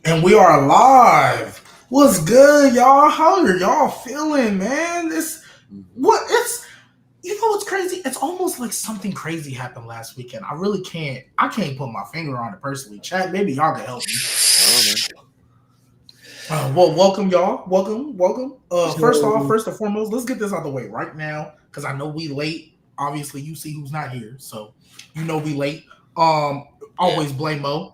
And we are live. What's good, y'all? How are y'all feeling, man? It's you know what's crazy? It's almost like something crazy happened last weekend. I can't put my finger on it personally. Chat, maybe y'all can help me. Well, welcome, y'all. Welcome. First and foremost, let's get this out of the way right now because I know we late. Obviously, you see who's not here, so you know we late. Always blame Mo.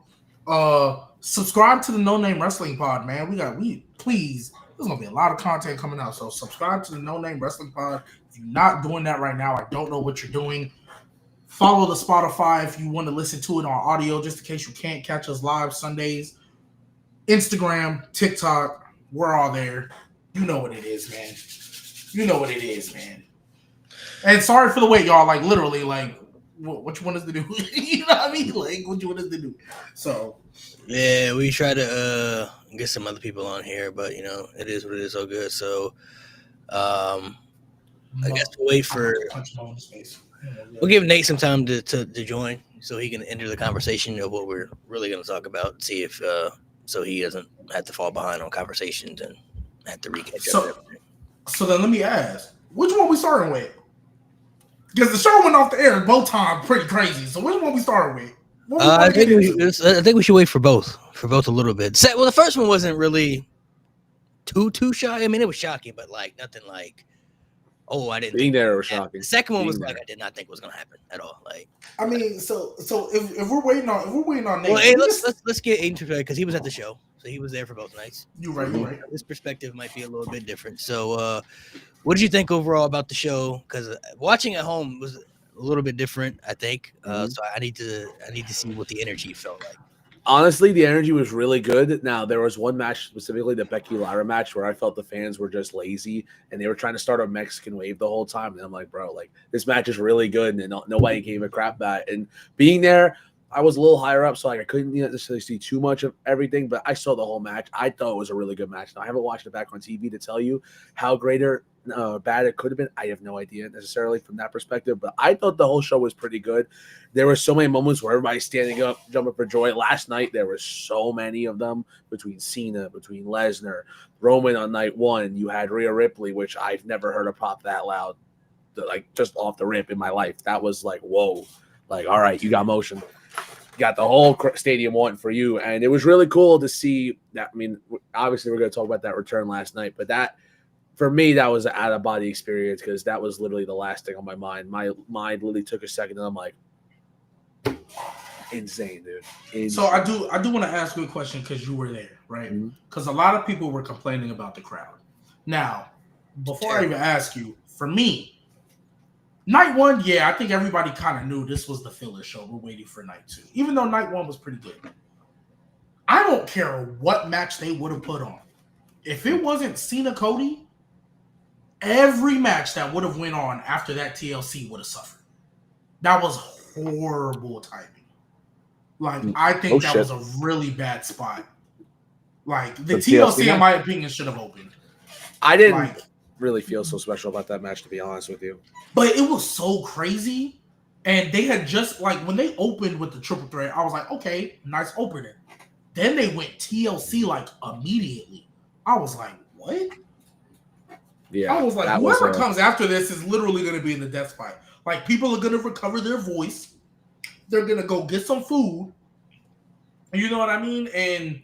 Subscribe to the No Name Wrestling Pod, man. Please. There's gonna be a lot of content coming out, so subscribe to the No Name Wrestling Pod. If you're not doing that right now, I don't know what you're doing. Follow the Spotify if you want to listen to it on audio, just in case you can't catch us live Sundays. Instagram, TikTok, we're all there. You know what it is, man. You know what it is, man. And sorry for the wait, y'all. Like literally, like what you want us to do? You know what I mean? Like what you want us to do? So yeah, we try to get some other people on here, but you know it is what it is. So good. So I guess we'll wait for. We'll give Nate some time to join, so he can enter the conversation of what we're really going to talk about. See if so he doesn't have to fall behind on conversations and have to recatch up. So then let me ask, which one we starting with? Because the show went off the air both times pretty crazy. So which one we starting with? I think we should wait for both a little bit. Well, the first one wasn't really too shocking. I mean, it was shocking, but like nothing like. Oh, I didn't. Being there was shocking. The second one was like I did not think was going to happen at all. Like, I mean, so if we're waiting on Nate, well, hey, let's get into it because he was at the show, so he was there for both nights. You're right. His perspective might be a little bit different. So, what did you think overall about the show? Because watching at home was a little bit different, I think. So I need to see what the energy felt like. Honestly, the energy was really good. Now, there was one match, specifically the Becky Lyra match, where I felt the fans were just lazy and they were trying to start a Mexican wave the whole time. And I'm like, bro, like this match is really good, and nobody gave a crap about it. And being there, I was a little higher up, so like I couldn't necessarily see too much of everything, but I saw the whole match. I thought it was a really good match. Now, I haven't watched it back on TV to tell you how great or bad it could have been. I have no idea necessarily from that perspective, but I thought the whole show was pretty good. There were so many moments where everybody's standing up, jumping for joy. Last night, there were so many of them between Cena, between Lesnar, Roman on night one. You had Rhea Ripley, which I've never heard a pop that loud, like just off the rip in my life. That was like, whoa. Like, all right, you got motion. You got the whole stadium wanting for you. And it was really cool to see that. I mean, obviously, we're going to talk about that return last night, but that, for me, that was an out-of-body experience because that was literally the last thing on my mind. My mind literally took a second, and I'm like, insane, dude. Insane. So I do want to ask you a question because you were there, right? Because a lot of people were complaining about the crowd. Now, before I even ask you, for me, night one, I think everybody kind of knew this was the filler show. We're waiting for night two, even though night one was pretty good. I don't care what match they would have put on. If it wasn't Cena Cody, every match that would have went on after that TLC would have suffered. That was horrible timing. Like, I think that was a really bad spot. Like, the TLC in my opinion, should have opened. I didn't really feel so special about that match, to be honest with you. But it was so crazy. And they had just, like, when they opened with the triple threat, I was like, okay, nice opening. Then they went TLC, like, immediately. I was like, what? Yeah, I was like, whoever comes after this is literally going to be in the death spot. Like, people are going to recover their voice. They're going to go get some food. You know what I mean? And,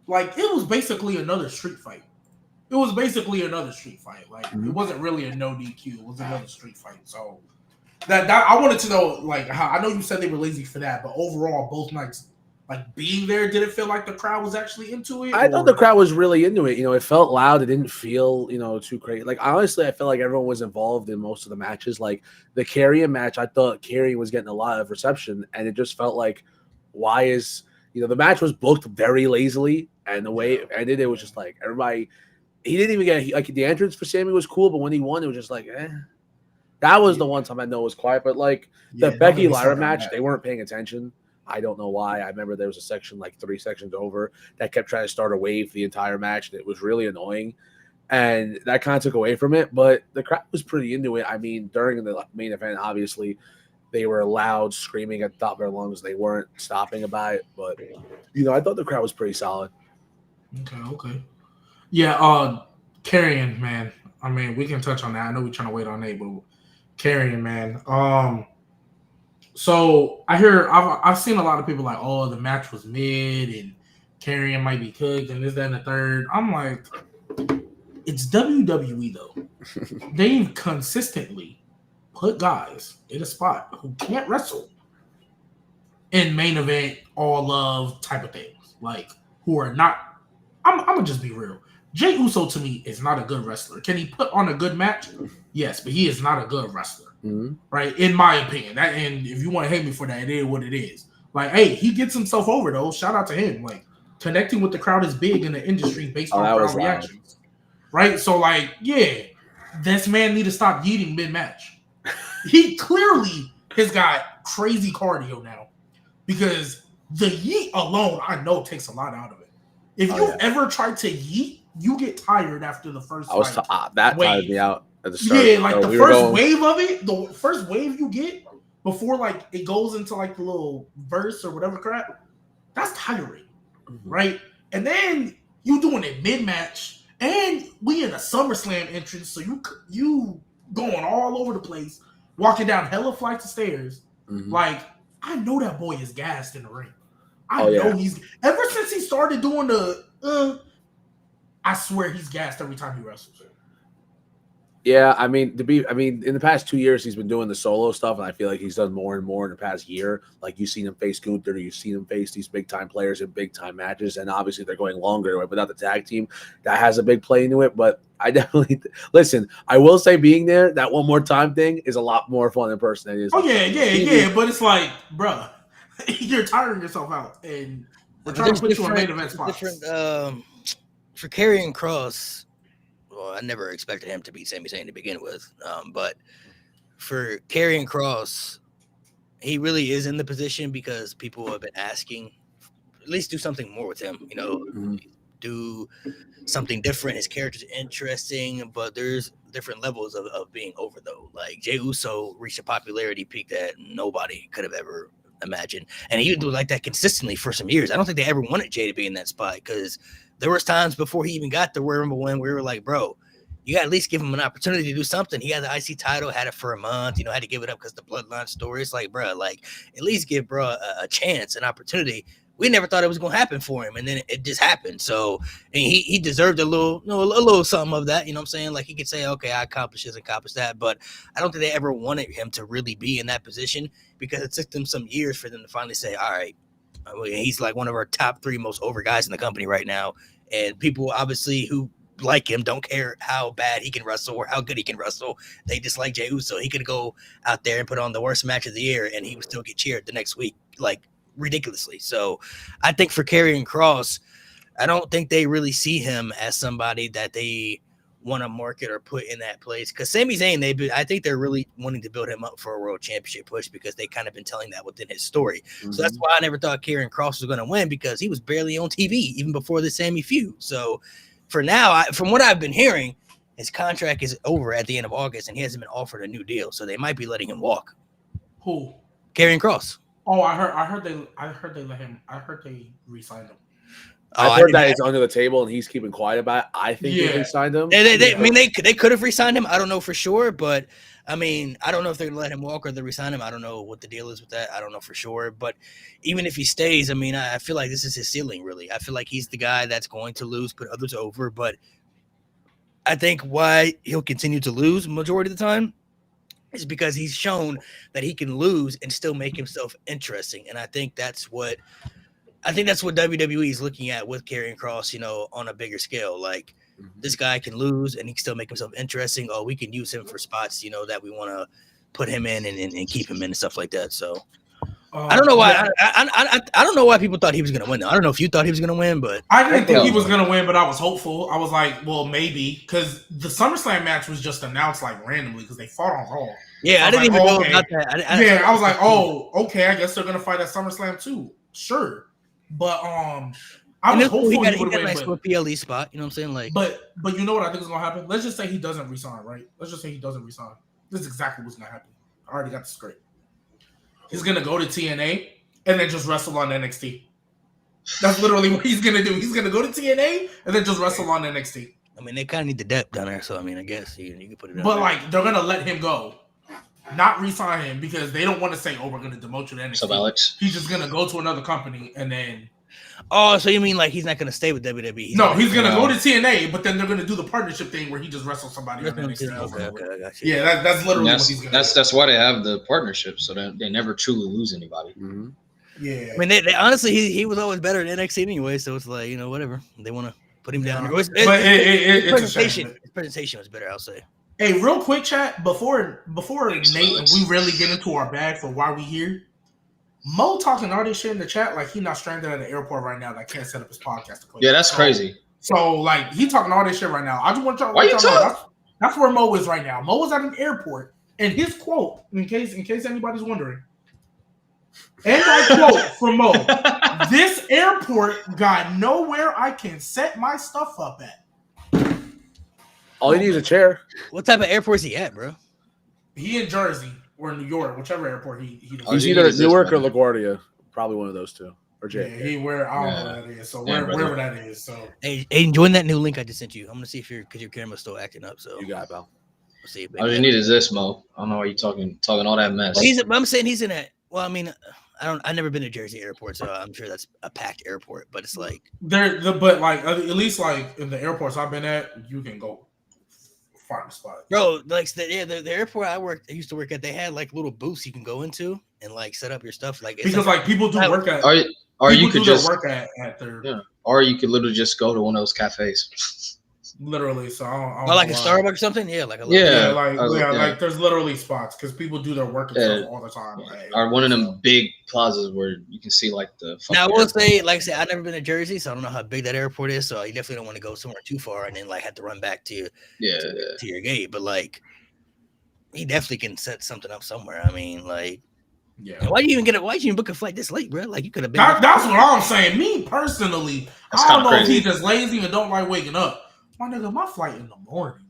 like, it was basically another street fight. Like, it wasn't really a no DQ. It was another street fight. So, that I wanted to know, like, how I know you said they were lazy for that, but overall, both nights, like, being there, did it feel like the crowd was actually into it? I thought the crowd was really into it. You know, it felt loud. It didn't feel, too crazy. Like, honestly, I felt like everyone was involved in most of the matches. Like, the Karrion match, I thought Karrion was getting a lot of reception, and it just felt like, why is, the match was booked very lazily, and the way it ended, it was just like, everybody, he didn't even get, like, the entrance for Sammy was cool, but when he won, it was just like, eh. That was the one time I know it was quiet, but, like, the Becky Lyra match, they weren't paying attention. I don't know why. I remember there was a section, like 3 sections over, that kept trying to start a wave the entire match, and it was really annoying. And that kind of took away from it, but the crowd was pretty into it. I mean, during the main event, obviously, they were loud, screaming at the top of their lungs. They weren't stopping about it, but, I thought the crowd was pretty solid. Okay. Yeah, Karrion, man. I mean, we can touch on that. I know we're trying to wait on Nate, but Karrion, man. So I've seen a lot of people like, oh, the match was mid and Karrion might be cooked and this, that, and the third. I'm like, it's WWE though. They've consistently put guys in a spot who can't wrestle in main event, all love type of things. Like, who are not. I'm gonna just be real. Jey Uso to me is not a good wrestler. Can he put on a good match? Yes, but he is not a good wrestler. Mm-hmm. Right? In my opinion. And if you want to hate me for that, it is what it is. Like, hey, he gets himself over though. Shout out to him. Like, connecting with the crowd is big in the industry based on crowd reactions. Right? So, like, yeah, this man need to stop yeeting mid-match. He clearly has got crazy cardio now. Because the yeet alone, I know, takes a lot out of it. If you ever try to yeet, you get tired after the first that tired me out at the start. Yeah, like the first wave of it, the first wave you get before like it goes into like the little verse or whatever crap, that's tiring, right? And then you doing it mid-match, and we in a SummerSlam entrance, so you going all over the place, walking down hella flights of stairs. Like, I know that boy is gassed in the ring. I know he's ever since he started doing the I swear he's gassed every time he wrestles. Yeah, I mean, in the past 2 years, he's been doing the solo stuff, and I feel like he's done more and more in the past year. Like, you've seen him face Gunther, you've seen him face these big-time players in big-time matches, and obviously they're going longer without the tag team. That has a big play into it, but I definitely – listen, I will say being there, that one more time thing is a lot more fun in person than it is. Oh, yeah, but it's like, bruh, you're tiring yourself out, and we're trying to put you on main event spots. For Karrion Kross, well, I never expected him to beat Sami Zayn to begin with. But for Karrion Kross, he really is in the position because people have been asking, at least do something more with him, do something different. His character's interesting, but there's different levels of being over, though. Like, Jey Uso reached a popularity peak that nobody could have ever imagined. And he would do like that consistently for some years. I don't think they ever wanted Jey to be in that spot because there was times before he even got to Royal Rumble when we were like, bro, you got to at least give him an opportunity to do something. He had the IC title, had it for a month, had to give it up because the bloodline story. It's like, bro, like, at least give bro a chance, an opportunity. We never thought it was going to happen for him, and then it just happened. So, and he deserved a little something of that. You know what I'm saying? Like, he could say, okay, I accomplished this, accomplished that, but I don't think they ever wanted him to really be in that position because it took them some years for them to finally say, all right, he's like one of our top 3 most over guys in the company right now. And people obviously who like him don't care how bad he can wrestle or how good he can wrestle. They just like Jey Uso. He could go out there and put on the worst match of the year and he would still get cheered the next week, like, ridiculously. So I think for Karrion Kross, I don't think they really see him as somebody that they want to market or put in that place. Because Sami Zayn, I think they're really wanting to build him up for a world championship push because they kind of been telling that within his story. So that's why I never thought Karrion Kross was going to win because he was barely on TV even before the Sami feud. So for now, from what I've been hearing, his contract is over at the end of August and he hasn't been offered a new deal. So they might be letting him walk. Who? Karrion Kross. Oh, I heard they let him. I heard they re-signed him. I've heard that it's under the table and he's keeping quiet about it. I think they re-signed him. They could have re-signed him. I don't know for sure, but I mean, I don't know if they're going to let him walk or they re-sign him. I don't know what the deal is with that. I don't know for sure. But even if he stays, I mean, I feel like this is his ceiling, really. I feel like he's the guy that's going to lose, put others over. But I think why he'll continue to lose majority of the time is because he's shown that he can lose and still make himself interesting. And I think that's what WWE is looking at with Karrion Kross, on a bigger scale. Like, this guy can lose and he can still make himself interesting. Oh, we can use him for spots, that we want to put him in and keep him in and stuff like that. So I don't know why. I don't know why people thought he was going to win. Though. I don't know if you thought he was going to win, but I didn't think he was going to win, but I was hopeful. I was like, well, maybe because the SummerSlam match was just announced like randomly because they fought on Raw. Yeah, I didn't even know about that. I was like, oh, okay, I guess they're going to fight at SummerSlam too. Sure. But I was hopeful he would win. Nice PLE spot, you know what I'm saying? Like, but you know what I think is gonna happen? Let's just say he doesn't resign, right? Let's just say he doesn't resign. This is exactly what's gonna happen. I already got the script. He's gonna go to TNA and then just wrestle on NXT. That's literally what he's gonna do. He's gonna go to TNA and then just wrestle on NXT. I mean, they kind of need the depth down there, so I mean, I guess you can put it. But like, they're gonna let him go, not re-sign him because they don't want to say, "Oh, we're gonna demote you to NXT." So Alex, he's just gonna go to another company and then. Oh, so you mean like he's not gonna stay with WWE? He's he's gonna go to TNA, but then they're gonna do the partnership thing where he just wrestles somebody on NXT. Okay, I got you. Yeah, that's literally what he's gonna do. That's why they have the partnership, so that they never truly lose anybody. Mm-hmm. Yeah, I mean, they honestly, he was always better in NXT anyway, so it's like whatever they want to put him down. His presentation was better, I'll say. Hey, real quick, chat before Nate and we really get into our bag for why we here. Mo talking all this shit in the chat like he's not stranded at the airport right now that can't set up his podcast. Yeah, that's crazy. So like he talking all this shit right now. I just want y'all. Why you talking? That's where Mo is right now. Mo is at an airport, and his quote, in case anybody's wondering, and I quote from Mo: "This airport got nowhere I can set my stuff up at." All you need is a chair. What type of airport is he at, bro? He in Jersey or New York, whichever airport he He's either at Newark or LaGuardia. Probably one of those two. Or Jay. Yeah, I don't know where that is. So wherever that is. So hey, join that new link I just sent you. I'm gonna see if your camera's still acting up. So you got it, Bell. We'll see. All you need is this, Mo. I don't know why you talking all that mess. Well, I'm saying he's in that. Well, I mean, I've never been to Jersey Airport, so I'm sure that's a packed airport. But it's like but like at least like in the airports I've been at, you can go find a spot, bro. Like the airport I used to work at, they had like little booths you can go into and like set up your stuff. Like because like people do work at. Or you could just work at their. Yeah. Or you could literally just go to one of those cafes. Literally, so I don't like a Starbucks or something. Yeah, like like there's literally spots because people do their work and stuff all the time. Or one of them big plazas where you can see like the. Now I will say, like I said, I've never been to Jersey, so I don't know how big that airport is. So you definitely don't want to go somewhere too far and then like have to run back to your gate. But like, he definitely can set something up somewhere. I mean, like. Yeah. Why did you even book a flight this late, bro? Like you could have been. That's what I'm saying. Me personally, I don't know if he's just lazy and don't like waking up. My nigga, my flight in the morning.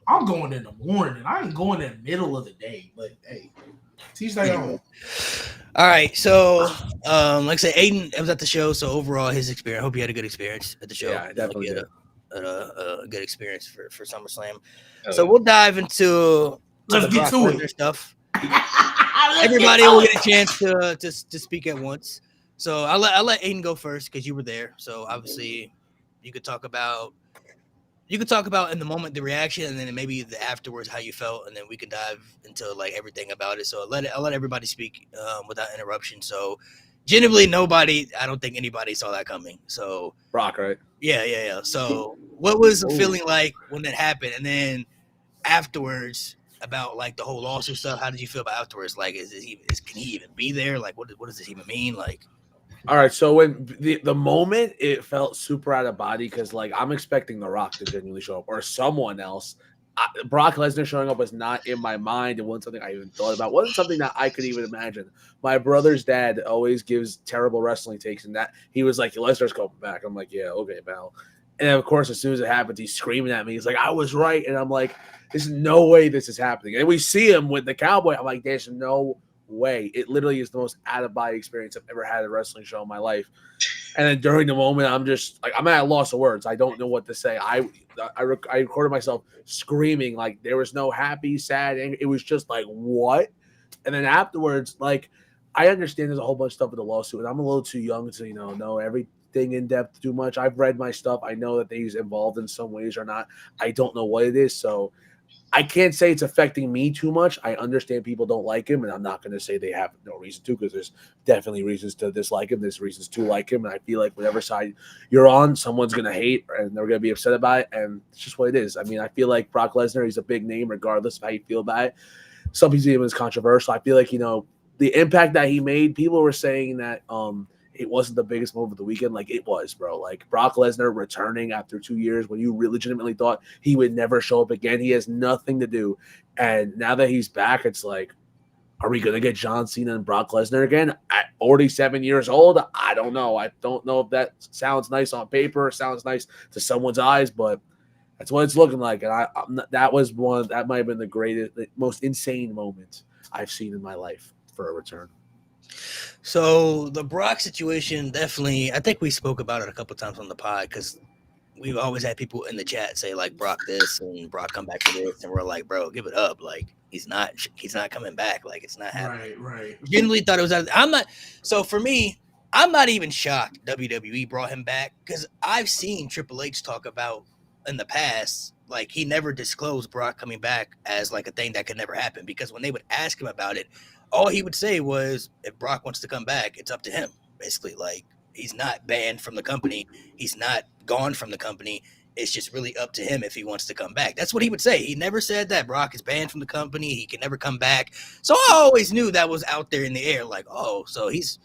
I'm going in the morning. I ain't going in the middle of the day. But hey, teach that on. All right, so like I said, Aiden was at the show. So overall, his experience. I hope you had a good experience at the show. Yeah, I definitely had a good experience for SummerSlam. So we'll dive into let's get to it stuff. Everybody will get a chance to speak at once. So I'll let Aiden go first because you were there. So obviously, you could talk about in the moment the reaction, and then maybe the afterwards how you felt, and then we could dive into like everything about it. So I'll let everybody speak without interruption. So genuinely, I don't think anybody saw that coming. So Brock, right? Yeah. So what was the feeling like when that happened, and then afterwards? About like the whole lawsuit stuff. How did you feel about afterwards? Like, can he even be there? Like, what does this even mean? Like, all right. So when the moment it felt super out of body because like I'm expecting The Rock to genuinely show up or someone else. Brock Lesnar showing up was not in my mind. It wasn't something I even thought about. It wasn't something that I could even imagine. My brother's dad always gives terrible wrestling takes, and that he was like, Lesnar's coming back. I'm like, yeah, okay, pal. And of course, as soon as it happens, he's screaming at me. He's like, I was right. And I'm like, there's no way this is happening. And we see him with the cowboy. I'm like, there's no way. It literally is the most out-of-body experience I've ever had at a wrestling show in my life. And then during the moment, I'm just like, I'm at a loss of words. I don't know what to say. I recorded myself screaming. Like, there was no happy, sad, angry. It was just like, what? And then afterwards, like, I understand there's a whole bunch of stuff with the lawsuit, and I'm a little too young to, know everything in depth too much. I've read my stuff. I know that he's involved in some ways or not. I don't know what it is. So I can't say it's affecting me too much. I understand people don't like him, and I'm not going to say they have no reason to because there's definitely reasons to dislike him. There's reasons to like him, and I feel like whatever side you're on, someone's going to hate and they're going to be upset about it, and it's just what it is. I mean, I feel like Brock Lesnar, he's a big name regardless of how you feel about it. Some people see him as controversial. I feel like, the impact that he made, people were saying that it wasn't the biggest move of the weekend. Like, it was, bro. Like, Brock Lesnar returning after 2 years when you legitimately thought he would never show up again. He has nothing to do. And now that he's back, it's like, are we going to get John Cena and Brock Lesnar again at 47 years old? I don't know. I don't know if that sounds nice on paper, sounds nice to someone's eyes, but that's what it's looking like. And that might have been the most insane moment I've seen in my life for a return. So the Brock situation, definitely, I think we spoke about it a couple times on the pod because we've always had people in the chat say like Brock this and Brock come back for this, and we're like, bro, give it up. Like he's not coming back. Like it's not happening. Right. Genuinely thought it was. I'm not. So for me, I'm not even shocked WWE brought him back because I've seen Triple H talk about in the past, like he never disclosed Brock coming back as like a thing that could never happen because when they would ask him about it, all he would say was, if Brock wants to come back, it's up to him. Basically, like he's not banned from the company. He's not gone from the company. It's just really up to him if he wants to come back. That's what he would say. He never said that Brock is banned from the company. He can never come back. So I always knew that was out there in the air. Like, oh, so he's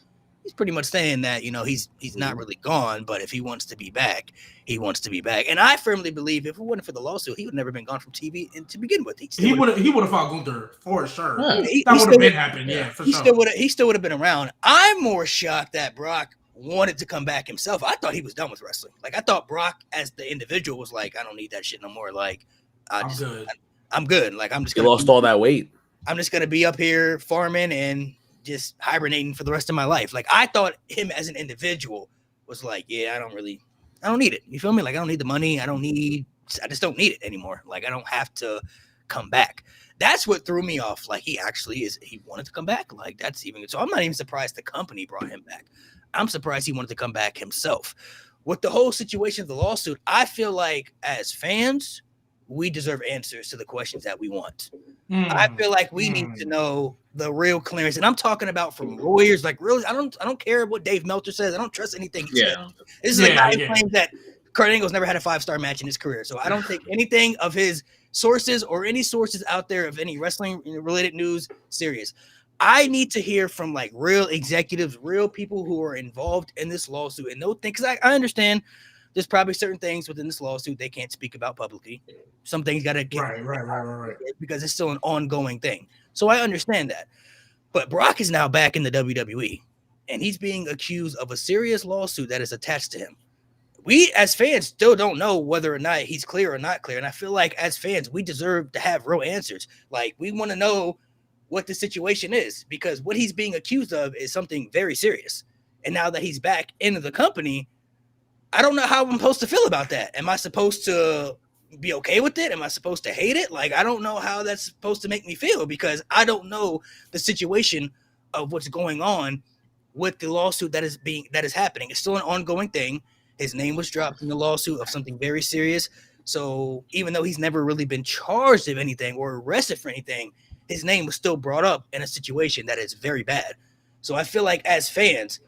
pretty much saying that, you know, he's not really gone, but if he wants to be back, he wants to be back. And I firmly believe if it wasn't for the lawsuit, he would never been gone from TV and to begin with. He would have fought Gunther for sure. Huh. That would have been happened. Yeah, for sure. He still would have been around. I'm more shocked that Brock wanted to come back himself. I thought he was done with wrestling. Like I thought Brock as the individual was like, I don't need that shit no more. Like I'm good. Like I'm just gonna lost all that weight. I'm just gonna be up here farming and just hibernating for the rest of my life. Like I thought him as an individual was like, yeah, I don't need it. You feel me? Like I don't need the money. I just don't need it anymore. Like I don't have to come back. That's what threw me off. Like he wanted to come back. Like that's even, so I'm not even surprised the company brought him back. I'm surprised he wanted to come back himself. With the whole situation of the lawsuit, I feel like as fans, we deserve answers to the questions that we want. I feel like we need to know the real clearance, and I'm talking about from lawyers. Like, really, I don't care what Dave Meltzer says. I don't trust anything he says. This is a guy who claims that Kurt Angle's never had a 5-star match in his career, so I don't take anything of his sources or any sources out there of any wrestling related news serious. I need to hear from like real executives, real people who are involved in this lawsuit, and no thing, because I understand there's probably certain things within this lawsuit they can't speak about publicly. Some things got to get right. Because it's still an ongoing thing. So I understand that. But Brock is now back in the WWE, and he's being accused of a serious lawsuit that is attached to him. We, as fans, still don't know whether or not he's clear or not clear. And I feel like as fans, we deserve to have real answers. Like, we want to know what the situation is, because what he's being accused of is something very serious. And now that he's back into the company, I don't know how I'm supposed to feel about that. Am I supposed to be okay with it? Am I supposed to hate it? Like, I don't know how that's supposed to make me feel, because I don't know the situation of what's going on with the lawsuit that is happening. It's still an ongoing thing. His name was dropped in the lawsuit of something very serious. So even though he's never really been charged of anything or arrested for anything, his name was still brought up in a situation that is very bad. So I feel like as fans,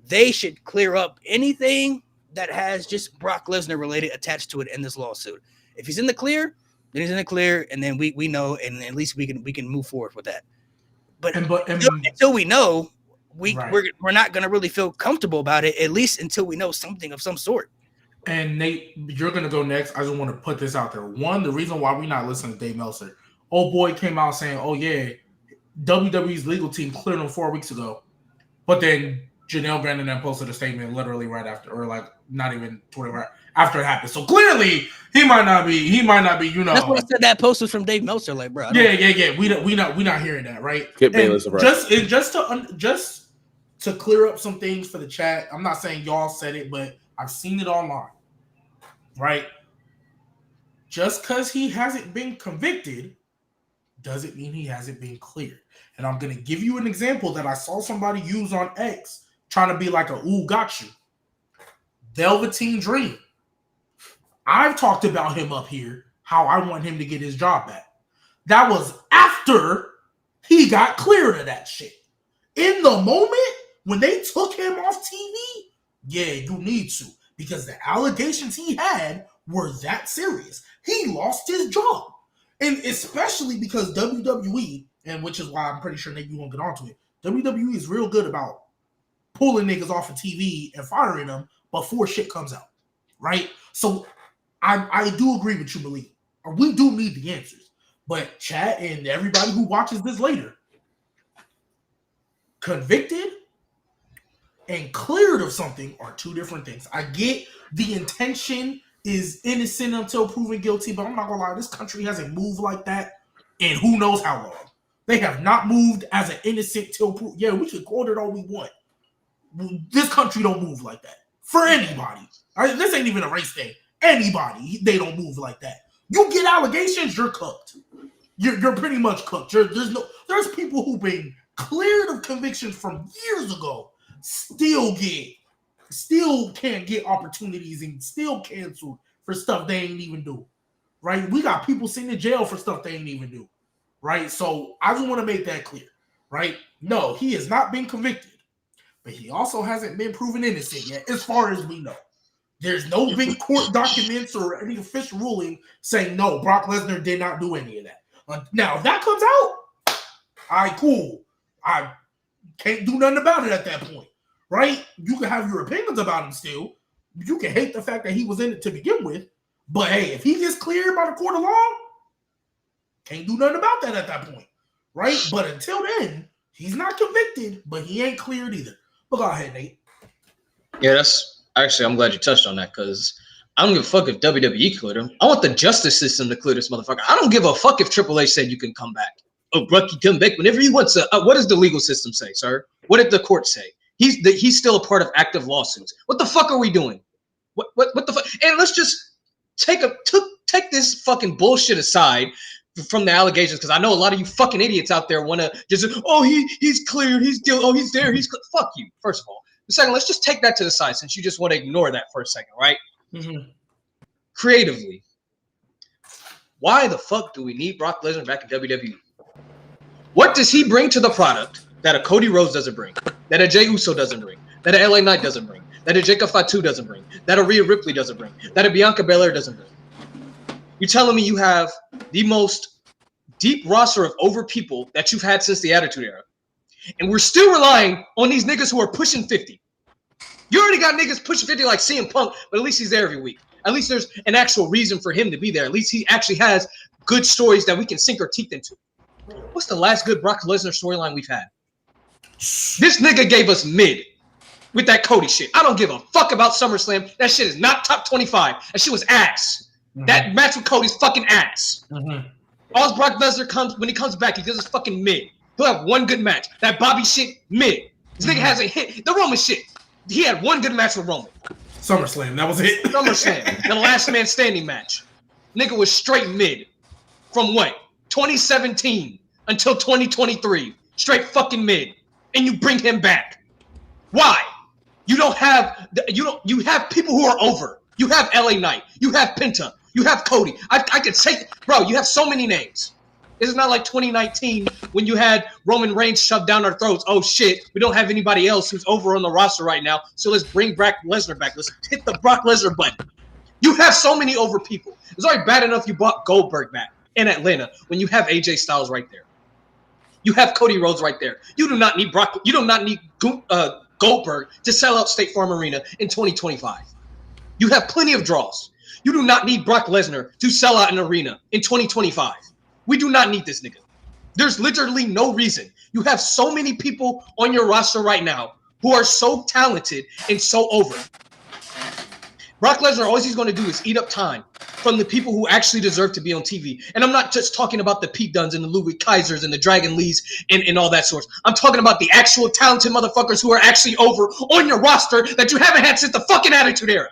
they should clear up anything that has just Brock Lesnar related attached to it in this lawsuit. If he's in the clear, then he's in the clear, and then we know, and at least we can move forward with that. But until we know, we're not going to really feel comfortable about it, at least until we know something of some sort. And Nate, you're going to go next. I just want to put this out there. One, the reason why we're not listening to Dave Meltzer, old boy came out saying, oh yeah, WWE's legal team cleared him 4 weeks ago. But then Janelle Brandon then posted a statement literally right after, or like not even 24 hours after it happened. So clearly he might not be, you know. That's what I said. That post was from Dave Meltzer, like, bro. Yeah. We not hearing that, right? Just to clear up some things for the chat. I'm not saying y'all said it, but I've seen it online, right? Just because he hasn't been convicted doesn't mean he hasn't been cleared. And I'm going to give you an example that I saw somebody use on X trying to be like a, ooh, got you. Velveteen Dream. I've talked about him up here, how I want him to get his job back. That was after he got cleared of that shit. In the moment, when they took him off TV, yeah, you need to. Because the allegations he had were that serious. He lost his job. And especially because WWE, and which is why I'm pretty sure Nate, you won't get onto it, WWE is real good about pulling niggas off of TV and firing them before shit comes out, right? So I do agree with you, Malik. Or we do need the answers. But chat and everybody who watches this later, convicted and cleared of something are two different things. I get the intention is innocent until proven guilty, but I'm not gonna lie, this country hasn't moved like that in who knows how long. They have not moved as an innocent till proof. Yeah, we can quote it all we want. This country don't move like that for anybody. This ain't even a race thing. Anybody, they don't move like that. You get allegations, you're cooked. You're pretty much cooked. There's people who've been cleared of convictions from years ago, still can't get opportunities and still canceled for stuff they ain't even do. Right? We got people sitting in jail for stuff they ain't even do. Right? So I just want to make that clear. Right? No, he has not been convicted, but he also hasn't been proven innocent yet, as far as we know. There's no big court documents or any official ruling saying, no, Brock Lesnar did not do any of that. Now, if that comes out, all right, cool. I can't do nothing about it at that point, right? You can have your opinions about him still. You can hate the fact that he was in it to begin with. But, hey, if he gets cleared by the court of law, can't do nothing about that at that point, right? But until then, he's not convicted, but he ain't cleared either. But go ahead, Nate. Yeah, actually, I'm glad you touched on that because I don't give a fuck if WWE cleared him. I want the justice system to clear this motherfucker. I don't give a fuck if Triple H said you can come back. Oh, Brock, you come back whenever you want to. What does the legal system say, sir? What did the court say? He's still a part of active lawsuits. What the fuck are we doing? What the fuck? And let's just take this fucking bullshit aside from the allegations, because I know a lot of you fucking idiots out there want to just, he's cleared, he's there, fuck you, first of all. The second, let's just take that to the side since you just want to ignore that for a second, right? Mm-hmm. Creatively, why the fuck do we need Brock Lesnar back in WWE? What does he bring to the product that a Cody Rhodes doesn't bring, that a Jey Uso doesn't bring, that a LA Knight doesn't bring, that a Jacob Fatu doesn't bring, that a Rhea Ripley doesn't bring, that a Bianca Belair doesn't bring? You're telling me you have the most deep roster of over people that you've had since the Attitude Era, and we're still relying on these niggas who are pushing 50. You already got niggas pushing 50 like CM Punk, but at least he's there every week. At least there's an actual reason for him to be there. At least he actually has good stories that we can sink our teeth into. What's the last good Brock Lesnar storyline we've had? This nigga gave us mid with that Cody shit. I don't give a fuck about SummerSlam. That shit is not top 25. That shit was ass. Mm-hmm. That match with Cody's fucking ass. Mm-hmm. All Brock Lesnar when he comes back, he does his fucking mid. He'll have one good match. That Bobby shit, mid. This nigga hasn't hit the Roman shit. He had one good match with Roman. SummerSlam, that was it. SummerSlam, the last man standing match. Nigga was straight mid. From what? 2017 until 2023. Straight fucking mid. And you bring him back. Why? You have people who are over. You have LA Knight. You have Penta. You have Cody. I could say, bro, you have so many names. This is not like 2019 when you had Roman Reigns shoved down our throats. Oh, shit. We don't have anybody else who's over on the roster right now, so let's bring Brock Lesnar back. Let's hit the Brock Lesnar button. You have so many over people. It's already bad enough you brought Goldberg back in Atlanta when you have AJ Styles right there. You have Cody Rhodes right there. You do not need Brock. You do not need Goldberg to sell out State Farm Arena in 2025. You have plenty of draws. You do not need Brock Lesnar to sell out an arena in 2025. We do not need this nigga. There's literally no reason. You have so many people on your roster right now who are so talented and so over. Brock Lesnar, all he's going to do is eat up time from the people who actually deserve to be on TV. And I'm not just talking about the Pete Duns and the Ludwig Kaisers and the Dragon Lees and all that sort. I'm talking about the actual talented motherfuckers who are actually over on your roster that you haven't had since the fucking Attitude Era.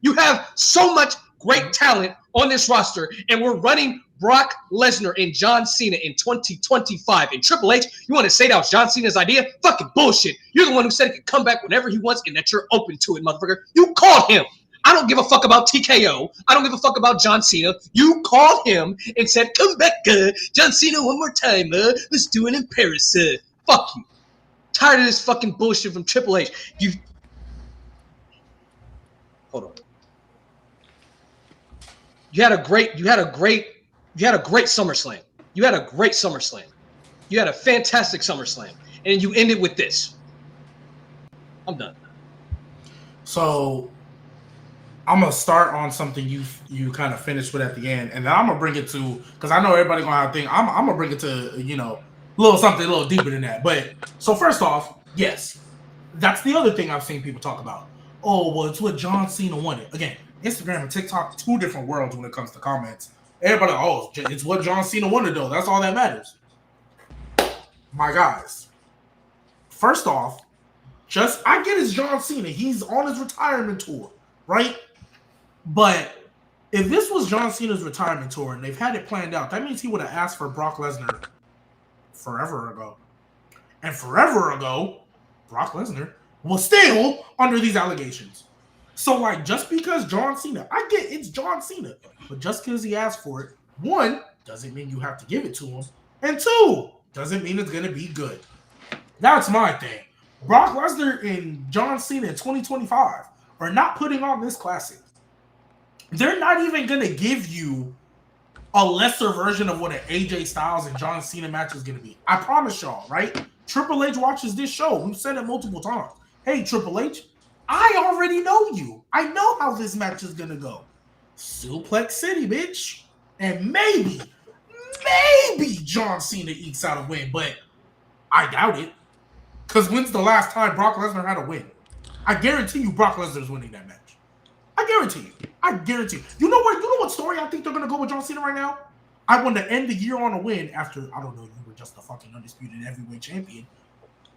You have so much great talent on this roster, and we're running Brock Lesnar and John Cena in 2025. And Triple H, you want to say that was John Cena's idea? Fucking bullshit. You're the one who said he could come back whenever he wants and that you're open to it, motherfucker. You called him. I don't give a fuck about TKO. I don't give a fuck about John Cena. You called him and said, come back, John Cena, one more time. Let's do it in Paris. Fuck you. Tired of this fucking bullshit from Triple H. Hold on. You had a great SummerSlam. You had a great SummerSlam. You had a fantastic SummerSlam. And you ended with this. I'm done. So I'm going to start on something you kind of finished with at the end. And then I'm going to bring it to, because I know everybody going to have a thing. I'm going to bring it to, a little deeper than that. But so first off, yes, that's the other thing I've seen people talk about. Oh, well, it's what John Cena wanted. Again, Instagram and TikTok, two different worlds when it comes to comments. Everybody, it's what John Cena wanted, though. That's all that matters. my guys, first off, I get it's John Cena. He's on his retirement tour, right? But if this was John Cena's retirement tour and they've had it planned out, that means he would have asked for Brock Lesnar forever ago. And forever ago, Brock Lesnar was still under these allegations. So, like, just because John Cena, I get it's John Cena, but just because he asked for it, one, doesn't mean you have to give it to him. And two, doesn't mean it's going to be good. That's my thing. Brock Lesnar and John Cena in 2025 are not putting on this classic. They're not even going to give you a lesser version of what an AJ Styles and John Cena match is going to be. I promise y'all, right? Triple H watches this show. We've said it multiple times. Hey, Triple H, I already know you. I know how this match is going to go. Suplex City, bitch. And maybe John Cena ekes out a win, but I doubt it. Because when's the last time Brock Lesnar had a win? I guarantee you Brock Lesnar's winning that match. I guarantee you. You know what story I think they're going to go with John Cena right now? I want to end the year on a win after, I don't know, you were just a fucking undisputed heavyweight champion.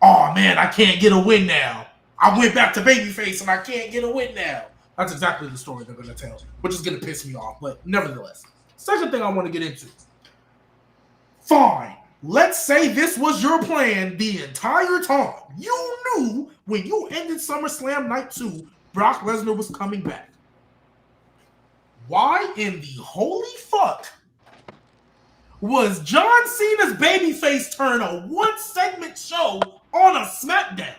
Oh, man, I can't get a win now. I went back to babyface and I can't get a win now. That's exactly the story they're going to tell, which is going to piss me off. But nevertheless, second thing I want to get into. Fine. Let's say this was your plan the entire time. You knew when you ended SummerSlam Night 2, Brock Lesnar was coming back. Why in the holy fuck was John Cena's babyface turn a one-segment show on a SmackDown?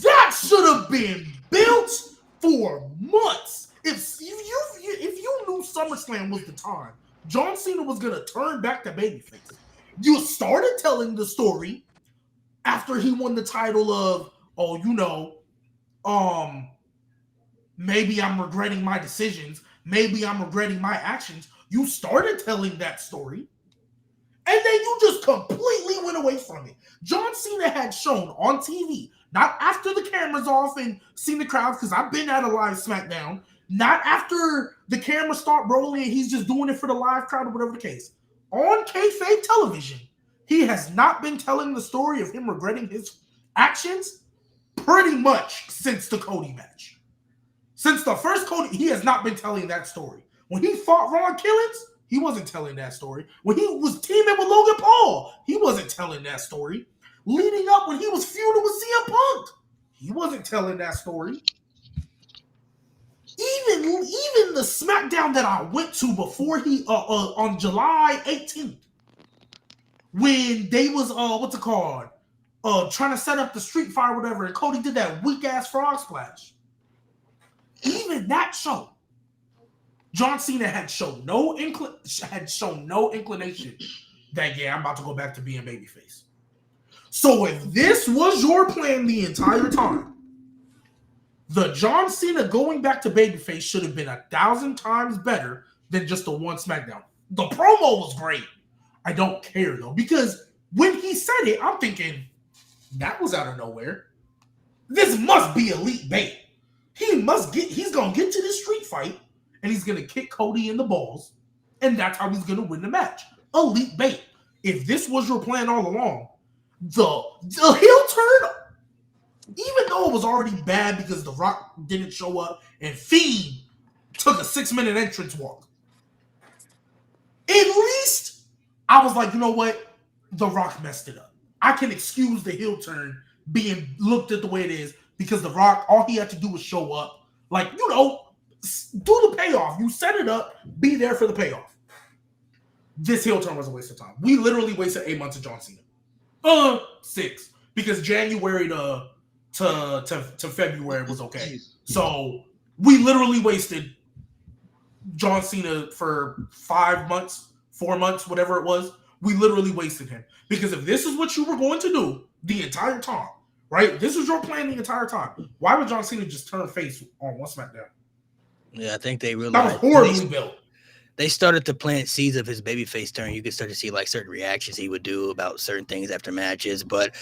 That should have been built for months. If you knew SummerSlam was the time, John Cena was going to turn back to babyface. You started telling the story after he won the title of, maybe I'm regretting my decisions. Maybe I'm regretting my actions. You started telling that story. And then you just completely went away from it. John Cena had shown on TV, not after the camera's off and seen the crowds, because I've been at a live SmackDown, not after the camera start rolling and he's just doing it for the live crowd or whatever the case. On kayfabe television, he has not been telling the story of him regretting his actions pretty much since the Cody match. Since the first Cody, he has not been telling that story. When he fought Ron Killings, he wasn't telling that story. When he was teaming with Logan Paul, he wasn't telling that story. Leading up when he was feuding with CM Punk, he wasn't telling that story. Even the SmackDown that I went to before he on July 18th, when they was trying to set up the street fight or whatever, and Cody did that weak ass frog splash. Even that show, John Cena had shown no inclination that I'm about to go back to being babyface. So if this was your plan the entire time, the John Cena going back to babyface should have been 1,000 times better than just the one SmackDown. The promo was great. I don't care though, because when he said it, I'm thinking that was out of nowhere. This must be elite bait. He's gonna get to this street fight and he's gonna kick Cody in the balls, and that's how he's gonna win the match. Elite bait. If this was your plan all along, the heel turn, even though it was already bad because The Rock didn't show up and Fiend took a 6-minute entrance walk, at least I was like, you know what? The Rock messed it up. I can excuse the heel turn being looked at the way it is because The Rock, all he had to do was show up. Like, do the payoff. You set it up, be there for the payoff. This heel turn was a waste of time. We literally wasted 8 months of John Cena. 6. Because January to February was okay. So we literally wasted John Cena for 5 months, 4 months, whatever it was. We literally wasted him. Because if this is what you were going to do the entire time, right? This was your plan the entire time. Why would John Cena just turn face on one SmackDown? Yeah, I think they realized that was horribly built. They started to plant seeds of his babyface turn. You could start to see like certain reactions he would do about certain things after matches. But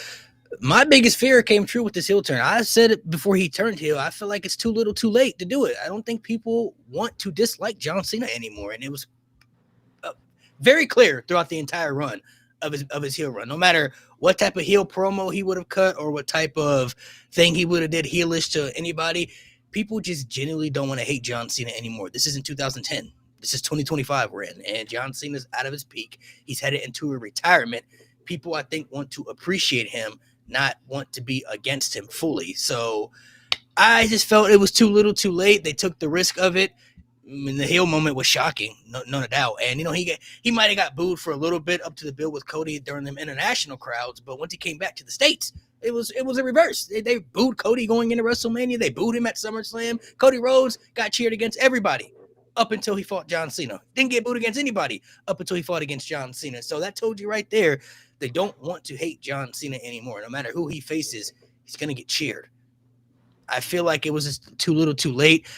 my biggest fear came true with this heel turn. I said it before he turned heel. I feel like it's too little too late to do it. I don't think people want to dislike John Cena anymore. And it was very clear throughout the entire run. of his heel run. No matter what type of heel promo he would have cut or what type of thing he would have did heelish to anybody, people just genuinely don't want to hate John Cena anymore. This isn't 2010. This is 2025 we're in, and John Cena's out of his peak. He's headed into a retirement. People, I think, want to appreciate him, not want to be against him fully. So I just felt it was too little too late. They took the risk of it. I mean, the heel moment was shocking, no doubt. And, he might have got booed for a little bit up to the bill with Cody during them international crowds, but once he came back to the States, it was a reverse. They booed Cody going into WrestleMania. They booed him at SummerSlam. Cody Rhodes got cheered against everybody up until he fought John Cena. Didn't get booed against anybody up until he fought against John Cena. So that told you right there, they don't want to hate John Cena anymore. No matter who he faces, he's going to get cheered. I feel like it was just too little too late.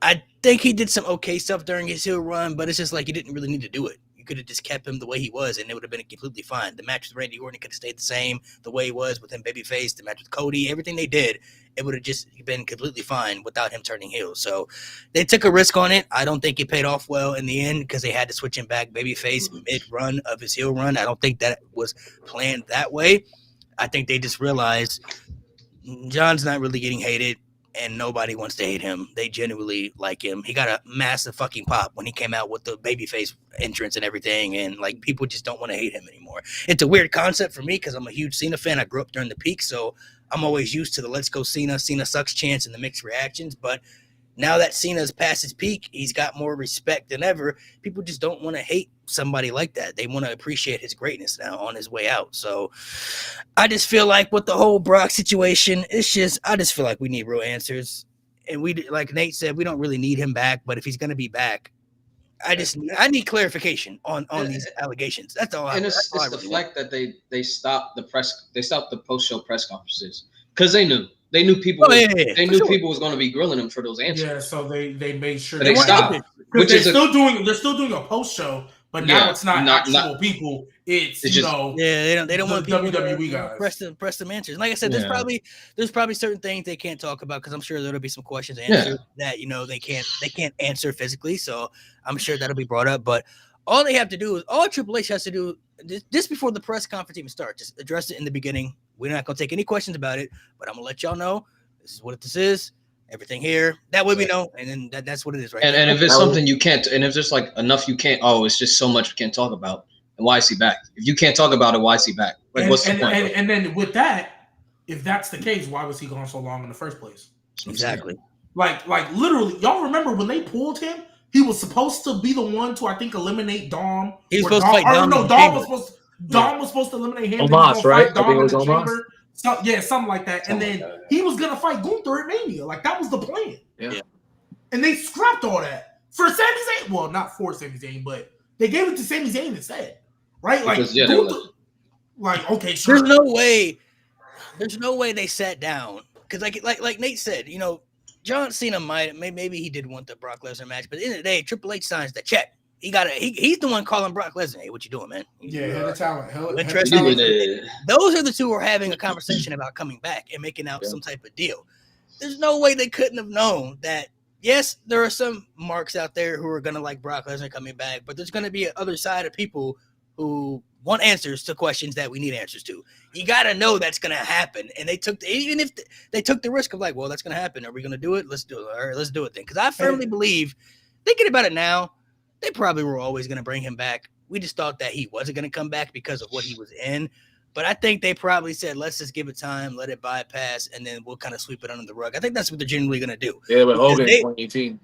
I think he did some okay stuff during his heel run, but it's just like you didn't really need to do it. You could have just kept him the way he was, and it would have been completely fine. The match with Randy Orton could have stayed the same the way he was with him babyface. The match with Cody, everything they did, it would have just been completely fine without him turning heel. So they took a risk on it. I don't think it paid off well in the end because they had to switch him back babyface mid-run of his heel run. I don't think that was planned that way. I think they just realized John's not really getting hated, and nobody wants to hate him. They genuinely like him. He got a massive fucking pop when he came out with the babyface entrance and everything, and like people just don't want to hate him anymore. It's a weird concept for me because I'm a huge Cena fan. I grew up during the peak, so I'm always used to the let's go Cena sucks chants and the mixed reactions, but now that Cena's past his peak, he's got more respect than ever. People just don't want to hate somebody like that. They want to appreciate his greatness now on his way out. So I just feel like with the whole Brock situation, I just feel like we need real answers. And we, like Nate said, we don't really need him back, but if he's going to be back, I need clarification on these allegations. That's all. And it's the fact that they stopped the post-show press conferences because they knew people. People was going to be grilling them for those answers. Yeah, so they made sure they stopped. Because they're still doing a post show, but now it's not actual people. It's they don't want people WWE guys press some answers. Like I said, there's probably certain things they can't talk about because I'm sure there'll be some questions answered that they can't answer physically. So I'm sure that'll be brought up. But all they have to do is all Triple H has to do just before the press conference even starts, just address it in the beginning. We're not gonna take any questions about it, but I'm gonna let y'all know this is what this is. Everything here. That way we know, and then that's what it is, right? And if it's something you can't, and if there's like enough you can't, it's just so much you can't talk about. And why is he back? If you can't talk about it, why is he back? Like, what's the point? And then with that, if that's the case, why was he gone so long in the first place? Exactly. Like literally, y'all remember when they pulled him? He was supposed to be the one to, I think, eliminate Dom. He was supposed to fight Dom. Dom was supposed to eliminate him. Omos, right? Dom in the chamber. Something like that. And then he was gonna fight Gunther at Mania. Like that was the plan. Yeah. And they scrapped all that for Sami Zayn. Well, not for Sami Zayn, but they gave it to Sami Zayn instead. Right? Like Gunther, okay, sure. There's no way they sat down. Because like Nate said, John Cena maybe he did want the Brock Lesnar match, but at the end of the day, Triple H signs the check. He's the one calling Brock Lesnar. Hey, what you doing, man? Head of talent. Those are the two who are having a conversation about coming back and making out some type of deal. There's no way they couldn't have known that. Yes, there are some marks out there who are gonna like Brock Lesnar coming back, but there's gonna be an other side of people who want answers to questions that we need answers to. You gotta know that's gonna happen, and they took the risk of like, well, that's gonna happen. Are we gonna do it? Let's do it. All right, let's do it then. Because I firmly believe, thinking about it now, they probably were always going to bring him back. We just thought that he wasn't going to come back because of what he was in. But I think they probably said, let's just give it time, let it bypass, and then we'll kind of sweep it under the rug. I think that's what they're generally going to do. Yeah, but Hogan 2018.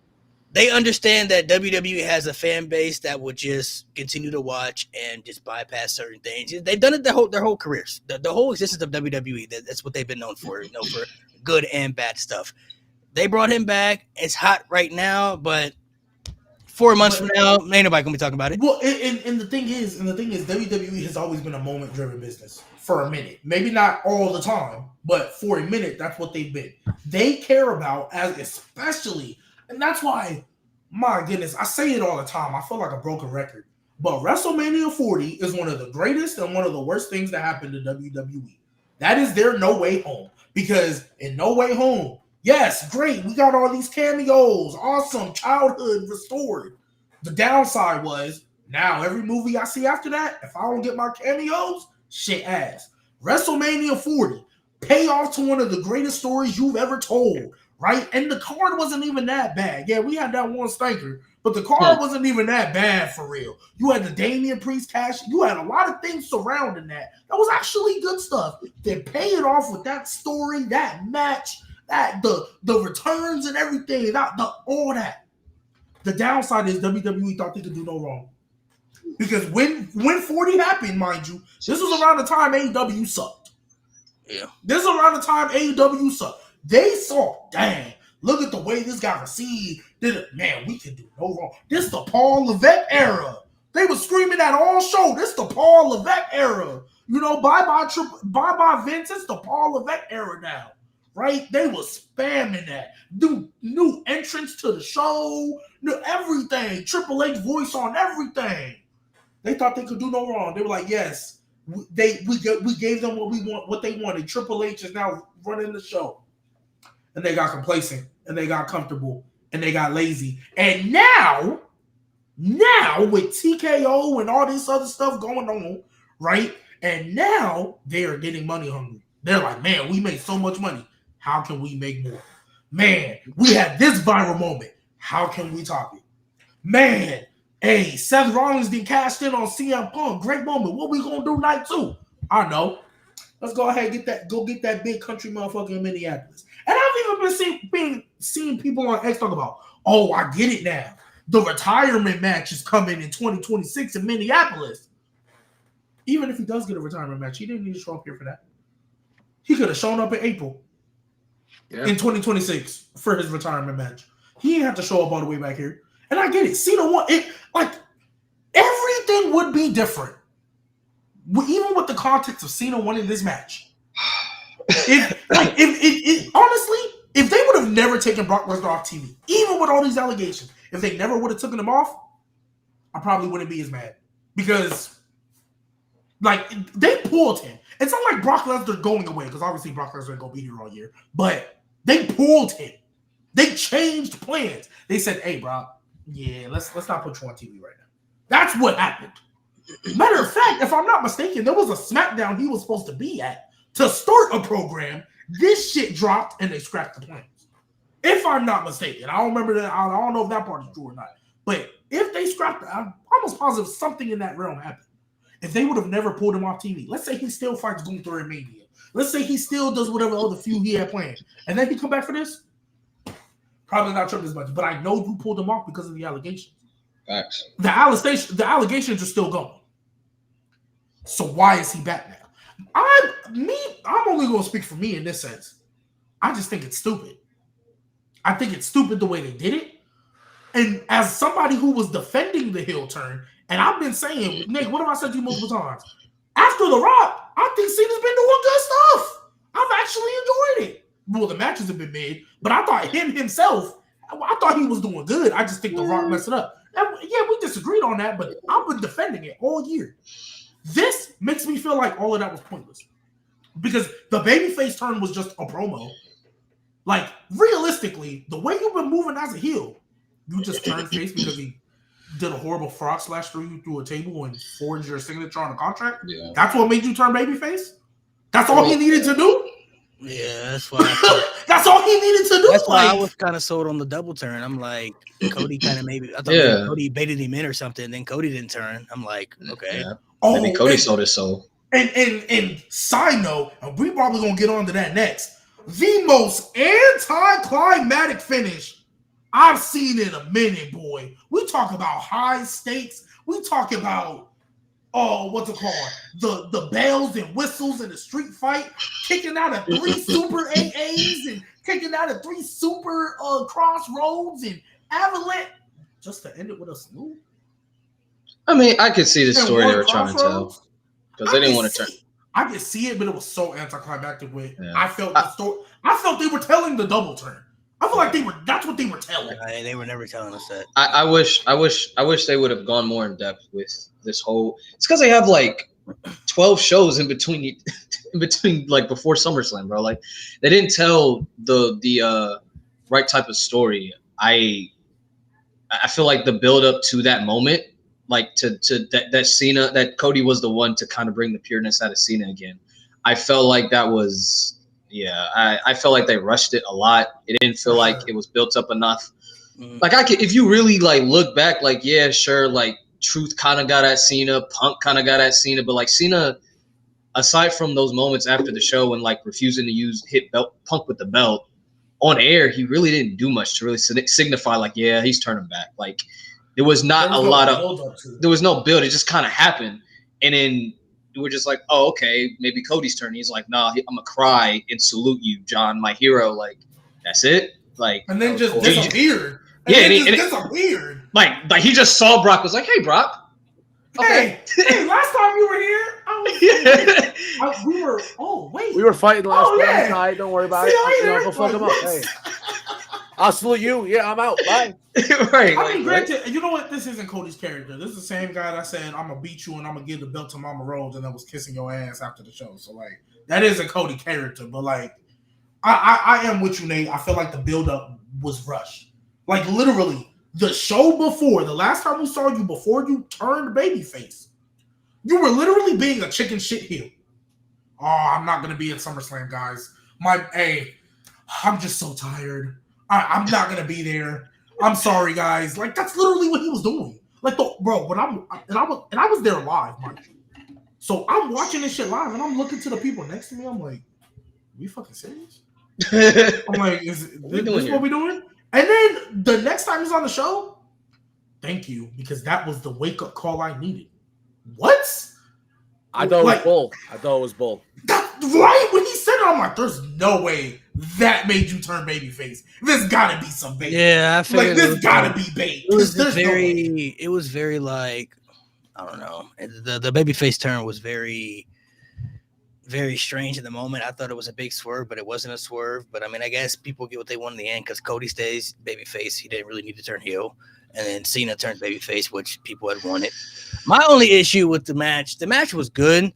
They understand that WWE has a fan base that would just continue to watch and just bypass certain things. They've done it their whole careers. The whole existence of WWE, that's what they've been known for, for good and bad stuff. They brought him back. It's hot right now, but 4 months from now, ain't nobody gonna be talking about it. Well, and the thing is, WWE has always been a moment-driven business for a minute. Maybe not all the time, but for a minute, that's what they've been. They care about especially, and that's why, my goodness, I say it all the time. I feel like a broken record, but WrestleMania 40 is one of the greatest and one of the worst things that happened to WWE. That is their No Way Home, because in No Way Home, yes, great. We got all these cameos. Awesome. Childhood restored. The downside was Now, every movie I see after that, if I don't get my cameos, shit ass. WrestleMania 40, payoff to one of the greatest stories you've ever told, right? And the card wasn't even that bad. Yeah, we had that one stinker, but the card wasn't even that bad for real. You had the Damian Priest cash. You had a lot of things surrounding that. That was actually good stuff. They pay it off with that story, that match, that the returns and everything, all that. The downside is WWE thought they could do no wrong. Because when 40 happened, mind you, this was around the time AEW sucked. Yeah. This is around the time AEW sucked. They saw, dang, look at the way this guy received. Man, we can do no wrong. This the Paul Levesque era. They were screaming that all show. This the Paul Levesque era. You know, bye-bye Vince. It's the Paul Levesque era now. Right? They were spamming that. New entrance to the show. New everything. Triple H voice on everything. They thought they could do no wrong. They were like, yes, we gave them what they wanted. Triple H is now running the show. And they got complacent. And they got comfortable. And they got lazy. And now with TKO and all this other stuff going on, right? And now they are getting money hungry. They're like, man, we made so much money. How can we make more? Man, we had this viral moment. How can we top it? Man, hey, Seth Rollins did cashed in on CM Punk. Great moment. What we gonna do night 2? I know. Let's go ahead and get that big country motherfucker in Minneapolis. And I've even been seeing people on X talk about, oh, I get it now. The retirement match is coming in 2026 in Minneapolis. Even if he does get a retirement match, he didn't need to show up here for that. He could have shown up in April in 2026 for his retirement match. He didn't have to show up all the way back here. And I get it. Cena won it. Like, everything would be different. Even with the context of Cena winning this match. Honestly, if they would have never taken Brock Lesnar off TV, even with all these allegations, if they never would have taken him off, I probably wouldn't be as mad. Because, like, they pulled him. It's not like Brock Lesnar going away, because obviously Brock Lesnar ain't going to be here all year. But they pulled him. They changed plans. They said, hey, Brock, yeah, let's not put you on TV right now. That's what happened. Matter of fact, if I'm not mistaken, there was a SmackDown he was supposed to be at to start a program. This shit dropped and they scrapped the plans. If I'm not mistaken. I don't remember that. I don't know if that part is true or not. But if they scrapped it, I'm almost positive something in that realm happened. If they would have never pulled him off TV, let's say he still fights Gunther in Mania. Let's say he still does whatever other feud he had planned. And then he come back for this? Probably not tripped as much. But I know you pulled him off because of the allegations. Facts. The allegations are still going. So why is he back now? I'm only going to speak for me in this sense. I just think it's stupid. I think it's stupid the way they did it. And as somebody who was defending the heel turn, and I've been saying, Nick, what have I said to you multiple times? After The Rock, I think Cena's been doing good stuff. I've actually enjoyed it. Well, the matches have been made, but I thought himself, I thought he was doing good. I just think The Rock messed it up. And yeah, we disagreed on that, but I've been defending it all year. This makes me feel like all of that was pointless. Because the babyface turn was just a promo. Like, realistically, the way you've been moving as a heel, you just turned face because he did a horrible frog slash through you through a table and forged your signature on a contract. Yeah. That's what made you turn babyface? That's all he needed to do? Yeah, that's why. That's all he needed to do. That's why I was kind of sold on the double turn. I'm like, Cody kind of maybe. I thought maybe Cody baited him in or something. Then Cody didn't turn. I'm like, okay. Yeah. Maybe Cody sold his soul. And side note, and we probably gonna get on to that next. The most anticlimactic finish I've seen in a minute, boy. We talk about high stakes. We talk about what's it called? The bells and whistles in the street fight, kicking out of 3 super AAs and kicking out of 3 super crossroads and avalanche, just to end it with a smooth. I mean, I could see the story they were trying to tell because they didn't want to turn. I could see it, but it was so anticlimactic. I felt the story. I felt they were telling the double turn. I feel like that's what they were telling. They were never telling us that. I wish they would have gone more in depth with this whole. It's because they have like 12 shows in between like before SummerSlam, bro. Like they didn't tell the right type of story. I feel like the build up to that moment like to that Cena, that Cody was the one to kind of bring the pureness out of Cena again. I felt like that was, I felt like they rushed it a lot. It didn't feel like it was built up enough. Like if you really like look back, like sure, like Truth kind of got at Cena, Punk kind of got at Cena, but like Cena, aside from those moments after the show and like refusing to hit Punk with the belt on air, he really didn't do much to really signify like he's turning back. Like there was not a lot of there was no build. It just kind of happened, and then we're just like, oh okay, maybe Cody's turn. He's like, nah, I'm gonna cry and salute you, John, my hero. Like that's it. Like and then just disappeared. Disappeared. Like he just saw Brock, was like, hey Brock. Okay. Hey, last time you were here, we were fighting last night. Don't worry about it. Go fuck him up. Hey, I'll salute you. Yeah, I'm out. Bye. Right. I mean, granted, you know what? This isn't Cody's character. This is the same guy that said, I'm gonna beat you and I'm gonna give the belt to Mama Rose and then was kissing your ass after the show. So like, that isn't Cody character. But like, I am with you, Nate. I feel like the build-up was rushed. Like literally, the show before, the last time we saw you before you turned babyface, you were literally being a chicken shit heel. Oh, I'm not gonna be at SummerSlam, guys. I'm just so tired. I'm not gonna be there. I'm sorry, guys. Like that's literally what he was doing. Like, when I was there live, mind you. So I'm watching this shit live, and I'm looking to the people next to me. I'm like, are we fucking serious? I'm like, is this what we doing? And then the next time he's on the show, thank you, because that was the wake-up call I needed. What? I thought it was bull. Right? When he said it, I'm like, there's no way that made you turn babyface. There's gotta be some bait. Yeah, I figured like there's gotta be bait. It was very like, I don't know. The babyface turn was very, very strange in the moment. I thought it was a big swerve, but it wasn't a swerve. But I mean, I guess people get what they want in the end because Cody stays babyface. He didn't really need to turn heel. And then Cena turned babyface, which people had wanted. My only issue with the match was good.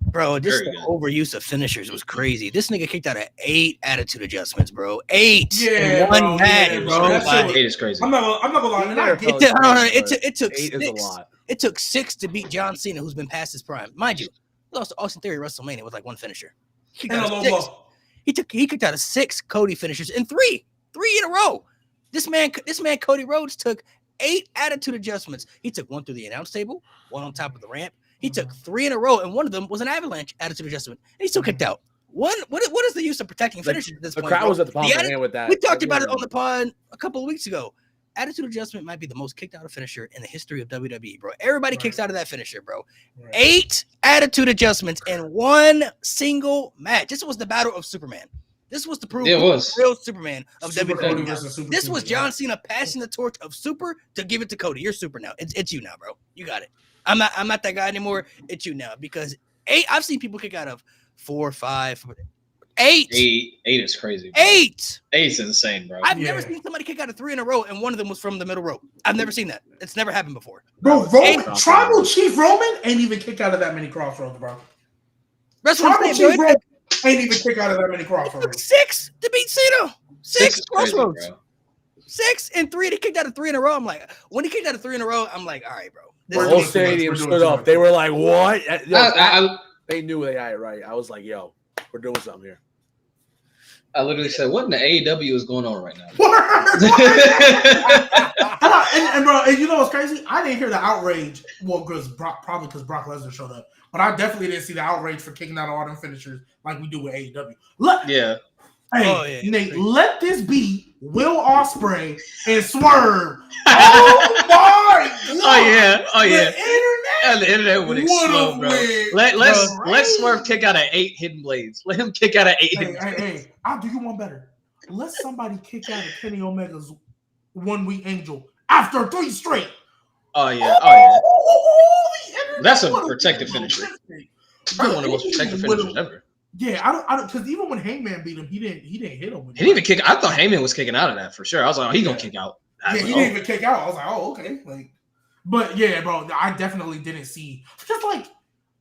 Bro, just the overuse of finishers was crazy. This nigga kicked out of 8 attitude adjustments, bro. 8 in one match, bro. 8 is crazy. I'm not gonna lie. It took 6 to beat John Cena, who's been past his prime. Mind you, he lost to Austin Theory WrestleMania with like 1 finisher. He kicked out of 6 Cody finishers in 3 in a row. This man Cody Rhodes took 8 attitude adjustments. He took 1 through the announce table, 1 on top of the ramp. He took 3 in a row, and one of them was an avalanche attitude adjustment, and he still kicked out. What is the use of protecting finishers at this point? The crowd was at the palm of the hand with that. We talked about it on the pod a couple of weeks ago. Attitude adjustment might be the most kicked out of finisher in the history of WWE, bro. Everybody kicks out of that finisher, bro. 8 attitude adjustments in 1 single match. This was the battle of Superman. This was the proof of the real Superman of WWE. This was John Cena passing the torch of Super to give it to Cody. You're Super now. It's you now, bro. You got it. I'm not that guy anymore. It's you now because 8. I've seen people kick out of 4, 5, 8. 8 is crazy. Bro. 8 is insane, bro. I've never seen somebody kick out of 3 in a row, and one of them was from the middle rope. I've never seen that. It's never happened before. Bro, Tribal Chief Roman ain't even kick out of that many crossroads, bro. Tribal Chief Roman ain't even kick out of that many crossroads. 6 to beat Cena. 6 crossroads. Crazy, 6 and 3. They kicked out of 3 in a row. I'm like, when he kicked out of 3 in a row, I'm like, all right, bro. The whole stadium stood up. They were like, what? They knew they had it right. I was like, yo, we're doing something here. I literally said, what in the AEW is going on right now? and bro, and you know what's crazy? I didn't hear the outrage. Well, probably because Brock Lesnar showed up. But I definitely didn't see the outrage for kicking out all them finishers like we do with AEW. Nate, let this be Will Ospreay and Swerve. Oh my God! Oh yeah! The internet would explode, bro. Let Swerve kick out of 8 hidden blades. Let him kick out of 8 hidden blades. Hey, I'll do you one better. Let somebody kick out of Kenny Omega's 1 week angel after 3 straight. Oh yeah! That's a protective finisher. Probably one of the most protective finishers ever. Yeah, I don't because even when Hangman beat him, he didn't hit him. He didn't even kick. I thought Hangman was kicking out of that for sure. I was like, oh, he's gonna kick out. He didn't even kick out. I was like, oh, okay. Like, but yeah, bro, I definitely didn't see. Just like,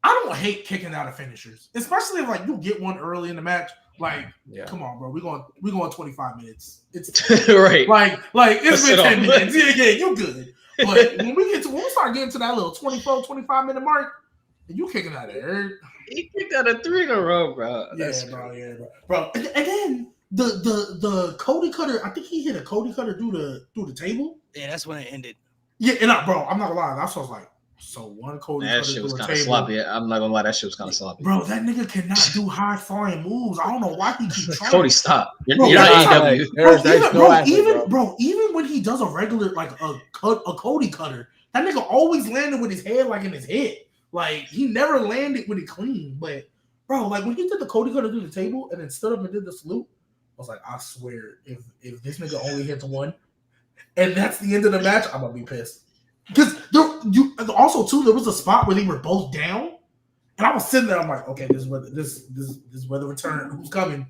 I don't hate kicking out of finishers, especially if like you get one early in the match. Like, come on, bro, we going 25 minutes. It's right. Like it's been 10 minutes. Yeah, you good. But when we start getting to that little 24, 25-minute mark, you kicking out of there. He kicked out of 3 in a row, bro. Yeah, bro. And then the Cody Cutter, I think he hit a Cody Cutter through the table. Yeah, that's when it ended. Yeah, and bro, I'm not gonna lie, that's what I was like. So one Cody Cutter shit was through a kind of table. sloppy. I'm not gonna lie, that shit was kind of sloppy. Bro, that nigga cannot do high flying moves. I don't know why he keeps trying. Cody, stop. You're Bro, not AEW. Even when he does a regular like a Cody Cutter, that nigga always landed with his head like in his head. Like he never landed with it clean. But bro, like when he did the Cody Cutter through the table and then stood up and did the salute, I was like, I swear, if this nigga only hits one, and that's the end of the match, I'm gonna be pissed. Because also too, there was a spot where they were both down, and I was sitting there. I'm like, okay, this is where the return. Who's coming?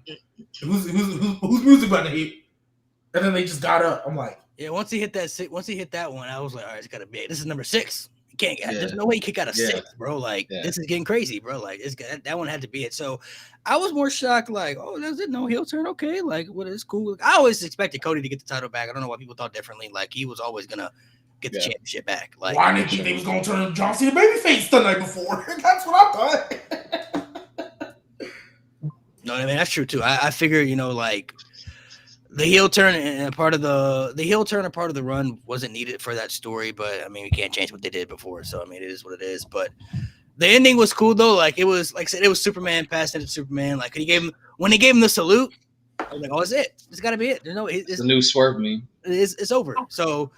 Who's music about to hit? And then they just got up. I'm like, yeah. Once he hit that one, I was like, all right, it's gotta be. This is number 6. You can't. There's no way you kick out of 6, bro. Like this is getting crazy, bro. Like that one had to be it. So I was more shocked. Like, oh, that's it. No heel turn. Okay, like what is cool. I always expected Cody to get the title back. I don't know why people thought differently. Like he was always gonna get the championship back. Like, why didn't they was gonna turn John Cena babyface the night before? That's what I thought. No, I mean that's true too. I figured, like the heel turn and part of the run wasn't needed for that story, but I mean we can't change what they did before, so I mean it is what it is. But the ending was cool though. Like it was, like I said, it was Superman passing into Superman. Like when he gave him the salute, I was like, oh, it's it. It's got to be it. There's no. It's the new Swerve meme. It's over. So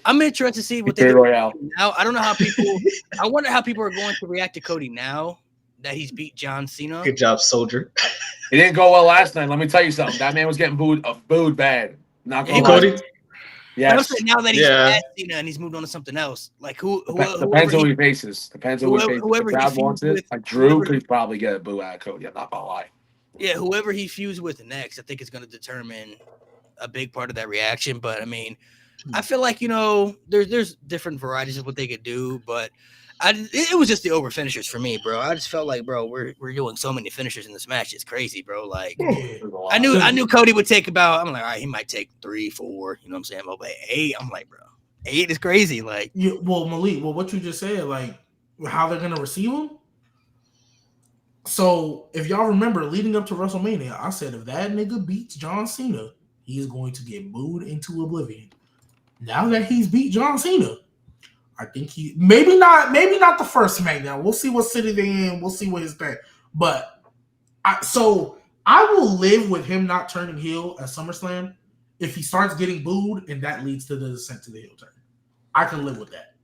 I'm interested to see what they do now. I don't know how people. I wonder how people are going to react to Cody now that he's beat John Cena. Good job, soldier. It didn't go well last night. Let me tell you something. That man was getting booed bad. Not gonna lie. Cody. Yes. Now that he's past Cena and he's moved on to something else, like depends who he faces. Depends who he faces. Whoever the crowd wants it. Like Drew could probably get a boo out of Cody. I'm not gonna lie. Yeah, whoever he fused with next, I think is going to determine a big part of that reaction. But I mean, I feel like there's different varieties of what they could do, but it was just the over finishers for me, bro. I just felt like, bro, we're doing so many finishers in this match. It's crazy, bro. Like I knew Cody would take about. I'm like, all right, he might take 3, 4. You know what I'm saying? But 8, I'm like, bro, 8 is crazy. Like, yeah, well, Malik, what you just said, like how they're gonna receive him. So if y'all remember, leading up to WrestleMania, I said if that nigga beats John Cena, he is going to get booed into oblivion. Now that he's beat John Cena, I think he maybe not the first SmackDown. We'll see what city they in. We'll see what his thing. But I will live with him not turning heel at SummerSlam if he starts getting booed and that leads to the descent to the heel turn. I can live with that.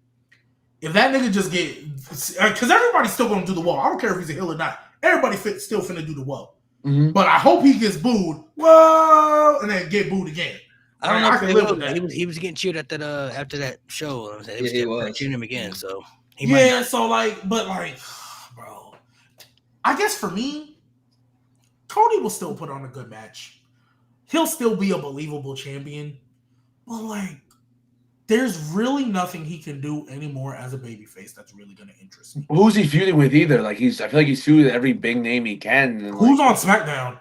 If that nigga just because everybody's still going to do the wall. I don't care if he's a heel or not. Everybody still finna do the wall. Mm-hmm. But I hope he gets booed. Whoa, and then get booed again. I don't know if I can live with that. He was getting cheered at that after that show. They was cheering him again. So bro. I guess for me, Cody will still put on a good match. He'll still be a believable champion. But like, there's really nothing he can do anymore as a babyface that's really going to interest me. Who's he feuding with either? Like I feel like he's feuding with every big name he can. And who's on SmackDown?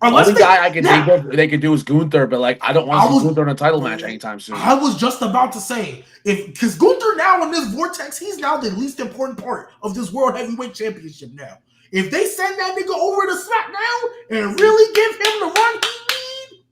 The only guy I can think of they could do is Gunther, but like I don't want to see Gunther in a title match anytime soon. I was just about to say, because Gunther now in this vortex, he's now the least important part of this World Heavyweight Championship now. If they send that nigga over to SmackDown and really give him the run he needs,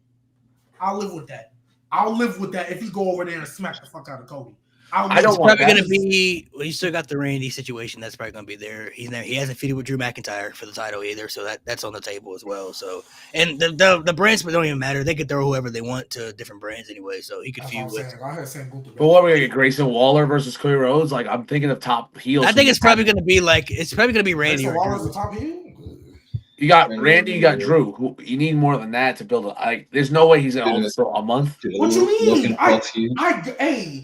I'll live with that. I'll live with that if he go over there and smack the fuck out of Cody. It's probably going to be. Well, you still got the Randy situation. That's probably going to be there. He hasn't feuded with Drew McIntyre for the title either, so that's on the table as well. So, and the brands don't even matter. They could throw whoever they want to different brands anyway. So he could feud with. But what are we gonna get? Grayson Waller versus Cody Rhodes? Like I'm thinking of top heels. I think it's probably going to be Randy. Grayson Waller's the top heel. You got Randy, you got Drew. You need more than that to build there's no way he's gonna hold this for a month. What you mean?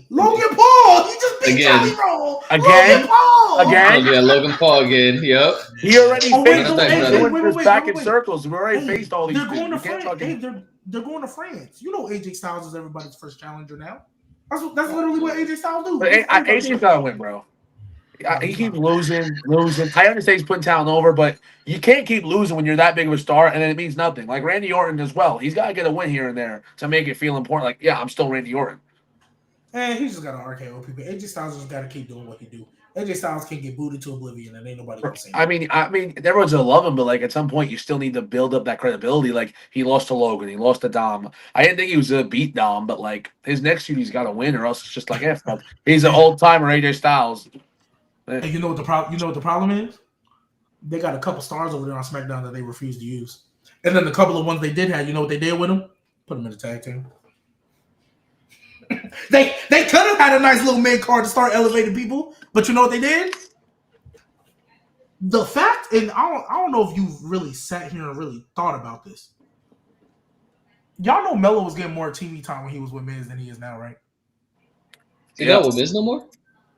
Logan Paul. He just beat Johnny Roll. Again. Oh, yeah, Logan Paul again. Yep. He already faced back in circles. We already faced all these things. They're going to France. You know AJ Styles is everybody's first challenger now. That's literally what AJ Styles do. But AJ's gotta win, bro. He keeps losing. I understand he's putting talent over, but you can't keep losing when you're that big of a star, and then it means nothing. Like Randy Orton as well. He's got to get a win here and there to make it feel important. Like, yeah, I'm still Randy Orton. And he just got to RKO people. AJ Styles just got to keep doing what he do. AJ Styles can't get booted to oblivion, and ain't nobody gonna say I mean, everyone's gonna love him, but like at some point, you still need to build up that credibility. Like he lost to Logan, he lost to Dom. I didn't think he was gonna beat Dom, but like his next feud, he's got to win, or else it's just like he's an old timer, AJ Styles. And you know what the problem? You know what the problem is? They got a couple stars over there on SmackDown that they refuse to use, and then the couple of ones they did have. You know what they did with them? Put them in the tag team. They could have had a nice little mid card to start elevating people, but you know what they did? The fact, and I don't know if you've really sat here and really thought about this. Y'all know Melo was getting more TV time when he was with Miz than he is now, right? He's not with Miz no more?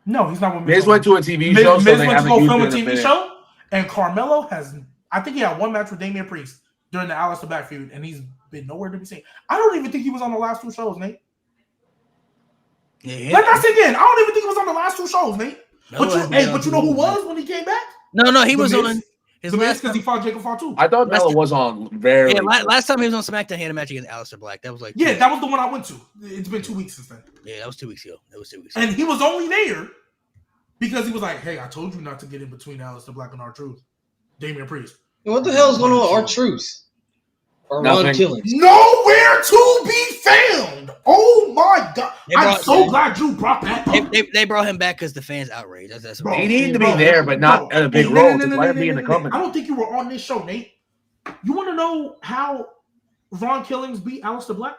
No, he's not with Miz. Miz went to a TV show, Miz so they went to haven't go used film a it in TV minute. show, and Carmelo has, I think he had one match with Damian Priest during the Aleister Black feud, and he's been nowhere to be seen. I don't even think he was on the last two shows, Nate. Yeah. Like I said again, I don't even think he was on the last two shows, Nate. No, But you know who was when he came back? No, he was Miz. on his The Miz, last because he fought Jacob Fatu. I thought Melo was on very. Yeah, last time he was on SmackDown, he had a match against Aleister Black. That was like that was the one I went to. It's been 2 weeks since then. Yeah, that was 2 weeks ago. And he was only there because he was like, "Hey, I told you not to get in between Aleister Black and R-Truth, Damian Priest." What the hell is going on with R-Truth? Or Ron Killings? Nowhere to be found. Oh my God! I'm so glad you brought that up. They brought him back because the fans outraged. That's Bro, he needed to be there, but not at a big role. Just let him be in the company. I don't think you were on this show, Nate. You want to know how Ron Killings beat Aleister Black?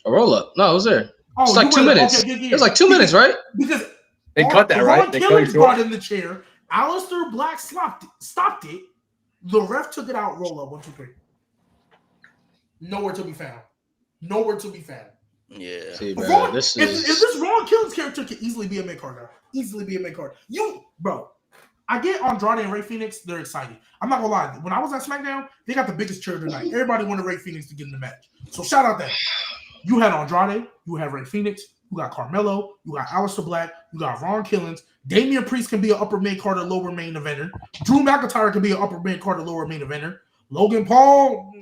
A roll up? No, I was there. Oh, it's like 2 minutes. Okay, It was like 2 minutes, right? Because they cut that, right? Ron Killings brought in the chair. Aleister Black stopped it. The ref took it out. Roll up. 1, 2, 3. Nowhere to be found. Nowhere to be found. Yeah. See, bro, if this Ron Killings character can easily be a mid card guy, easily be a mid card. I get Andrade and Rey Fenix. They're excited. I'm not gonna lie. When I was at SmackDown, they got the biggest cheer tonight. Everybody wanted Rey Fenix to get in the match. So shout out that. You had Andrade. You had Rey Fenix. You got Carmelo. You got Aleister Black. You got Ron Killings. Damian Priest can be an upper mid card or lower main eventer. Drew McIntyre can be an upper mid card or lower main eventer. Logan Paul,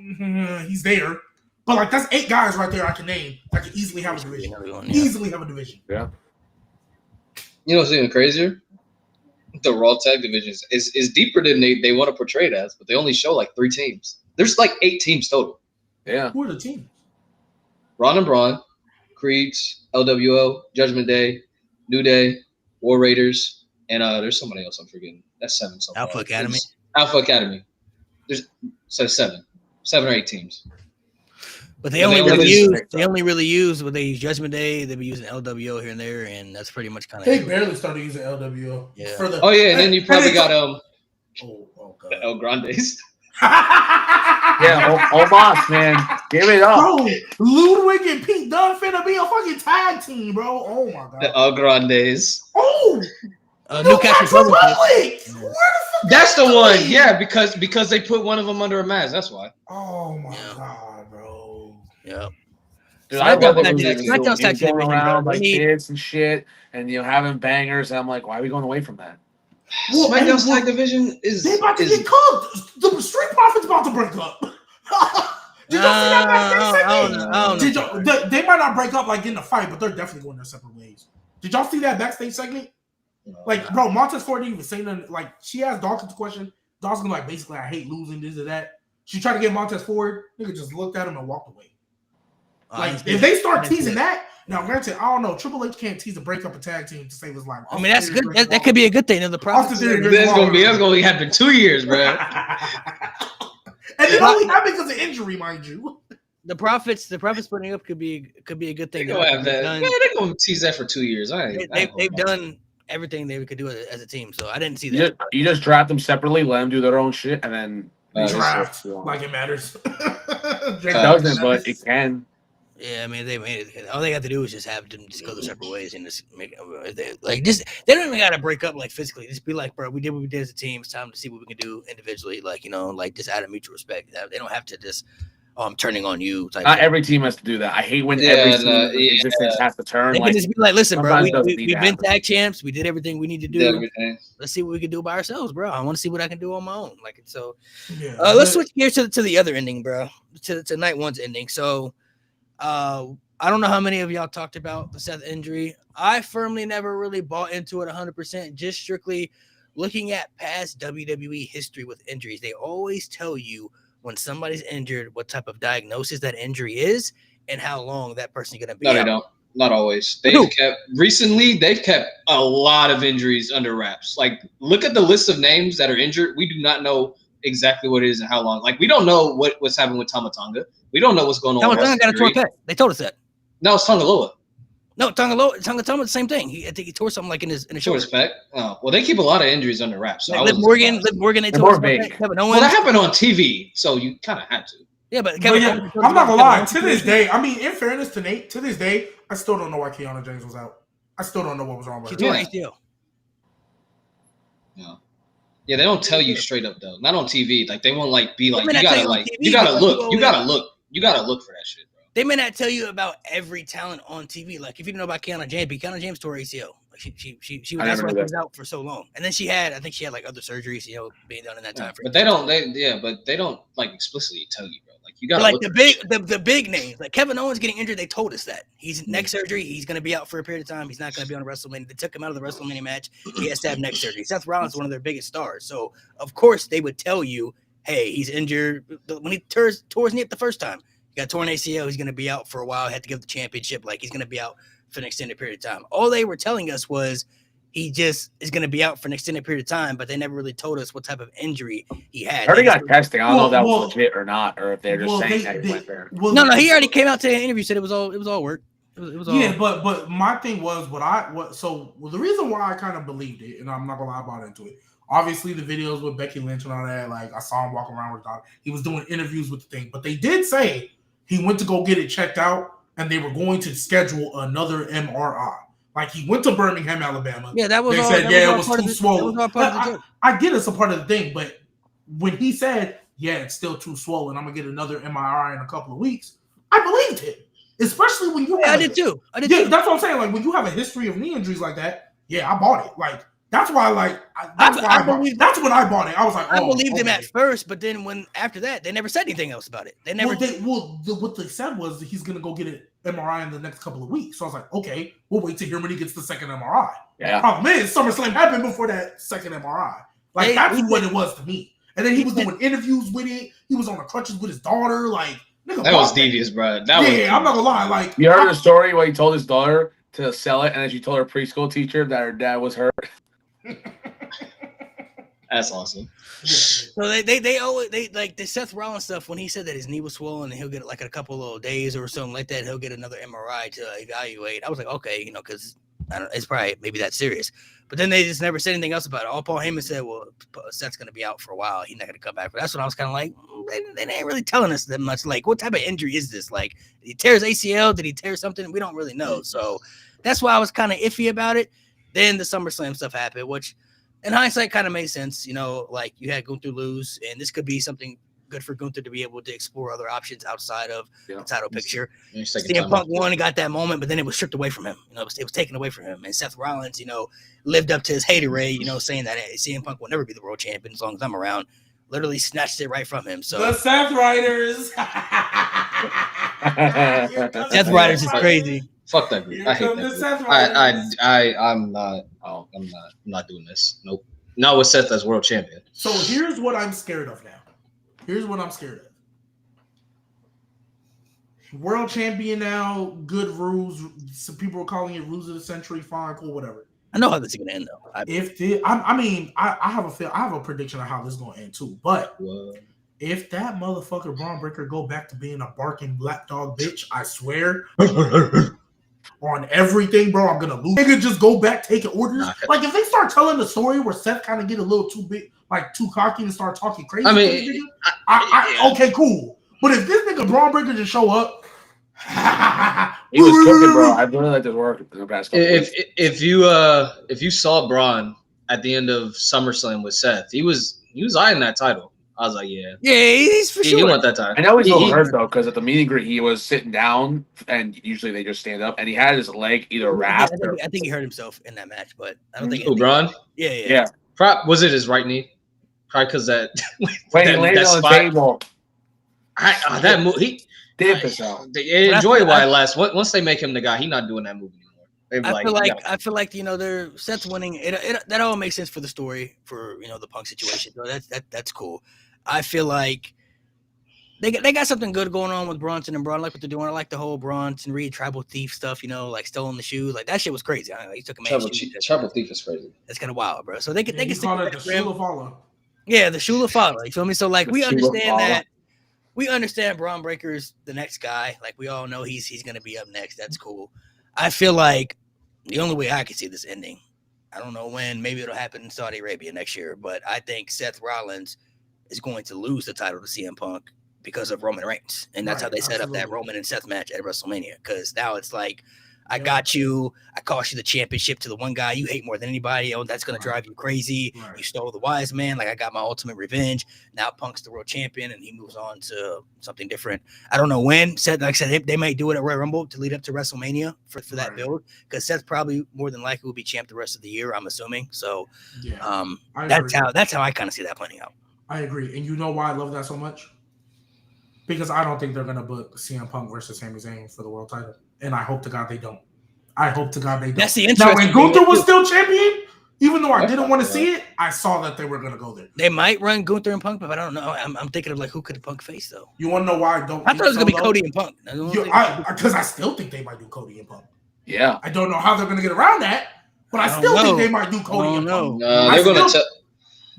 he's there. But like that's 8 guys right there I can name that can easily have a division. Easily have a division. Yeah. You know what's even crazier? The Raw tag division is deeper than they want to portray it as, but they only show like 3 teams. There's like 8 teams total. Yeah. Who are the teams? Ron and Braun, Creeds, LWO, Judgment Day, New Day, War Raiders, and there's somebody else I'm forgetting. That's 7. Alpha Academy. Alpha Academy. There's 7 or 8 teams. But they only really use when they use Judgment Day. They be using LWO here and there, and that's pretty much kind of. They barely started using LWO. Yeah. And then you probably got God. the El Grandes. Yeah, Omos, man, give it up. Bro, Ludwig and Pete Dunne finna be a fucking tag team, bro. Oh my God. The El Grandes. Oh, Newcastle Republic. That's the one. Yeah, because they put one of them under a mask. That's why. Oh my God, bro. Yep. Dude, I love SmackDown's tag team going around like kids and shit, and having bangers. And I'm like, why are we going away from that? Well, SmackDown's tag division is they about to get cooked. The Street Profits about to break up. Did y'all see that backstage segment? They might not break up like in the fight, but they're definitely going their separate ways. Did y'all see that backstage segment? Like, bro, Montez Ford didn't even say nothing. Like, she asked Dawkins a question. Dawkins like, basically, I hate losing, this or that. She tried to get Montez Ford. Nigga just looked at him and walked away. Like, if they start teasing that, now granted, I don't know. Triple H can't tease a breakup of tag team to save his life. I mean, that's good. That could be a good thing. The That's gonna be happen 2 years, bro. And it only happened because of injury, mind you. The profits putting up could be a good thing. They're gonna have that. Man, they're gonna tease that for 2 years. They've done everything they could do as a team, so I didn't see that. You just draft them separately, let them do their own shit, and then draft like it matters. It doesn't, but it can. Yeah, I mean, they made it. All they got to do is just have them just go their separate ways and just make it. They don't even got to break up like physically. Just be like, bro, we did what we did as a team. It's time to see what we can do individually. Like, just out of mutual respect. They don't have to just, I'm turning on you. Not every team has to do that. I hate when every team existence has to turn. They can just be like, listen, bro, we've been tag champs. We did everything we need to do. Let's see what we can do by ourselves, bro. I want to see what I can do on my own. Like, so let's switch gears to the other ending, bro. To night one's ending. So. I don't know how many of y'all talked about the Seth injury. I firmly never really bought into it 100%. Just strictly looking at past WWE history with injuries, they always tell you when somebody's injured what type of diagnosis that injury is and how long that person's going to be. No, they don't. Not always. They've kept a lot of injuries under wraps. Like, look at the list of names that are injured. We do not know exactly what it is and how long. Like, we don't know what's happening with Tama Tonga. We don't know what's going on. Tama Tonga got a torn pec. They told us that. No, it's Tonga Loa. No, Tonga Tama, the same thing. I think he tore something like in his shoulder. Pec. Oh, well, they keep a lot of injuries under wraps. So Liv Morgan, they told us about that. Kevin Owens. Well, that happened on TV, so you kind of had to. Yeah, but I'm not gonna lie. To this day, I mean, in fairness to Nate, to this day, I still don't know why Kiana James was out. I still don't know what was wrong with her. She tore ACL. No. Yeah, they don't tell you straight up though. Not on TV. Like they won't be like you gotta look for that shit, bro. They may not tell you about every talent on TV. Like if you don't know about Kiana James tore ACL. Like she was that's why she was out for so long. And then I think she had like other surgeries, being done in that time. But they don't like explicitly tell you, bro. Like you gotta like the big names. Like Kevin Owens getting injured, they told us that. He's neck surgery, he's gonna be out for a period of time. He's not gonna be on WrestleMania. They took him out of the WrestleMania match. He has to have neck surgery. Seth Rollins is one of their biggest stars. So of course they would tell you, hey, he's injured. When he tore his knee up the first time, he got torn ACL, he's gonna be out for a while, had to give the championship, like he's gonna be out for an extended period of time. All they were telling us was he just is going to be out for an extended period of time, but they never really told us what type of injury he had. I already got testing. I don't know if that was legit or not, or if they're just saying that he went there. No, he already came out to an interview, said it was all work. It was all. Yeah, but my thing was the reason why I kind of believed it, and I'm not gonna lie about into it. Obviously, the videos with Becky Lynch and all that, like I saw him walking around with Doc. He was doing interviews with the thing, but they did say he went to go get it checked out. And they were going to schedule another MRI. Like he went to Birmingham, Alabama. Yeah, that was. They said, it was too swollen. I get it's a part of the thing, but when he said, it's still too swollen, I'm gonna get another MRI in a couple of weeks, I believed him. Especially when you. I did too. That's what I'm saying. Like when you have a history of knee injuries like that, I bought it. Like that's why. That's when I bought it. I was like, I believed him at first, but then after that, they never said anything else about it. They never. What they said was he's gonna go get an MRI in the next couple of weeks. So I was like, okay, we'll wait to hear when he gets the second MRI. Yeah. Problem is, SummerSlam happened before that second MRI. Like that's what it was to me. And then he was doing interviews with it. He was on the crutches with his daughter. Like that was devious, bro. I'm not gonna lie. Like you heard the story where he told his daughter to sell it, and then she told her preschool teacher that her dad was hurt. That's awesome. So they always like the Seth Rollins stuff when he said that his knee was swollen and he'll get like a couple of days or something like that. He'll get another MRI to evaluate. I was like, okay, because it's probably maybe that serious. But then they just never said anything else about it. All Paul Heyman said, well, Seth's going to be out for a while. He's not going to come back. But that's what I was kind of like, they ain't really telling us that much. Like, what type of injury is this? Like, did he tear his ACL? Did he tear something? We don't really know. So that's why I was kind of iffy about it. Then the SummerSlam stuff happened, which in hindsight kind of made sense. Like you had Gunther lose, and this could be something good for Gunther to be able to explore other options outside of the title picture. CM Punk won and got that moment, but then it was stripped away from him. It was taken away from him. And Seth Rollins, lived up to his haterade, saying that CM Punk will never be the world champion as long as I'm around. Literally snatched it right from him. So the Seth Riders. Seth Riders is crazy. Fuck that group. I hate that group. I'm not doing this. Nope. Not with Seth as world champion. So here's what I'm scared of now. World champion now, good rules. Some people are calling it rules of the century. Fine, cool, whatever. I know how this is gonna end though. I have a prediction of how this is gonna end too. But if that motherfucker Braun Breaker go back to being a barking lapdog bitch, I swear on everything, bro, I'm gonna lose. Nigga, just go back taking orders. Like if they start telling the story where Seth kind of get a little too big, like too cocky and start talking crazy. I mean, okay, cool. But if this nigga Braun Breaker just show up, he was cooking, bro. I really like this work in the past couple weeks. If you saw Braun at the end of SummerSlam with Seth, he was eyeing that title. I was like, yeah, he's for sure. He want that title. I know he's a little hurt though, because at the meet and greet he was sitting down, and usually they just stand up, and he had his leg either wrapped. I think he hurt himself in that match, but I don't think. Braun? Yeah. Was it his right knee? Probably because that. When he landed on the table. That move, They piss out. They enjoy it while it lasts. Once they make him the guy, he's not doing that move anymore. I feel like they're Seth's winning. It that all makes sense for the story for the Punk situation. So that's cool. I feel like they got something good going on with Bronson and Braun. I like what they're doing. I like the whole Bronson Reed tribal thief stuff. Like stealing the shoes. Like that shit was crazy. He took a man's shoes. Tribal thief is crazy. That's kind of wild, bro. So they can call it the Shula Fala. Yeah, the Shula Fala. You feel me? So like we understand that. We understand Braun Breaker's the next guy. Like we all know he's gonna be up next. That's cool. I feel like the only way I can see this ending, I don't know when, maybe it'll happen in Saudi Arabia next year, but I think Seth Rollins is going to lose the title to CM Punk because of Roman Reigns. And that's how they set up that Roman and Seth match at WrestleMania. Because now it's like, I got you. I cost you the championship to the one guy you hate more than anybody. Oh, that's going to drive you crazy. Right. You stole the wise man. Like, I got my ultimate revenge. Now Punk's the world champion, and he moves on to something different. I don't know when. Seth, like I said, they might do it at Royal Rumble to lead up to WrestleMania for that build. Because Seth probably more than likely will be champ the rest of the year, I'm assuming. So that's how I kind of see that playing out. I agree. And you know why I love that so much? Because I don't think they're going to book CM Punk versus Sami Zayn for the world title. And I hope to God they don't. That's the interesting now, when Gunther was still champion, even though I didn't want to see it, I saw that they were going to go there. They might run Gunther and Punk, but I don't know. I'm thinking of like who could Punk face though. You want to know why I don't? I thought it was going to be Cody and Punk. Because I still think they might do Cody and Punk. Yeah. I don't know how they're going to get around that, but I still think they might do Cody and Punk. They're going to.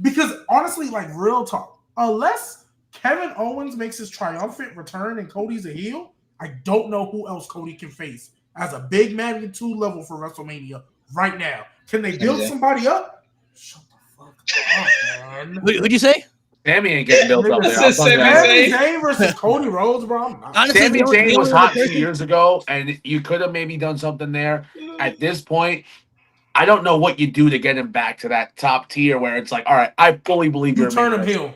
Because honestly, like real talk, unless Kevin Owens makes his triumphant return and Cody's a heel, I don't know who else Cody can face as a big magnitude level for WrestleMania right now. Can they build somebody up? Shut the fuck up, man. Who'd you say? Sami ain't getting built up there. Sami Zayn versus Cody Rhodes, bro. Sami Zayn was hot 2 years ago, and you could have maybe done something there. At this point, I don't know what you do to get him back to that top tier where it's like, all right, I fully believe you turn him heel.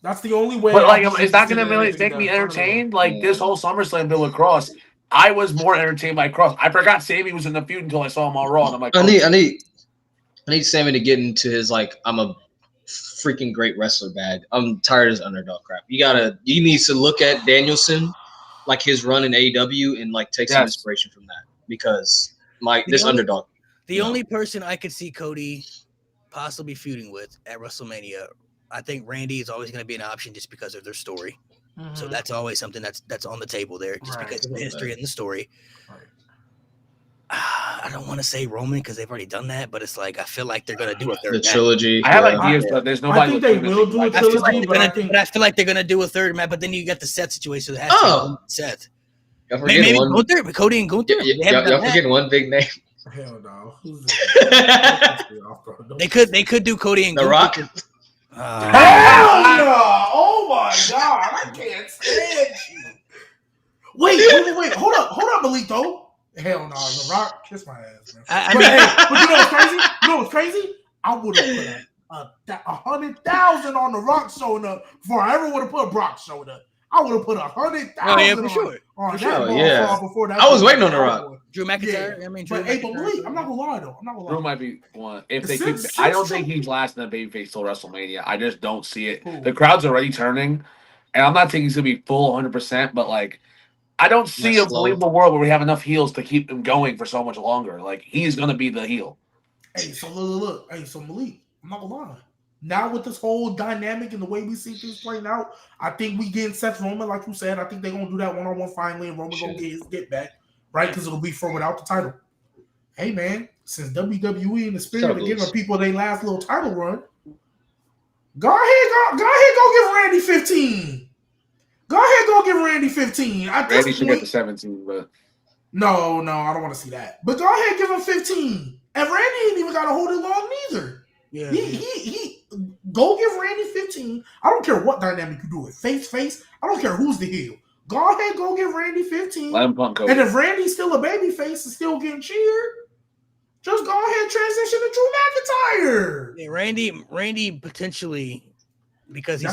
That's the only way. But like, it's not going to make me entertained. Like this whole SummerSlam bill with Cross, I was more entertained by Cross. I forgot Sami was in the feud until I saw him all Raw. And I'm like, I need Sami to get into his like, I'm a freaking great wrestler bag. I'm tired of his underdog crap. You need to look at Danielson, like his run in AEW, and like take some inspiration from that because underdog. The only person I could see Cody possibly feuding with at WrestleMania, I think Randy is always going to be an option just because of their story. Mm-hmm. So that's always something that's on the table there, just because of the history and the story. Right. I don't want to say Roman because they've already done that, but it's like I feel like they're going to do a third trilogy. I have ideas, but there's nobody. I think they will do a trilogy, but I feel like they're going to do a third match. But then you got the Seth situation. So it has to be Seth. Maybe Gunther, Cody and Gunther. Y'all forgetting one big name. Hell no. They could do Cody and The Rock. Hell no! Oh my God! I can't stand you. Wait! Hold up, Malito. Hell no! The Rock, kiss my ass, man. But you know what's crazy? I would have put 100,000 on the Rock showing up before I ever would have put Brock showing up. I would have put 100,000 on that before that. I was waiting on the Rock. Drew McIntyre. Yeah. Drew McIntyre. I'm not gonna lie though. Drew might be one. If they keep, I don't think he's lasting the babyface till WrestleMania. I just don't see it. The crowd's already turning, and I'm not thinking he's gonna be full 100%. But like, I don't see a believable world where we have enough heels to keep him going for so much longer. Like he's gonna be the heel. Hey, so look. Hey, so Malik, I'm not gonna lie. Now with this whole dynamic and the way we see things playing out, I think we getting Seth Roman, like you said. I think they're gonna do that one-on-one finally, and Roman gonna get his get back, right? Because it'll be for without the title. Hey man, since WWE in the spirit of giving people their last little title run, go ahead, go give Randy 15. Go ahead, go give Randy 15. Randy should get the 17, but no, I don't want to see that. But go ahead, give him 15. And Randy ain't even got to hold it long neither. Yeah, he go give Randy 15. I don't care what dynamic you do with face. I don't care who's the heel. Go ahead, go give Randy 15. Let him punk over. And if Randy's still a baby face and still getting cheered, just go ahead transition to Drew McIntyre. Yeah, Randy potentially, because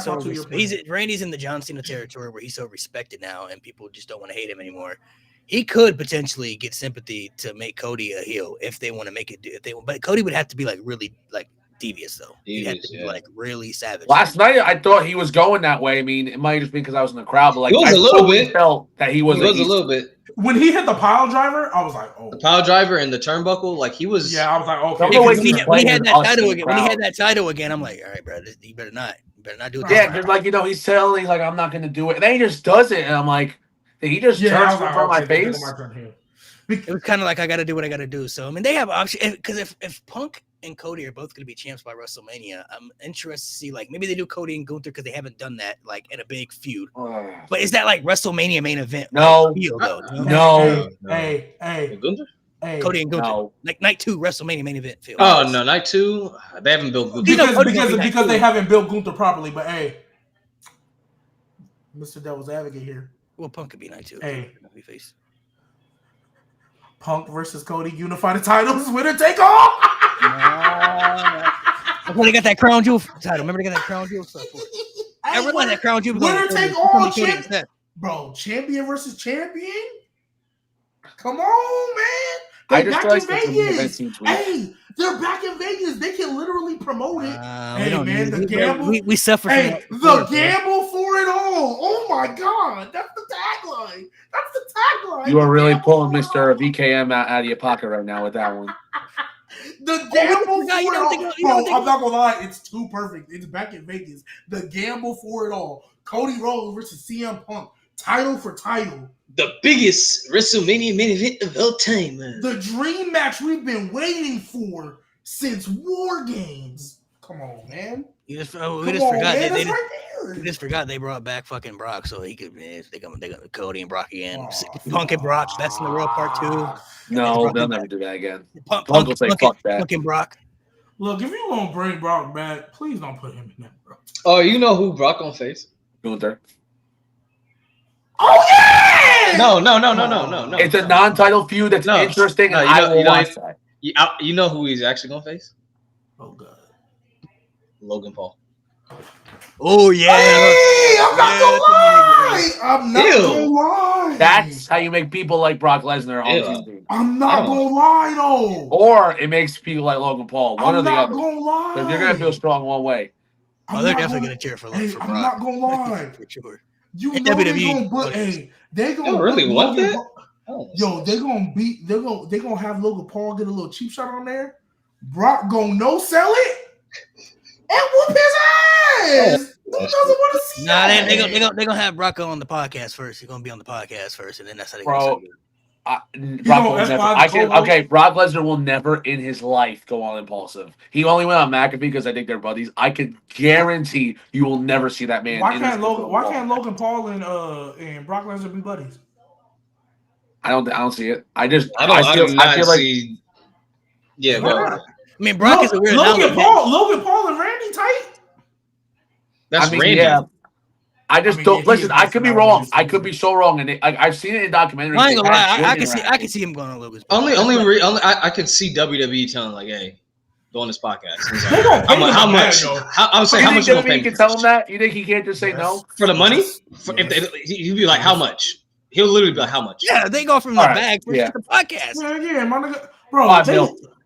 Randy's in the John Cena territory where he's so respected now and people just don't want to hate him anymore. He could potentially get sympathy to make Cody a heel if they want to make it. But Cody would have to be like really like devious though. He had to be like really savage. Last night, I thought he was going that way. I mean, it might just be because I was in the crowd, but like, It was I a little totally bit. felt that he was a little bit. When he hit the pile driver, I was like, "Oh." The pile driver and the turnbuckle, like he was. Yeah, I was like, "Okay." When he had that title again, I'm like, "All right, bro, you better not do that." Yeah, because like he's telling like I'm not going to do it, and then he just does it, and I'm like, he just turns in front of my face. It was kind of like I got to do what I got to do. So I mean, they have options because if Punk and Cody are both going to be champs by WrestleMania, I'm interested to see like maybe they do Cody and Gunther because they haven't done that like in a big feud. But is that like WrestleMania main event? No, no. Hey, Gunther? Hey, Cody and Gunther, like night 2 WrestleMania main event field. Oh no, night 2 they haven't built Gunther because they haven't built Gunther properly. But hey, Mr. Devil's Advocate here. Well, Punk could be night 2. Hey, babyface. Punk versus Cody, unify the titles, winner take all. Well, they got that crown jewel title. Remember they got that crown jewel stuff. I realize that crown jewel. Winner take all, bro. Champion versus champion. Come on, man. They're back in Vegas. Hey, they're back in Vegas. They can literally promote it. Hey, man, the gamble. We suffer. Hey, the gamble for it all. Oh my God, that's the tagline. You are really pulling Mr. VKM out of your pocket right now with that one. The gamble for it all. Bro, I'm not gonna lie, it's too perfect. It's back in Vegas. The gamble for it all. Cody Rhodes versus CM Punk. Title for title. The biggest WrestleMania main event of all time. The dream match we've been waiting for since War Games. Come on, man. We just forgot they brought back fucking Brock, so he could. They got Cody and Brock again. Punk and Brock, Best in the World Part 2. No, they'll never do that again. Punk will say fuck that. Fucking Brock. Look, if you gonna bring Brock back, please don't put him in that, bro. Oh, you know who Brock gonna face? Gunther. Oh yeah! No. It's a non-title feud that's interesting. No, you know who he's actually gonna face? Oh God, Logan Paul. Oh yeah! Hey, I'm not gonna lie. That's how you make people like Brock Lesnar on TV. I'm not gonna lie though. Or it makes people like Logan Paul. One or the other. Gonna lie. But you're gonna feel strong one way. They're definitely gonna cheer for Brock. I'm not gonna lie. For sure. You know WWE. they gonna really want that? They're gonna have Logan Paul get a little cheap shot on there. Brock gonna no sell it and whoop his ass. Who doesn't want to see that? They're gonna have Brock on the podcast first. He's gonna be on the podcast first, and then that's how they Brock Lesnar will never in his life go on Impulsive. He only went on McAfee because I think they're buddies. I can guarantee you will never see that man. Why can't Logan Paul and Brock Lesnar be buddies? I don't see it. I feel like. Yeah, I mean, Brock is a weird. Logan Paul and Randy tight. That's Randy. Yeah. I don't listen. I could be wrong. I could be so wrong, and I've seen it in documentaries. I ain't gonna lie. I can see him going on Logan's. I could see WWE telling like, "Hey, go on this podcast." How much? I would say how much. You can tell him that. You think he can't just say no for the money? He'd be like, "How much?" He'll literally be like, "How much?" Yeah, they go from the bag for the podcast. Yeah, my nigga, bro.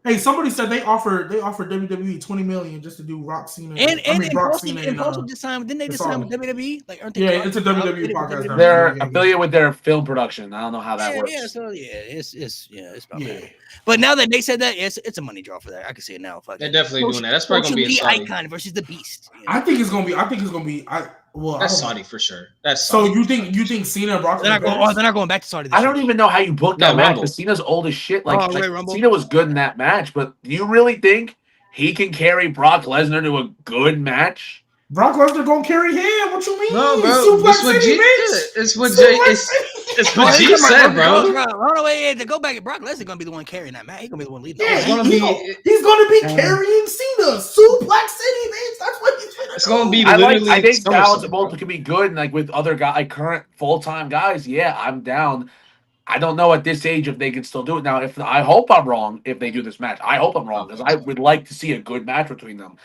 Hey, somebody said they offered WWE $20 million just to do Rock Cena and Impulsive just signed. Didn't they just sign with WWE? Like, aren't they? Yeah, it's a WWE podcast. They're affiliated with their film production. I don't know how that works. Yeah, so it's probably. Yeah. But now that they said that, it's a money draw for that. I can see it now. They're definitely doing that. That's probably gonna be the icon versus the Beast. You know? I think it's gonna be. That's Saudi for sure. So you think Cena and Brock? They're not going back to Saudi. I don't even know how you booked that match. Because Cena's old as shit. Cena was good in that match, but do you really think he can carry Brock Lesnar to a good match? Brock Lesnar gonna carry him. What you mean? No, bro. It's what G said, bro. Hold on, wait. To go back, Brock Lesnar gonna be the one carrying that match. He's gonna be the one leading. Yeah, he's gonna be carrying Cena. Suplex City, man. That's what he's gonna do. It's gonna be. I think balance both can be good, and like with other guys, like current full-time guys. Yeah, I'm down. I don't know at this age if they can still do it now. I hope I'm wrong if they do this match. I hope I'm wrong because I would like to see a good match between them.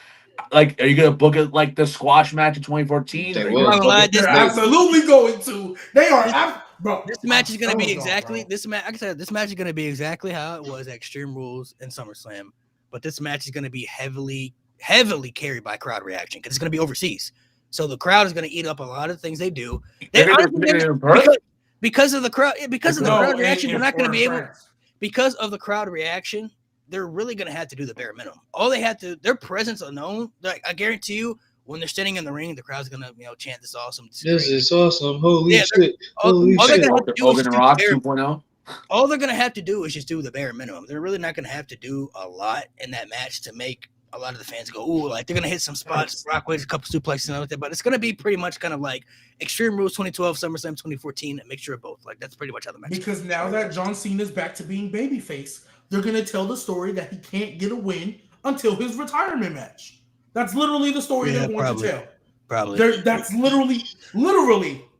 Like, are you gonna book it like the squash match in 2014? They're absolutely going to. They are, bro. This match is gonna be exactly this match. Like I said, this match is gonna be exactly how it was at Extreme Rules and SummerSlam. But this match is gonna be heavily heavily carried by crowd reaction because it's going to be overseas. So the crowd is going to eat up a lot of the things they do. Because of the crowd, crowd reaction, they're not going to be able. Because of the crowd reaction, they're really going to have to do the bare minimum. All they have to, their presence alone, like I guarantee you, when they're standing in the ring, the crowd's going to, chant this awesome. This is awesome. Holy shit. Holy shit. All they're going to have to do is just do the bare minimum. They're really not going to have to do a lot in that match to make a lot of the fans go, ooh, like they're going to hit some spots, rockways, a couple suplexes and all that, but it's going to be pretty much kind of like Extreme Rules 2012, SummerSlam 2014, a mixture of both. Like that's pretty much how the match Because now that John Cena's back to being babyface, they're going to tell the story that he can't get a win until his retirement match. That's literally the story they're going to tell. Probably. That's literally,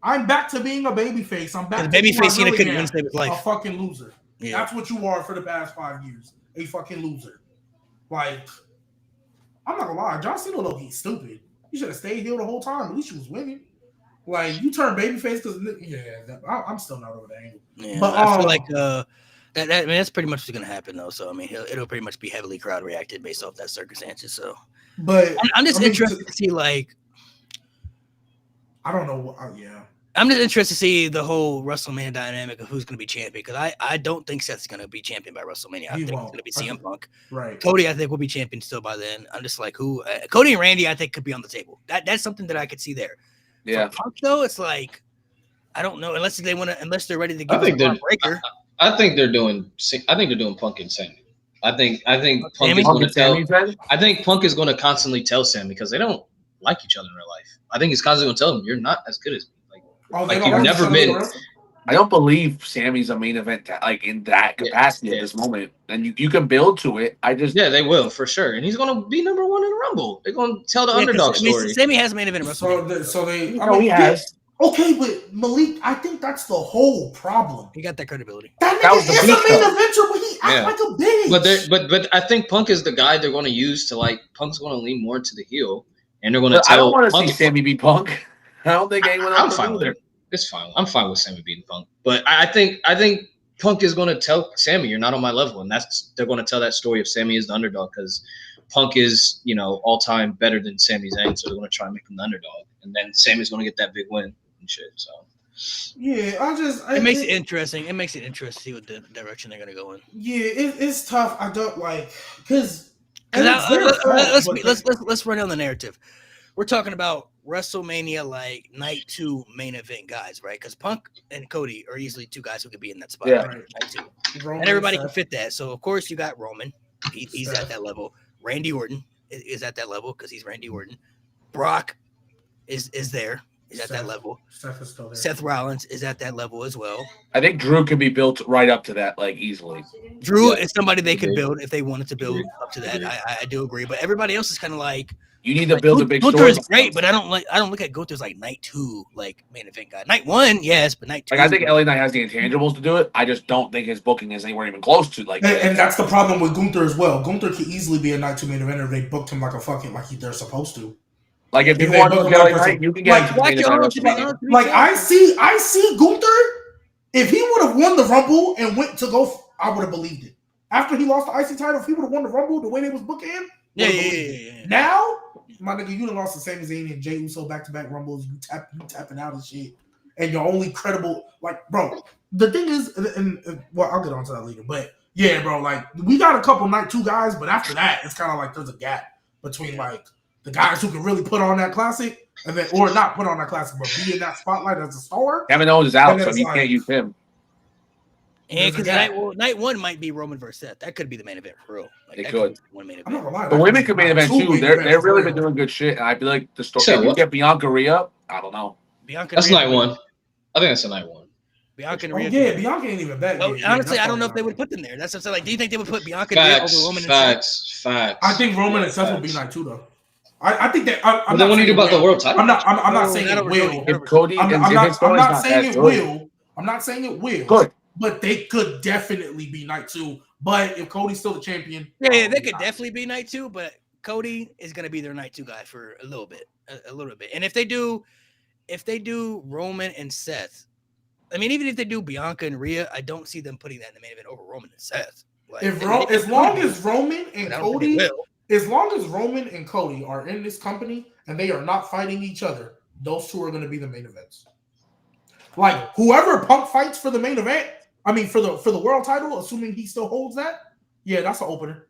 I'm back to being a babyface. I'm back to babyface Cena couldn't win his life. A fucking loser. Yeah. That's what you are for the past 5 years. A fucking loser. Like, I'm not gonna lie, John Cena though he's stupid. He should have stayed heel the whole time. At least he was winning. Like you turn babyface because I'm still not over the angle. Yeah, but I feel like that's pretty much what's gonna happen though. So I mean, it'll pretty much be heavily crowd reacted based off that circumstances. So, but I'm just interested to see like I don't know. I'm just interested to see the whole WrestleMania dynamic of who's going to be champion because I don't think Seth's going to be champion by WrestleMania. I think it's going to be CM Punk. Right. Cody, I think, will be champion still by then. I'm just like, who? Cody and Randy, I think, could be on the table. That's something that I could see there. Yeah. For Punk, though, it's like, I don't know. Unless they're ready to give us a breaker. I think they're doing Punk and Sammy. I think Punk is going to tell. I think Punk is going to constantly tell Sammy because they don't like each other in real life. I think he's constantly going to tell him, "You're not as good as me." Like you've never been. I don't believe Sammy's a main event like in that capacity at this moment, and you can build to it. They will for sure, and he's going to be number one in the Rumble. They're going to tell the underdog story. Sammy has a main event. He has. Okay, but Malik, I think that's the whole problem. He got that credibility. That was the main eventer, but he acts like a bitch. But I think Punk is the guy they're going to use to like. Punk's going to lean more to the heel, and they're going to tell. I don't want to see Sammy beat Punk. I don't think anyone else. I'm fine with it. It's fine. I'm fine with Sammy beating Punk, but I think Punk is going to tell Sammy, "You're not on my level," and they're going to tell that story of Sammy is the underdog because Punk is all time better than Sami Zayn, so they're going to try and make him the underdog, and then Sammy's going to get that big win and shit. So yeah, it makes it interesting. It makes it interesting to see what the direction they're going to go in. Yeah, it's tough. I don't like because let's run down the narrative. We're talking about WrestleMania like night 2 main event guys, right? Because Punk and Cody are easily 2 guys who could be in that spot. Yeah. Right? Night 2. And everybody can fit that. So of course you got Roman. He's at that level. Randy Orton is at that level because he's Randy Orton. Brock is there. He's at that level. Seth is still there. Seth Rollins is at that level as well. I think Drew can be built right up to that, like easily. Drew is somebody they could build if they wanted to build up to that. I do agree, but everybody else is kind of like. You need to build a big Gunther story. Is great, but I don't look at Gunther as like night 2, like main event guy. Night 1, yes, but night 2. Like I think LA Knight has the intangibles to do it. I just don't think his booking is anywhere even close to like. And that's the problem with Gunther as well. Gunther could easily be a night 2 main eventer if they booked him like a fucking they're supposed to. Like if you want to get LA Knight, you can get like I see Gunther. If he would have won the Rumble and went to go, I would have believed it. After he lost the IC title, if he would have won the Rumble the way they was booking him, yeah. Now, my nigga, you done lost to Sami Zayn and Jey Uso back-to-back Rumbles. You tapping out and shit. And you're only credible. Like, bro, the thing is, and I'll get onto that later. But, yeah, bro, like, we got a couple night 2 guys, but after that, it's kind of like there's a gap between, like, the guys who can really put on that classic, and then, or not put on that classic, but be in that spotlight as a star. Kevin Owens is out, so he can't use him. And because night 1 might be Roman versus Seth. That could be the main event for real. Like, it could. One main event. The women could main event too. They're really been doing good shit. And I feel like the story. If you get Bianca Rhea, I don't know. That's night 1. I think that's a night 1. Bianca and Rhea. Yeah, Bianca ain't even that. Honestly, I don't know if they would put them there. That's what I'm saying. Like, do you think they would put Bianca and Rhea over Roman and Seth? Facts. I think Roman and Seth will be night 2 though. I think that. I'm not saying about the world title. I'm not saying it will. If Cody, I'm not saying it will. I'm not saying it will. Good. But they could definitely be night 2. But if Cody's still the champion, yeah, they could definitely be night 2. But Cody is going to be their night 2 guy for a little bit. And if they do Roman and Seth, I mean, even if they do Bianca and Rhea, I don't see them putting that in the main event over Roman and Seth. Like, as long as Roman and Cody as long as Roman and Cody are in this company and they are not fighting each other, those two are going to be the main events. Like whoever Punk fights for the main event, I mean for the world title, assuming he still holds that, yeah, that's an opener.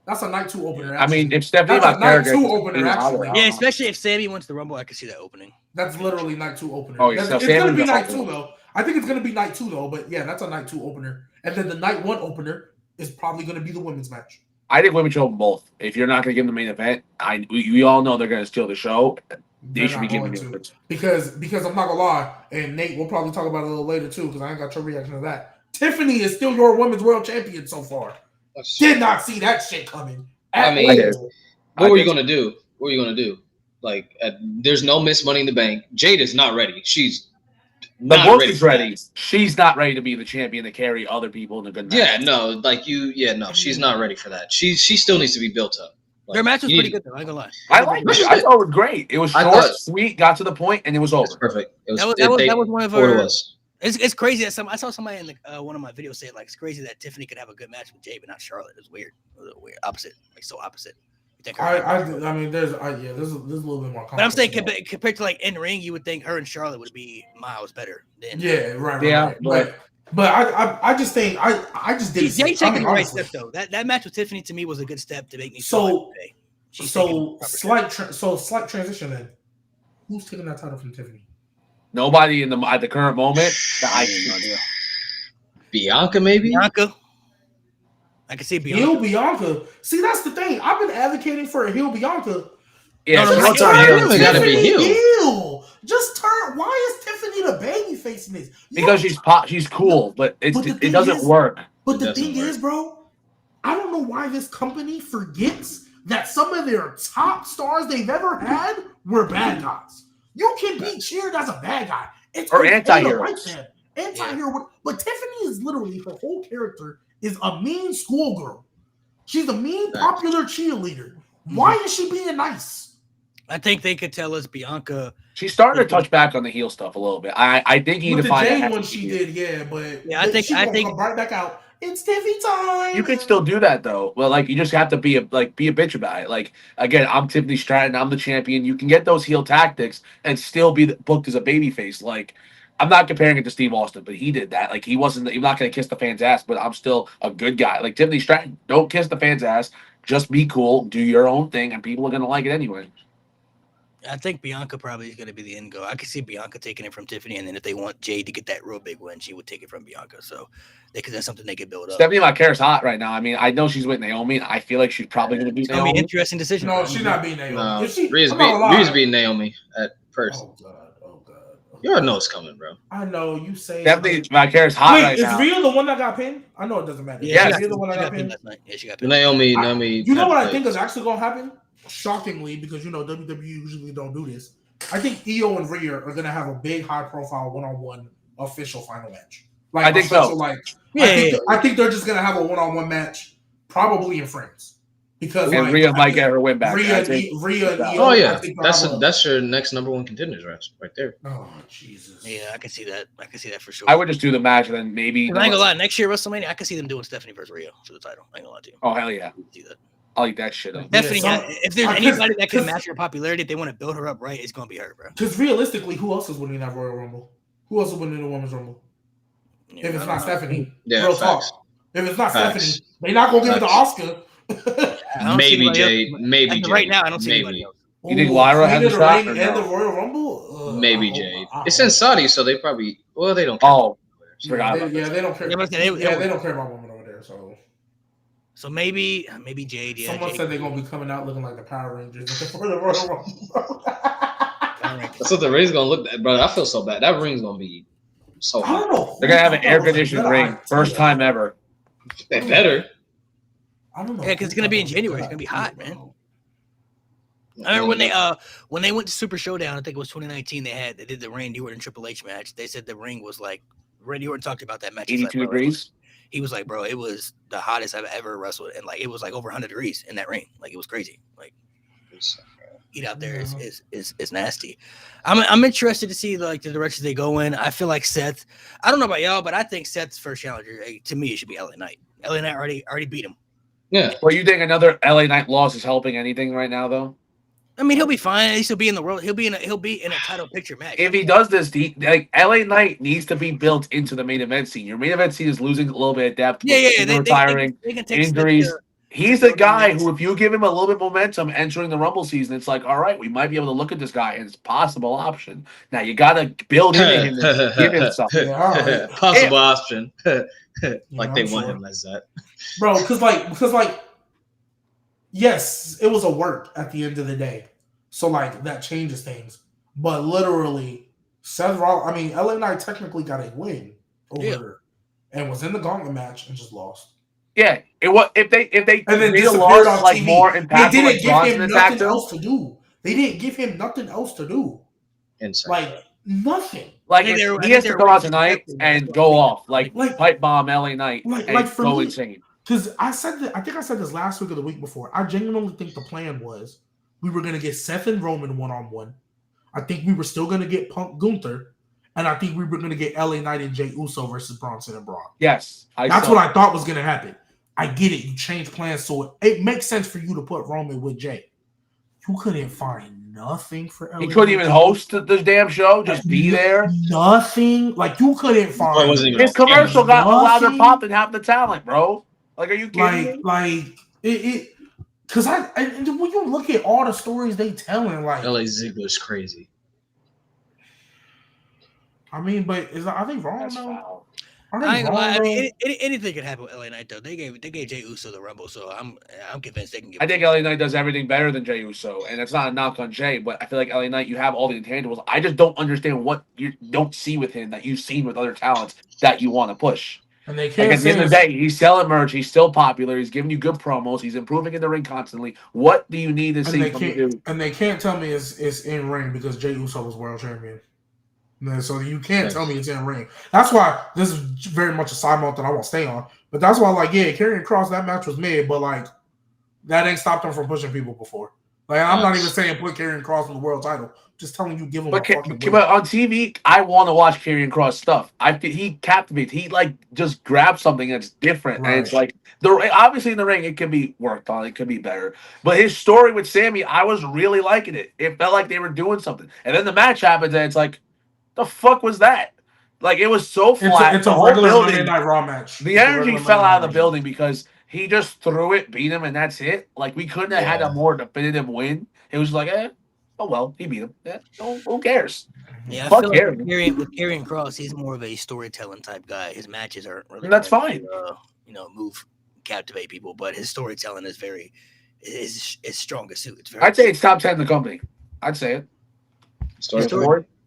That's a night 2 opener. Actually. I mean, if Stephanie that's a night 2 opener, actually. Yeah, especially if Sammy wins the Rumble, I can see that opening. That's literally night 2 opener. Oh, yeah, it's going to be night 2 though. I think it's going to be night 2 though, but yeah, that's a night 2 opener. And then the night 1 opener is probably going to be the women's match. I think women should hold both. If you're not going to give them the main event, we all know they're going to steal the show. They should be giving it because I'm not gonna lie, and Nate, we'll probably talk about it a little later too, because I ain't got your reaction to that. Tiffany is still your women's world champion so far. Did not see that shit coming. I mean, what were you gonna do? What were you gonna do? Like, there's no Miss Money in the Bank. Jade is not ready. She's not ready. She's not ready to be the champion to carry other people in a good match. Yeah, no, she's not ready for that. She still needs to be built up. Like, their match was pretty good though. I ain't gonna lie. I liked it. I thought it was great. It was short, sweet, got to the point, and it was over. Perfect. That was one of our. It's crazy that I saw somebody in one of my videos say like it's crazy that Tiffany could have a good match with Jay, but not Charlotte. It's weird. It was weird. Opposite. Like so opposite. You think I mean, there's a little bit more. But I'm saying compared to like in ring, you would think her and Charlotte would be miles better. Right. But I just think I just didn't. Jay taking the right step though. That match with Tiffany to me was a good step to make me slight transition then. Who's taking that title from Tiffany? Nobody at the current moment. Bianca, maybe. Bianca. I can see Bianca. Heel Bianca. See, that's the thing. I've been advocating for a heel Bianca. Yeah, just turn Tiffany heel. Just turn. Why is Tiffany the babyface in this? Because she's cool, but it doesn't work. But the thing is, bro, I don't know why this company forgets that some of their top stars they've ever had were bad guys. You can be cheered as a bad guy. Or anti-hero. Anti-hero. But Tiffany is literally, her whole character is a mean schoolgirl. She's a mean, popular cheerleader. Why is she being nice? I think they could tell us Bianca. She's starting to touch back on the heel stuff a little bit. I think you need to find the Jade one she did, I think come right back out. It's Tiffy time. You can still do that though. Well, like you just have to be a bitch about it. Like again, I'm Tiffany Stratton. I'm the champion. You can get those heel tactics and still be booked as a babyface. Like I'm not comparing it to Steve Austin, but he did that. Like he's not going to kiss the fan's ass, but I'm still a good guy. Like Tiffany Stratton, don't kiss the fan's ass. Just be cool, do your own thing, and people are going to like it anyway. I think Bianca probably is going to be the end goal. I could see Bianca taking it from Tiffany, and then if they want Jade to get that real big win, she would take it from Bianca. So that's something they could build up. Stephanie McCare's hot right now. I mean, I know she's with Naomi. I feel like she's probably going to beat Naomi. It's going to be an interesting decision. No, she's not beating Naomi. No, Rhea's beating Naomi at first. Oh, God. You already know it's coming, bro. I know. You say Stephanie McCare's hot right now. Is Rhea the one that got pinned? I know it doesn't matter. Yeah, Rhea the one that got pinned last night. Yeah, she got pinned. Naomi. You know what I think is actually going to happen? Shockingly, because WWE usually don't do this. I think Io and Rhea are going to have a big, high-profile one-on-one official final match. Like I think so. I think they're just going to have a one-on-one match, probably in France. Because Rhea might get her win back. Rhea and Io. Oh yeah, that's your next number one contenders right there. Oh Jesus. Yeah, I can see that. I can see that for sure. I would just do the match and then maybe. I ain't gonna lie. Next year WrestleMania, I can see them doing Stephanie versus Rhea for the title. I ain't gonna lie to you. Oh hell yeah. Do that. I'll eat that shit up. Definitely. If there's anybody that can match her popularity, if they want to build her up right, it's gonna be her, bro. Because realistically, who else is winning that Royal Rumble? Who else is winning the Women's Rumble? Yeah, if it's not Stephanie, real talk. If it's not Stephanie, they're not gonna give it to Oscar. Maybe Jade. Maybe Jade. Right now, I don't see anybody else. You think Lyra has a shot? And the Royal Rumble? Maybe Jade. It's in Saudi, so they probably. Well, they don't care. Oh, forgot about that. They don't care. They don't care about women over there. So maybe Jade. Yeah, someone said they're gonna be coming out looking like the Power Rangers for the Royal Rumble. That's what the ring's gonna look like, brother. I feel so bad. That ring's gonna be so hot. I don't know. They're gonna have an air conditioned ring, first time ever. They better. I don't know. Yeah, because it's gonna be in January. It's gonna be hot, man. I remember when they went to Super Showdown, I think it was 2019. They did the Randy Orton Triple H match. They said the ring was like Randy Orton talked about that match. 82 degrees. He was like, bro, it was the hottest I've ever wrestled, and like it was like over 100 degrees in that ring. Like it was crazy. Like heat out there is nasty. I'm interested to see like the directions they go in. I feel like Seth. I don't know about y'all, but I think Seth's first challenger to me it should be LA Knight. LA Knight already beat him. Yeah. Well, you think another LA Knight loss is helping anything right now, though? I mean, he'll be fine. He'll be in the world. He'll be in a title picture match. If he does this, like LA Knight needs to be built into the main event scene. Your main event scene is losing a little bit of depth. Yeah. Retiring, they can take injuries. He's the guy who, if you give him a little bit momentum entering the Rumble season, it's like, all right, we might be able to look at this guy as a possible option. Now you got to build into him and give him something. Yeah, possible option. Like they want him as that, bro. Because yes, it was a work at the end of the day. So, like, that changes things. But literally, Seth Rollins, I mean, LA Knight technically got a win over her and was in the gauntlet match and just lost. Yeah, it was if they and then made a loss like TV. More impactful. They didn't give him nothing else to do. They didn't give him nothing else to do. Like nothing. Like he has to come out tonight and go off like pipe bomb LA Knight and for go insane. Because I think I said this last week or the week before. I genuinely think the plan was we were going to get Seth and Roman one-on-one. I think we were still going to get Punk Gunther. And I think we were going to get LA Knight and Jey Uso versus Bronson and Braun. Yes. That's what I thought was going to happen. I get it. You change plans so it makes sense for you to put Roman with Jey. You couldn't find nothing for LA. He couldn't even host the damn show. Just be there. Nothing. Like, you couldn't find. His commercial got louder pop than half the talent, bro. Like, are you kidding me? Because when you look at all the stories they telling, like LA Ziggler's crazy. I mean, but are they wrong though? I mean, anything could happen with LA Knight though. They gave Jey Uso the Rumble, so I'm convinced they can get. I think LA Knight does everything better than Jey Uso, and it's not a knock on Jey, but I feel like LA Knight, you have all the intangibles. I just don't understand what you don't see with him that you've seen with other talents that you want to push. And they can't. Like at the end of the day, he's selling merch. He's still popular. He's giving you good promos. He's improving in the ring constantly. What do you need to see from you? And they can't tell me it's in ring because Jey Uso was world champion. So you can't tell me it's in ring. That's why this is very much a side note that I won't stay on. But that's why, like, yeah, Karrion Kross, that match was mid, but like that ain't stopped him from pushing people before. Like, I'm not even saying put Karrion Kross in the world title. Just telling you, give him. But on TV, I want to watch Karrion Kross stuff. He captivates. He like just grabs something that's different, and it's like obviously in the ring it can be worked on. It could be better. But his story with Sammy, I was really liking it. It felt like they were doing something, and then the match happens, and it's like, the fuck was that? Like, it was so flat. It's a regular Monday Night Raw match. The energy fell out of the building because he just threw it, beat him, and that's it. Like, we couldn't have had a more definitive win. It was like, oh well, he beat him. Yeah, who cares? Yeah, I feel like with Karrion Kross, he's more of a storytelling type guy. His matches aren't really. That's fine. Captivate people, but his storytelling is is strongest suit. I'd say it's top 10 in the company. I'd say it.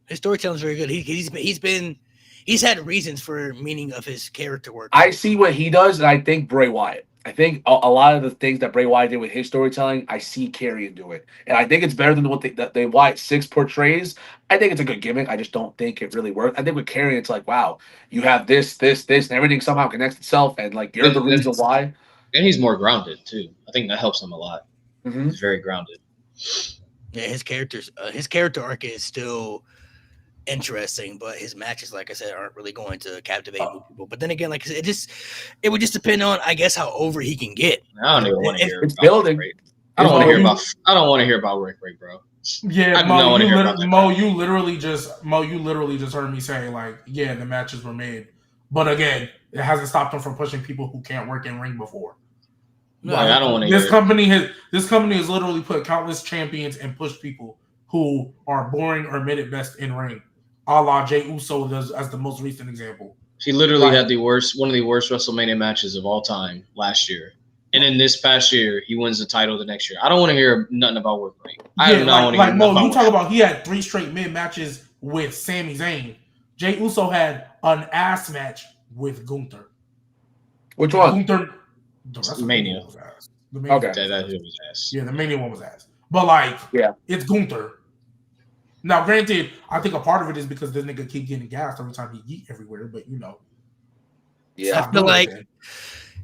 His storytelling is very good. He's had reasons for meaning of his character work. I see what he does, and I think Bray Wyatt. I think a lot of the things that Bray Wyatt did with his storytelling, I see Karrion do it, and I think it's better than what the Wyatt 6 portrays. I think it's a good gimmick. I just don't think it really works. I think with Karrion, it's like, wow, you have this, and everything somehow connects itself, and like you're the reason why. And he's more grounded too. I think that helps him a lot. Mm-hmm. He's very grounded. Yeah, his character arc is still interesting, but his matches, like I said, aren't really going to captivate people. But then again, like I said, it would just depend on, I guess, how over he can get. I don't even want to hear it's building. I don't want to hear about Rick, bro. Yeah, Mo, you literally just heard me say, like, yeah, the matches were made, but again, it hasn't stopped him from pushing people who can't work in ring before. No, I don't want to. This company has literally put countless champions and pushed people who are boring or mid at best in ring, a la Jey Uso does as the most recent example. He literally had one of the worst WrestleMania matches of all time last year, and in this past year, he wins the title the next year. I don't want to hear nothing about work rate. You talk about he had 3 straight mid matches with Sami Zayn. Jey Uso had an ass match with Gunther. Which one? Gunther. Mania. Okay. That was ass. Yeah, the Mania one was ass. But it's Gunther. Now, granted, I think a part of it is because this nigga keep getting gassed every time he eat everywhere. But I feel like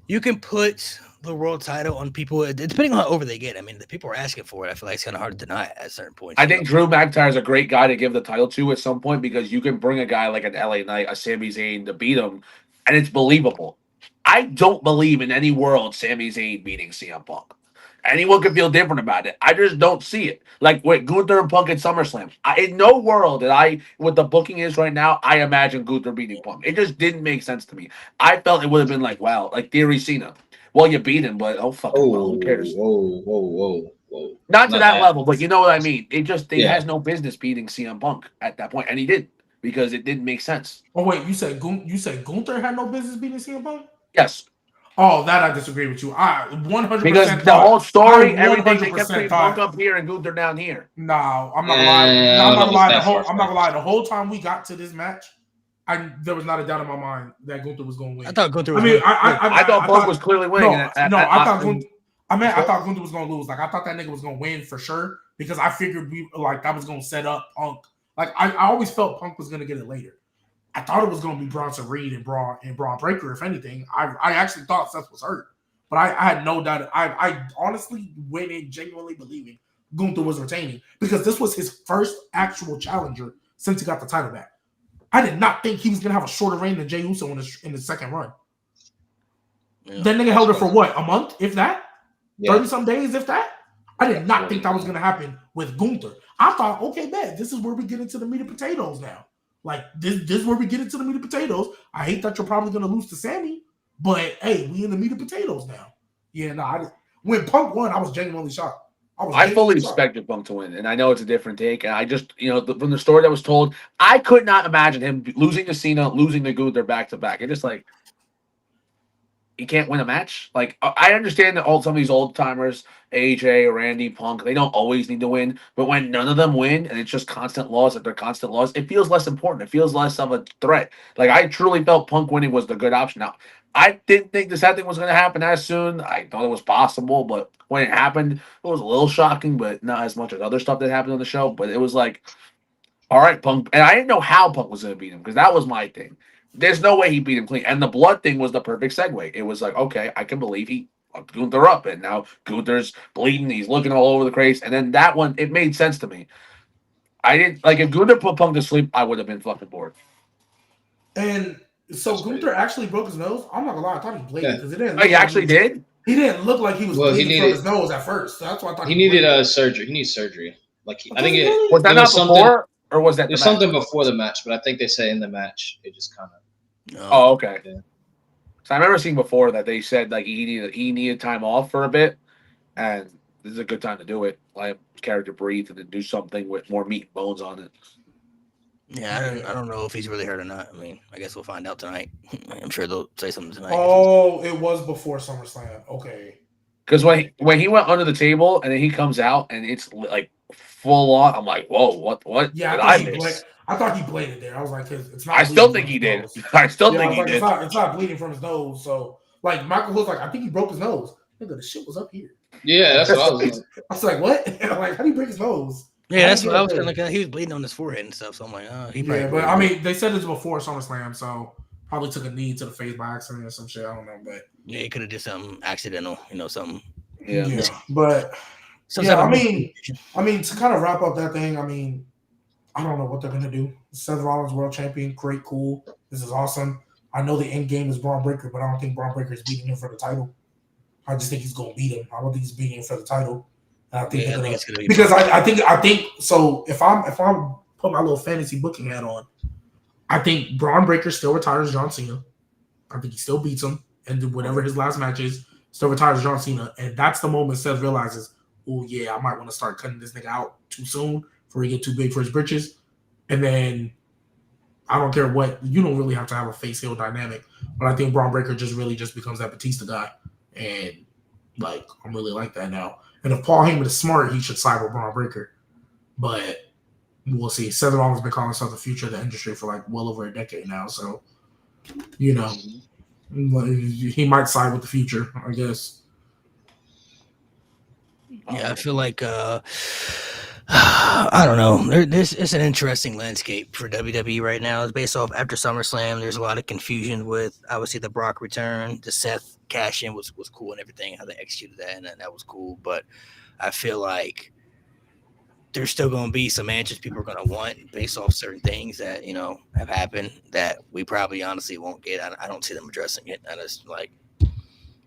you can put the world title on people depending on how over they get. I mean, the people are asking for it. I feel like it's kind of hard to deny it at certain points. I think Drew McIntyre is a great guy to give the title to at some point because you can bring a guy like an LA Knight, a Sami Zayn to beat him, and it's believable. I don't believe in any world Sami Zayn beating CM Punk. Anyone can feel different about it. I just don't see it. Like with Gunther and Punk at SummerSlam. In no world that what the booking is right now, I imagine Gunther beating Punk. It just didn't make sense to me. I felt it would have been like, wow, like Theory Cena. Well, you beat him, but fucking well, who cares? Whoa. Not to that level, but you know what I mean. It has no business beating CM Punk at that point, and he did because it didn't make sense. Oh wait, you said Gunther had no business beating CM Punk? Yes. Oh, that I disagree with you. I 100% because the whole story, everything they kept putting Punk up here and Gunther down here. No, I'm not gonna lie. No, I'm not gonna lie. I'm not gonna lie. The whole time we got to this match, there was not a doubt in my mind that Gunther was going to win. I thought Gunther was. I thought Punk was clearly winning. I thought Gunther. I thought Gunther was gonna lose. Like I thought that nigga was gonna win for sure because I figured that was gonna set up Punk. Like I always felt Punk was gonna get it later. I thought it was gonna be Bronson Reed and Braun Breaker. If anything, I actually thought Seth was hurt, but I had no doubt. I honestly went in genuinely believing Gunther was retaining because this was his first actual challenger since he got the title back. I did not think he was gonna have a shorter reign than Jey Uso in his second run. Yeah, that nigga held it for what, a month, if that? 30-some days, if that. I did not think that was going to happen with Gunther. I thought, okay, man, this is where we get into the meat and potatoes now. Like, this is where we get into the meat and potatoes. I hate that you're probably going to lose to Sammy, but, hey, we in the meat and potatoes now. Yeah, no, when Punk won, I was genuinely shocked. I fully expected Punk to win, and I know it's a different take, and I just, from the story that was told, I could not imagine him losing to Cena, losing to Gunther back-to-back. It's just like, you can't win a match. Like, I understand that some of these old timers, AJ, Randy, Punk, they don't always need to win. But when none of them win and it's just constant loss after constant loss, it feels less important. It feels less of a threat. Like, I truly felt Punk winning was the good option. Now, I didn't think this thing was going to happen as soon. I thought it was possible, but when it happened, it was a little shocking, but not as much as other stuff that happened on the show. But it was like, all right, Punk. And I didn't know how Punk was going to beat him because that was my thing. There's no way he beat him clean. And the blood thing was the perfect segue. It was like, okay, I can believe he fucked Gunther up. And now Gunther's bleeding. He's looking all over the place. And then that one, it made sense to me. I didn't, like, if Gunther put Punk to sleep, I would have been fucking bored. And so Gunther actually broke his nose? I'm not going to lie. I thought he bleeded because it didn't. He actually did? He didn't look like he was bleeding from his nose at first. So that's why I thought he needed surgery. He needs surgery. Like, I think it was that not before? Or was that there's something before the match, but I think they say in the match it just kind of. Oh, okay. Yeah. So I remember seeing before that they said like he needed time off for a bit, and this is a good time to do it. Let character breathe and then do something with more meat and bones on it. Yeah, I don't know if he's really hurt or not. I mean, I guess we'll find out tonight. I'm sure they'll say something tonight. Oh, it was before SummerSlam. Okay. Because when he went under the table and then he comes out and it's like full on, I'm like, whoa, what? Yeah, I thought he bladed there. I was like, it's not. I still think he did. I still think he did. It's not bleeding from his nose. So, like, Michael was like, I think he broke his nose. Nigga, the shit was up here. Yeah, that's what I was like. I was like, what? Like, how do you break his nose? Yeah, that's what I was looking at. He was bleeding on his forehead and stuff. So I'm like, oh, he probably. Yeah, but I mean, they said it's before SummerSlam, so probably took a knee to the face by accident or some shit. I don't know, but yeah, he could have did something accidental, something. Yeah, but I mean, to kind of wrap up that thing, I mean, I don't know what they're gonna do. Seth Rollins, world champion, great, cool. This is awesome. I know the end game is Braun Breaker, but I don't think Braun Breaker is beating him for the title. I just think he's gonna beat him. I don't think he's beating him for the title. And I think it's gonna be because I think so. If I'm put my little fantasy booking hat on, I think Braun Breaker still retires John Cena. I think he still beats him, and whatever his last match is, still retires John Cena. And that's the moment Seth realizes, oh yeah, I might want to start cutting this nigga out too soon before he get too big for his britches. And then I don't care what, you don't really have to have a face heel dynamic, but I think Braun Breaker just becomes that Batista guy. And like, I'm really like that now. And if Paul Heyman is smart, he should side with Braun Breaker. But we'll see. Seth Rollins has been calling himself the future of the industry for like well over a decade now. So, he might side with the future, I guess. Yeah, I feel like I don't know. It's an interesting landscape for WWE right now. It's based off after SummerSlam. There's a lot of confusion with obviously the Brock return. The Seth cash in was cool and everything. How they executed that and that was cool. But I feel like there's still going to be some answers people are going to want based off certain things that, you know, have happened that we probably honestly won't get. I don't see them addressing it. I just like,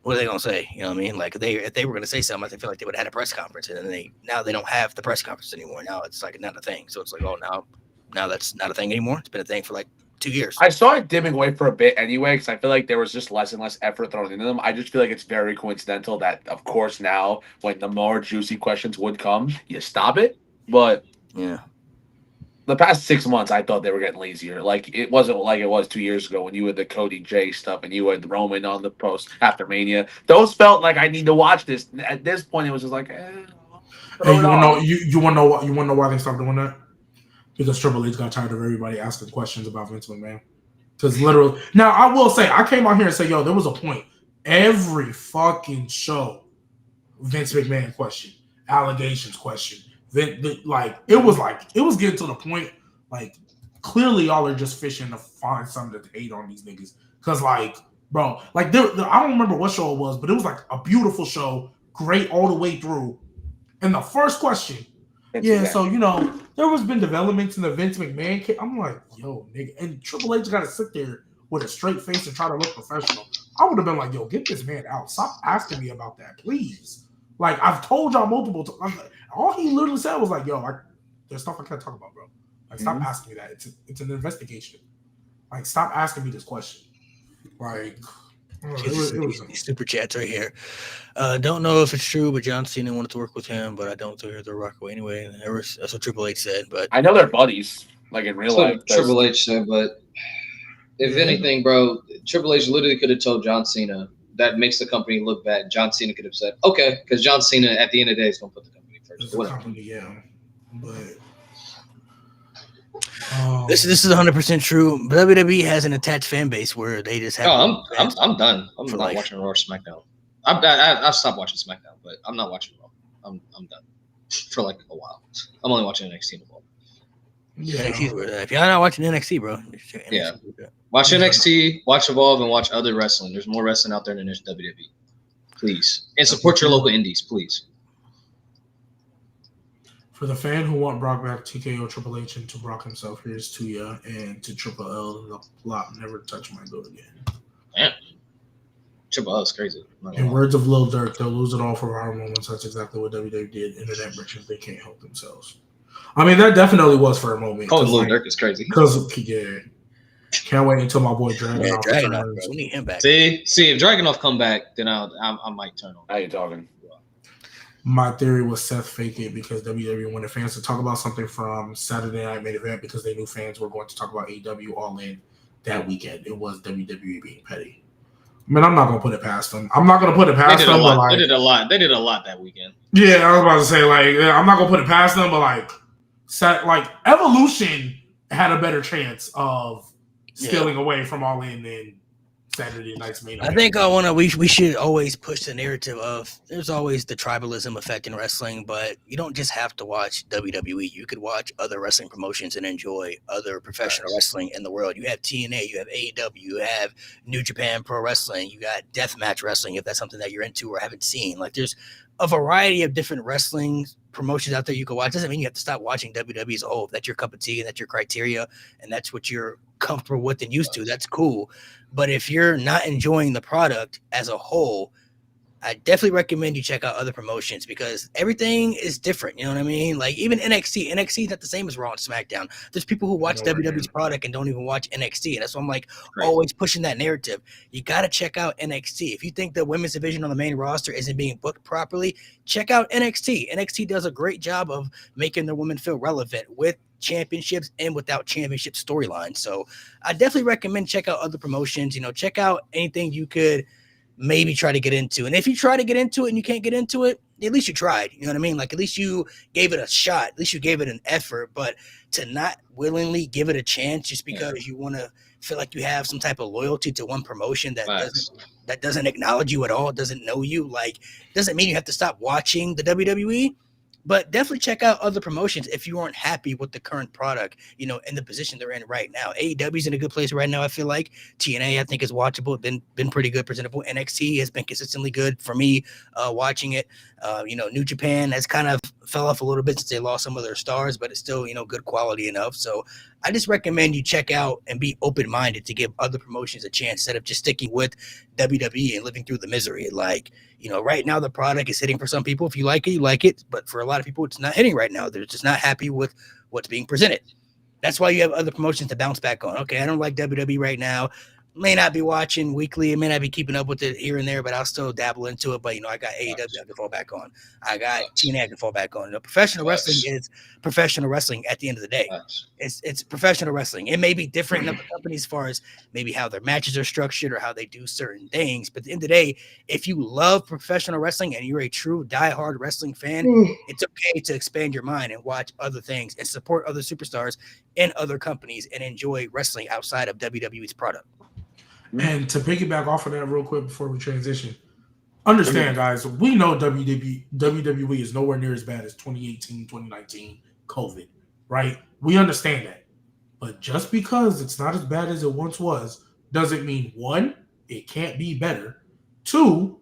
what are they going to say? You know what I mean? Like if they were going to say something, I feel like they would have had a press conference, and then now they don't have the press conference anymore. Now it's like not a thing. So it's like, oh, now that's not a thing anymore. It's been a thing for like 2 years. I saw it dimming away for a bit anyway, because I feel like there was just less and less effort thrown into them. I just feel like it's very coincidental that, of course, now when the more juicy questions would come, you stop it. But yeah, the past 6 months, I thought they were getting lazier. Like, it wasn't like it was 2 years ago when you had the Cody J stuff and you had Roman on the post after Mania. Those felt like I need to watch this. At this point, it was just like, Hey, you want to know why they stopped doing that? Because Triple H got tired of everybody asking questions about Vince McMahon. Because literally, now I will say, I came out here and said, yo, there was a point. Every fucking show, Vince McMahon question, allegations question. It was getting to the point, like, clearly y'all are just fishing to find something to hate on these niggas. Because, like, bro, like, I don't remember what show it was, but it was like a beautiful show, great all the way through. And the first question, so, you know, there was been developments in the Vince McMahon case. I'm like, yo, nigga. And Triple H got to sit there with a straight face and try to look professional. I would have been like, yo, get this man out. Stop asking me about that, please. Like, I've told y'all multiple times. All he literally said was like, yo, there's stuff I can't talk about, bro. Like, stop asking me that. It's an investigation. Like, stop asking me this question. Like, super chats right here. Don't know if it's true, but John Cena wanted to work with him, but I don't think they're Rockaway anyway. That's what Triple H said. But I know they're buddies, like in real life. Triple H said, but if anything, bro, Triple H literally could have told John Cena that makes the company look bad. John Cena could have said, okay, because John Cena at the end of the day is going to put the company first. This is 100% true. WWE has an attached fan base where they just have. I'm done. I'm not watching Raw or SmackDown. I've stopped watching SmackDown, but I'm not watching Raw. I'm done for like a while. I'm only watching NXT and Evolve. If y'all not watching NXT, bro, watch NXT, watch Evolve, and watch other wrestling. There's more wrestling out there than there's WWE. Please, and support your local indies, please. For the fan who want Brock back, TKO Triple H, and to Brock himself, here's to ya, and to Triple L, the plot never touch my goat again. Man, Triple L is crazy. In words of Lil Durk, they'll lose it all for viral moments. That's exactly what WWE did. Internet merchants, they can't help themselves. I mean, that definitely was for a moment. Calling Lil Durk is crazy. Because, can't wait until my boy Dragunov returns. We need him back. See, if Dragunov come back, then I might turn on. How you talking? My theory was Seth fake it because WWE wanted fans to talk about something from Saturday Night Main Event because they knew fans were going to talk about AEW All In that weekend. It was WWE being petty. I mean, I'm not going to put it past them. They did a lot. They did a lot that weekend. Yeah, I was about to say, like, I'm not going to put it past them, but, like Evolution had a better chance of stealing away from All In than Saturday night's main event. I think we should always push the narrative of there's always the tribalism effect in wrestling, but you don't just have to watch WWE. You could watch other wrestling promotions and enjoy other professional wrestling in the world. You have TNA, you have AEW, you have New Japan Pro Wrestling, you got deathmatch wrestling if that's something that you're into or haven't seen. Like there's a variety of different wrestling promotions out there you can watch. Doesn't mean you have to stop watching WWE as a whole. If that's your cup of tea and that's your criteria and that's what you're comfortable with and used to, that's cool. But if you're not enjoying the product as a whole, I definitely recommend you check out other promotions because everything is different. You know what I mean? Like even NXT is not the same as Raw and SmackDown. There's people who watch WWE's product and don't even watch NXT. And that's why I'm like always pushing that narrative. You got to check out NXT. If you think the women's division on the main roster isn't being booked properly, check out NXT. NXT does a great job of making the women feel relevant with championships and without championship storylines. So I definitely recommend check out other promotions. Check out anything you could maybe try to get into. And if you try to get into it and you can't get into it, at least you tried. You know what I mean? Like at least you gave it a shot. At least you gave it an effort. But to not willingly give it a chance just because you want to feel like you have some type of loyalty to one promotion that doesn't acknowledge you at all, doesn't know you, like doesn't mean you have to stop watching the WWE. But definitely check out other promotions if you aren't happy with the current product, in the position they're in right now. AEW's in a good place right now, I feel like. TNA, I think, is watchable, been pretty good, presentable. NXT has been consistently good for me watching it. New Japan has kind of fell off a little bit since they lost some of their stars, but it's still, good quality enough. So I just recommend you check out and be open-minded to give other promotions a chance instead of just sticking with WWE and living through the misery. Like, right now the product is hitting for some people. If you like it, you like it. But for a lot of people, it's not hitting right now. They're just not happy with what's being presented. That's why you have other promotions to bounce back on. Okay, I don't like WWE right now. May not be watching weekly. I may not be keeping up with it here and there, but I'll still dabble into it. But, I got AEW I can fall back on. I got TNA I can fall back on. Professional wrestling is professional wrestling at the end of the day. It's professional wrestling. It may be different in other companies as far as maybe how their matches are structured or how they do certain things. But at the end of the day, if you love professional wrestling and you're a true diehard wrestling fan, it's okay to expand your mind and watch other things and support other superstars in other companies and enjoy wrestling outside of WWE's product. And to piggyback off of that real quick before we transition, understand, guys, we know WWE is nowhere near as bad as 2018, 2019 COVID, right? We understand that. But just because it's not as bad as it once was, doesn't mean, one, it can't be better. Two,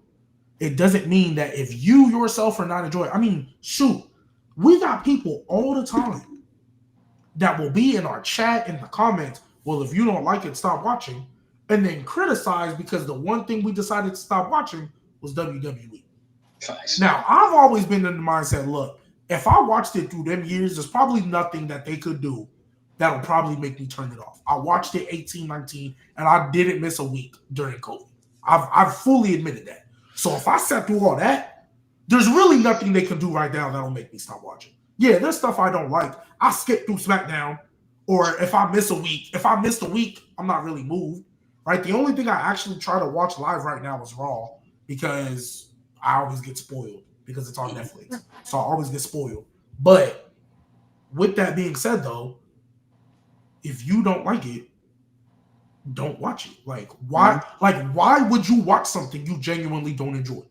it doesn't mean that if you yourself are not enjoying, shoot, we got people all the time that will be in our chat, in the comments, well, if you don't like it, stop watching. And then criticize because the one thing we decided to stop watching was WWE. Nice. Now, I've always been in the mindset, look, if I watched it through them years, there's probably nothing that they could do that'll probably make me turn it off. I watched it 18, 19, and I didn't miss a week during COVID. I've fully admitted that. So if I sat through all that, there's really nothing they can do right now that'll make me stop watching. Yeah, there's stuff I don't like. I skip through SmackDown, or if I missed a week, I'm not really moved. Right, the only thing I actually try to watch live right now is Raw because I always get spoiled because it's on Netflix. So I always get spoiled. But with that being said, though, if you don't like it, don't watch it. Like, why? Like, why would you watch something you genuinely don't enjoy?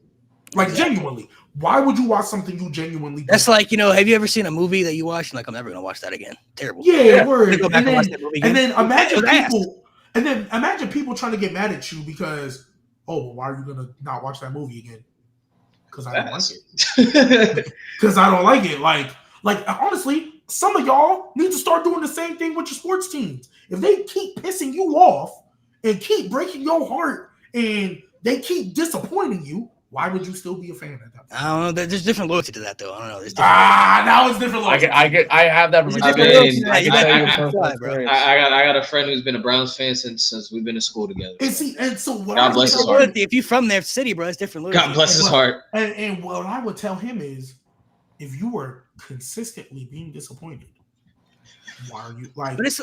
Like, genuinely, why would you watch something you genuinely? That's like, have you ever seen a movie that you watched and like, I'm never gonna watch that again? Terrible. Yeah, word. Go back and watch that movie again. And then imagine people. And then imagine people trying to get mad at you because, well, why are you gonna not watch that movie again? Because I don't like it. Because I don't like it. Like honestly, some of y'all need to start doing the same thing with your sports teams. If they keep pissing you off and keep breaking your heart and they keep disappointing you, why would you still be a fan at that point? I don't know. There's different loyalty to that, though. I don't know. Now it's different loyalty. I have that. I got a friend who's been a Browns fan since we've been to school together. And so what? God bless his heart. If you're from their city, bro, it's different loyalty. God bless his heart. And what I would tell him is, if you were consistently being disappointed, why are you like? But this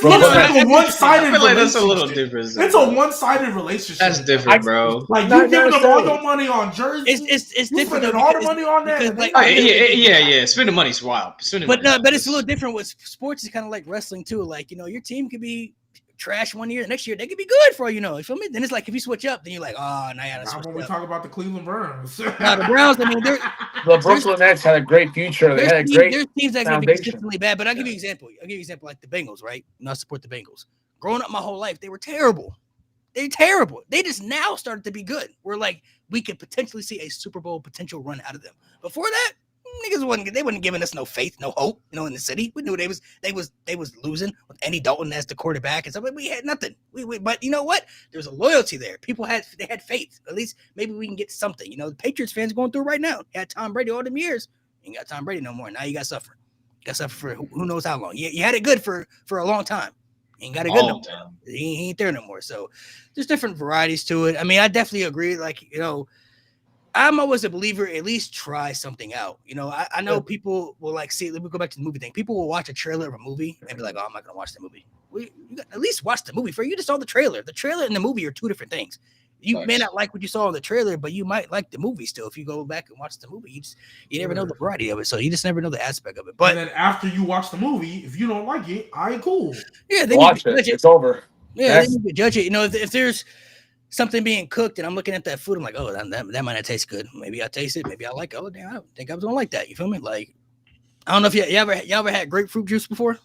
looks like a one-sided relationship. That's a little different. It's a one-sided relationship. That's different, bro. Like you giving them all your money on jerseys. It's different. Spending all the money on that. Like, yeah. Spending money's wild. But it's a little different with sports. Is kind of like wrestling too. Like your team could be trash one year, the next year they could be good for all you know. You feel me? Then it's like if you switch up, then you're like, oh, now you gotta switch when we talk about the Cleveland Browns. Now the Browns, the Brooklyn Nets had a great future. They had a great there's teams that can be consistently bad, but I'll give you an example. Like the Bengals, right? I support the Bengals. Growing up my whole life, they were terrible. They're terrible. They just now started to be good. We're like, we could potentially see a Super Bowl potential run out of them. Before that, niggas wasn't giving us no faith, no hope, in the city. We knew they was losing with Andy Dalton as the quarterback and stuff. We had nothing. But you know what? There was a loyalty there. People had faith. At least maybe we can get something. The Patriots fans going through it right now. You had Tom Brady all them years. You ain't got Tom Brady no more. Now you got suffering. You got suffer for who knows how long. You had it good for a long time. You ain't got it good no more. He ain't there no more. So there's different varieties to it. I mean, I definitely agree. Like, I'm always a believer, at least try something out. I know people will see, let me go back to the movie thing. People will watch a trailer of a movie and be like, oh, I'm not going to watch the movie. You got to at least watch the movie. You just saw the trailer. The trailer and the movie are two different things. You may not like what you saw in the trailer, but you might like the movie still. If you go back and watch the movie, you never know the variety of it. So you just never know the aspect of it. But and then after you watch the movie, if you don't like it, cool. Yeah, they watch it. It's over. Yeah, they need to judge it. If there's something being cooked and I'm looking at that food, I'm like, oh, that might not taste good. Maybe I taste it. Maybe I like it. Oh, damn, I don't think I was gonna like that. You feel me? Like, I don't know if you ever had grapefruit juice before.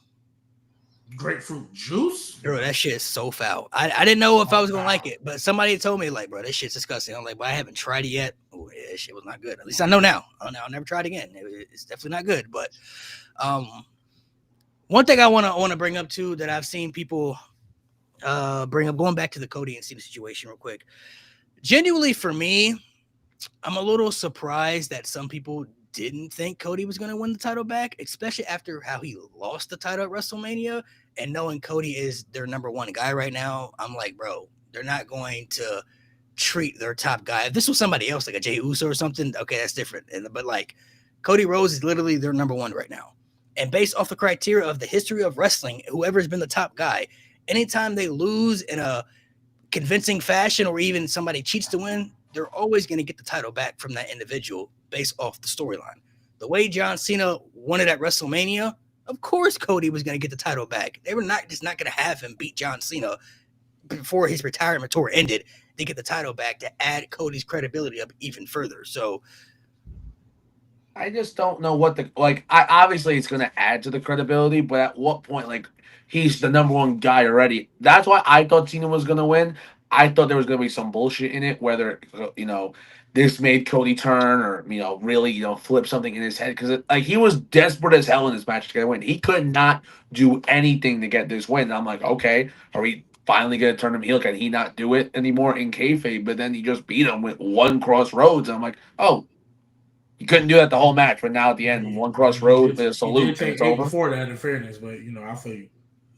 Grapefruit juice? Bro, that shit is so foul. I didn't know if I was gonna like it, but somebody told me, like, bro, this shit's disgusting. I'm like, but I haven't tried it yet. That shit was not good. At least I know now. I'll never try it again. It's definitely not good. But one thing I want to bring up too that I've seen people bring up, going back to the Cody and Cena situation real quick. Genuinely, for me, I'm a little surprised that some people didn't think Cody was going to win the title back, especially after how he lost the title at WrestleMania, and knowing Cody is their number one guy right now. I'm like, bro, they're not going to treat their top guy. If this was somebody else, like a Jey Uso or something, okay, that's different. But like, Cody Rhodes is literally their number one right now. And based off the criteria of the history of wrestling, whoever's been the top guy, anytime they lose in a convincing fashion or even somebody cheats to win, they're always going to get the title back from that individual based off the storyline. The way John Cena won it at WrestleMania, of course Cody was going to get the title back. They were not going to have him beat John Cena before his retirement tour ended to get the title back to add Cody's credibility up even further. So I just don't know what obviously it's going to add to the credibility, but at what point, like, he's the number one guy already. That's why I thought Cena was going to win. I thought there was going to be some bullshit in it, whether, this made Cody turn or, really, flip something in his head. Because, he was desperate as hell in this match to get a win. He could not do anything to get this win. And I'm like, okay, are we finally going to turn him heel? Can he not do it anymore in kayfabe? But then he just beat him with one crossroads. And I'm like, oh, you couldn't do that the whole match. But now at the end, one crossroad, a salute. He did take 8 before that, in fairness. But, I feel you.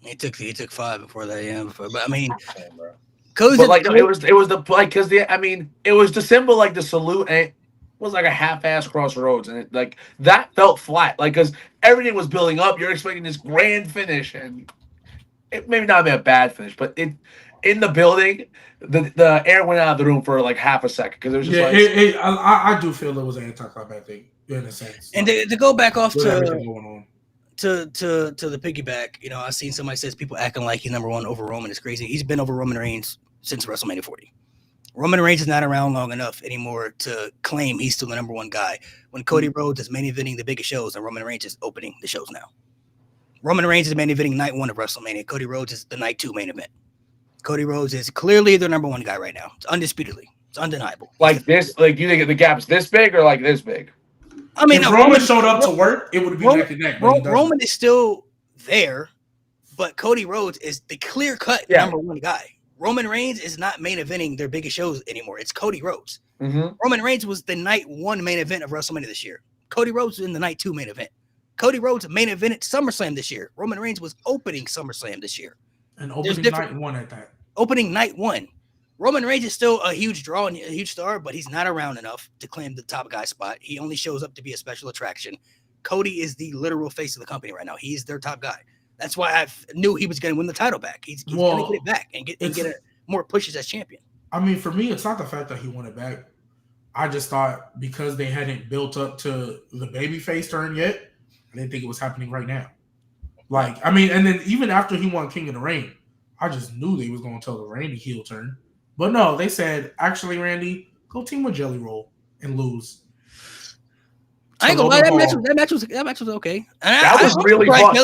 He took 5 before that, yeah. But I mean, Cody's it was it was the symbol, like the salute, and it was like a half-ass crossroads, and it that felt flat, because everything was building up. You're expecting this grand finish, and it maybe not be a bad finish, but in the building, the air went out of the room for like half a second because it was just I do feel it was an anticlimactic in a sense. And to go back off to everything going on. To the piggyback, I've seen somebody says people acting like he's number one over Roman is crazy. He's been over Roman Reigns since WrestleMania 40. Roman Reigns is not around long enough anymore to claim he's still the number one guy. When Cody Rhodes is main eventing the biggest shows and Roman Reigns is opening the shows now. Roman Reigns is main eventing night 1 of WrestleMania. Cody Rhodes is the night 2 main event. Cody Rhodes is clearly their number one guy right now. It's undisputedly. It's undeniable. Like this, you think the gap's this big or like this big? I mean, if Roman showed up to work, it would be neck and neck. Roman is still there, but Cody Rhodes is the clear-cut number one guy. Roman Reigns is not main eventing their biggest shows anymore. It's Cody Rhodes. Mm-hmm. Roman Reigns was the night 1 main event of WrestleMania this year. Cody Rhodes was in the night 2 main event. Cody Rhodes main evented SummerSlam this year. Roman Reigns was opening SummerSlam this year. And opening night 1 at that. Opening night 1. Roman Reigns is still a huge draw and a huge star, but he's not around enough to claim the top guy spot. He only shows up to be a special attraction. Cody is the literal face of the company right now. He's their top guy. That's why I knew he was going to win the title back. He's going to get it back and get more pushes as champion. I mean, for me, it's not the fact that he won it back. I just thought because they hadn't built up to the babyface turn yet, I didn't think it was happening right now. And then even after he won King of the Ring, I just knew they was going to tell the Randy heel turn. But no, they said, actually, Randy, go team with Jelly Roll and lose. I ain't gonna lie, that match was okay. And that was really fun.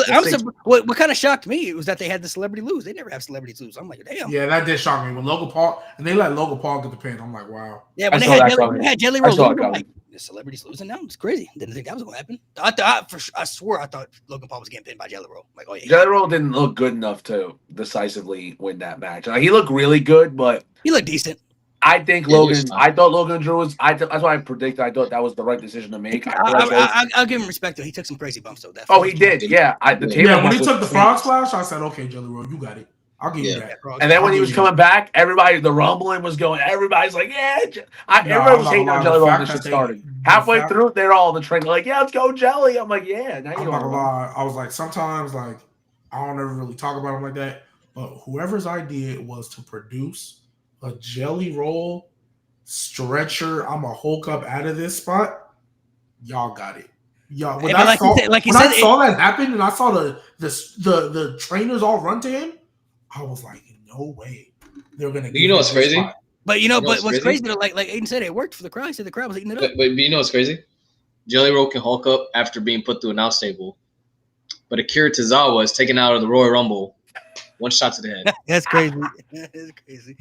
What kind of shocked me was that they had the celebrity lose. They never have celebrities lose. I'm like, damn. Yeah, that did shock me. When Logan Paul, and they let Logan Paul get the pin, I'm like, wow. Yeah, when they had Jelly Roll, I'm like, the celebrities losing now? It's crazy. Didn't think that was gonna happen. I swore I thought Logan Paul was getting pinned by Jelly Roll. Like, oh yeah. Jelly Roll didn't look good enough to decisively win that match. He looked really good, but he looked decent. I think Logan. I thought Logan Drew was. That's why I predicted. I thought that was the right decision to make. I'll give him respect though. He took some crazy bumps though. Oh, he did. Yeah. When he took the frog splash, I said, "Okay, Jelly Roll, you got it. I'll give you that." And then when he was coming back, everybody, the rumbling was going. Everybody's like, "Yeah." Everybody was hating on Jelly Roll when this shit started. Halfway through, they're all in the train like, "Yeah, let's go, Jelly." I'm like, "Yeah." Now I'm not gonna lie. I was like, sometimes I don't ever really talk about him like that. But whoever's idea it was to produce a Jelly Roll stretcher, I'm a Hulk up out of this spot. Y'all got it. Y'all. When I saw that happen, and I saw the trainers all run to him, I was like, no way they're gonna. You know what's crazy? Spot. But what's crazy? Like Aiden said, it worked for the crowd. He said the crowd was eating it up. But you know what's crazy? Jelly Roll can Hulk up after being put through an announce table, but Akira Tozawa is taken out of the Royal Rumble. One shot to the head. That's crazy. That's crazy.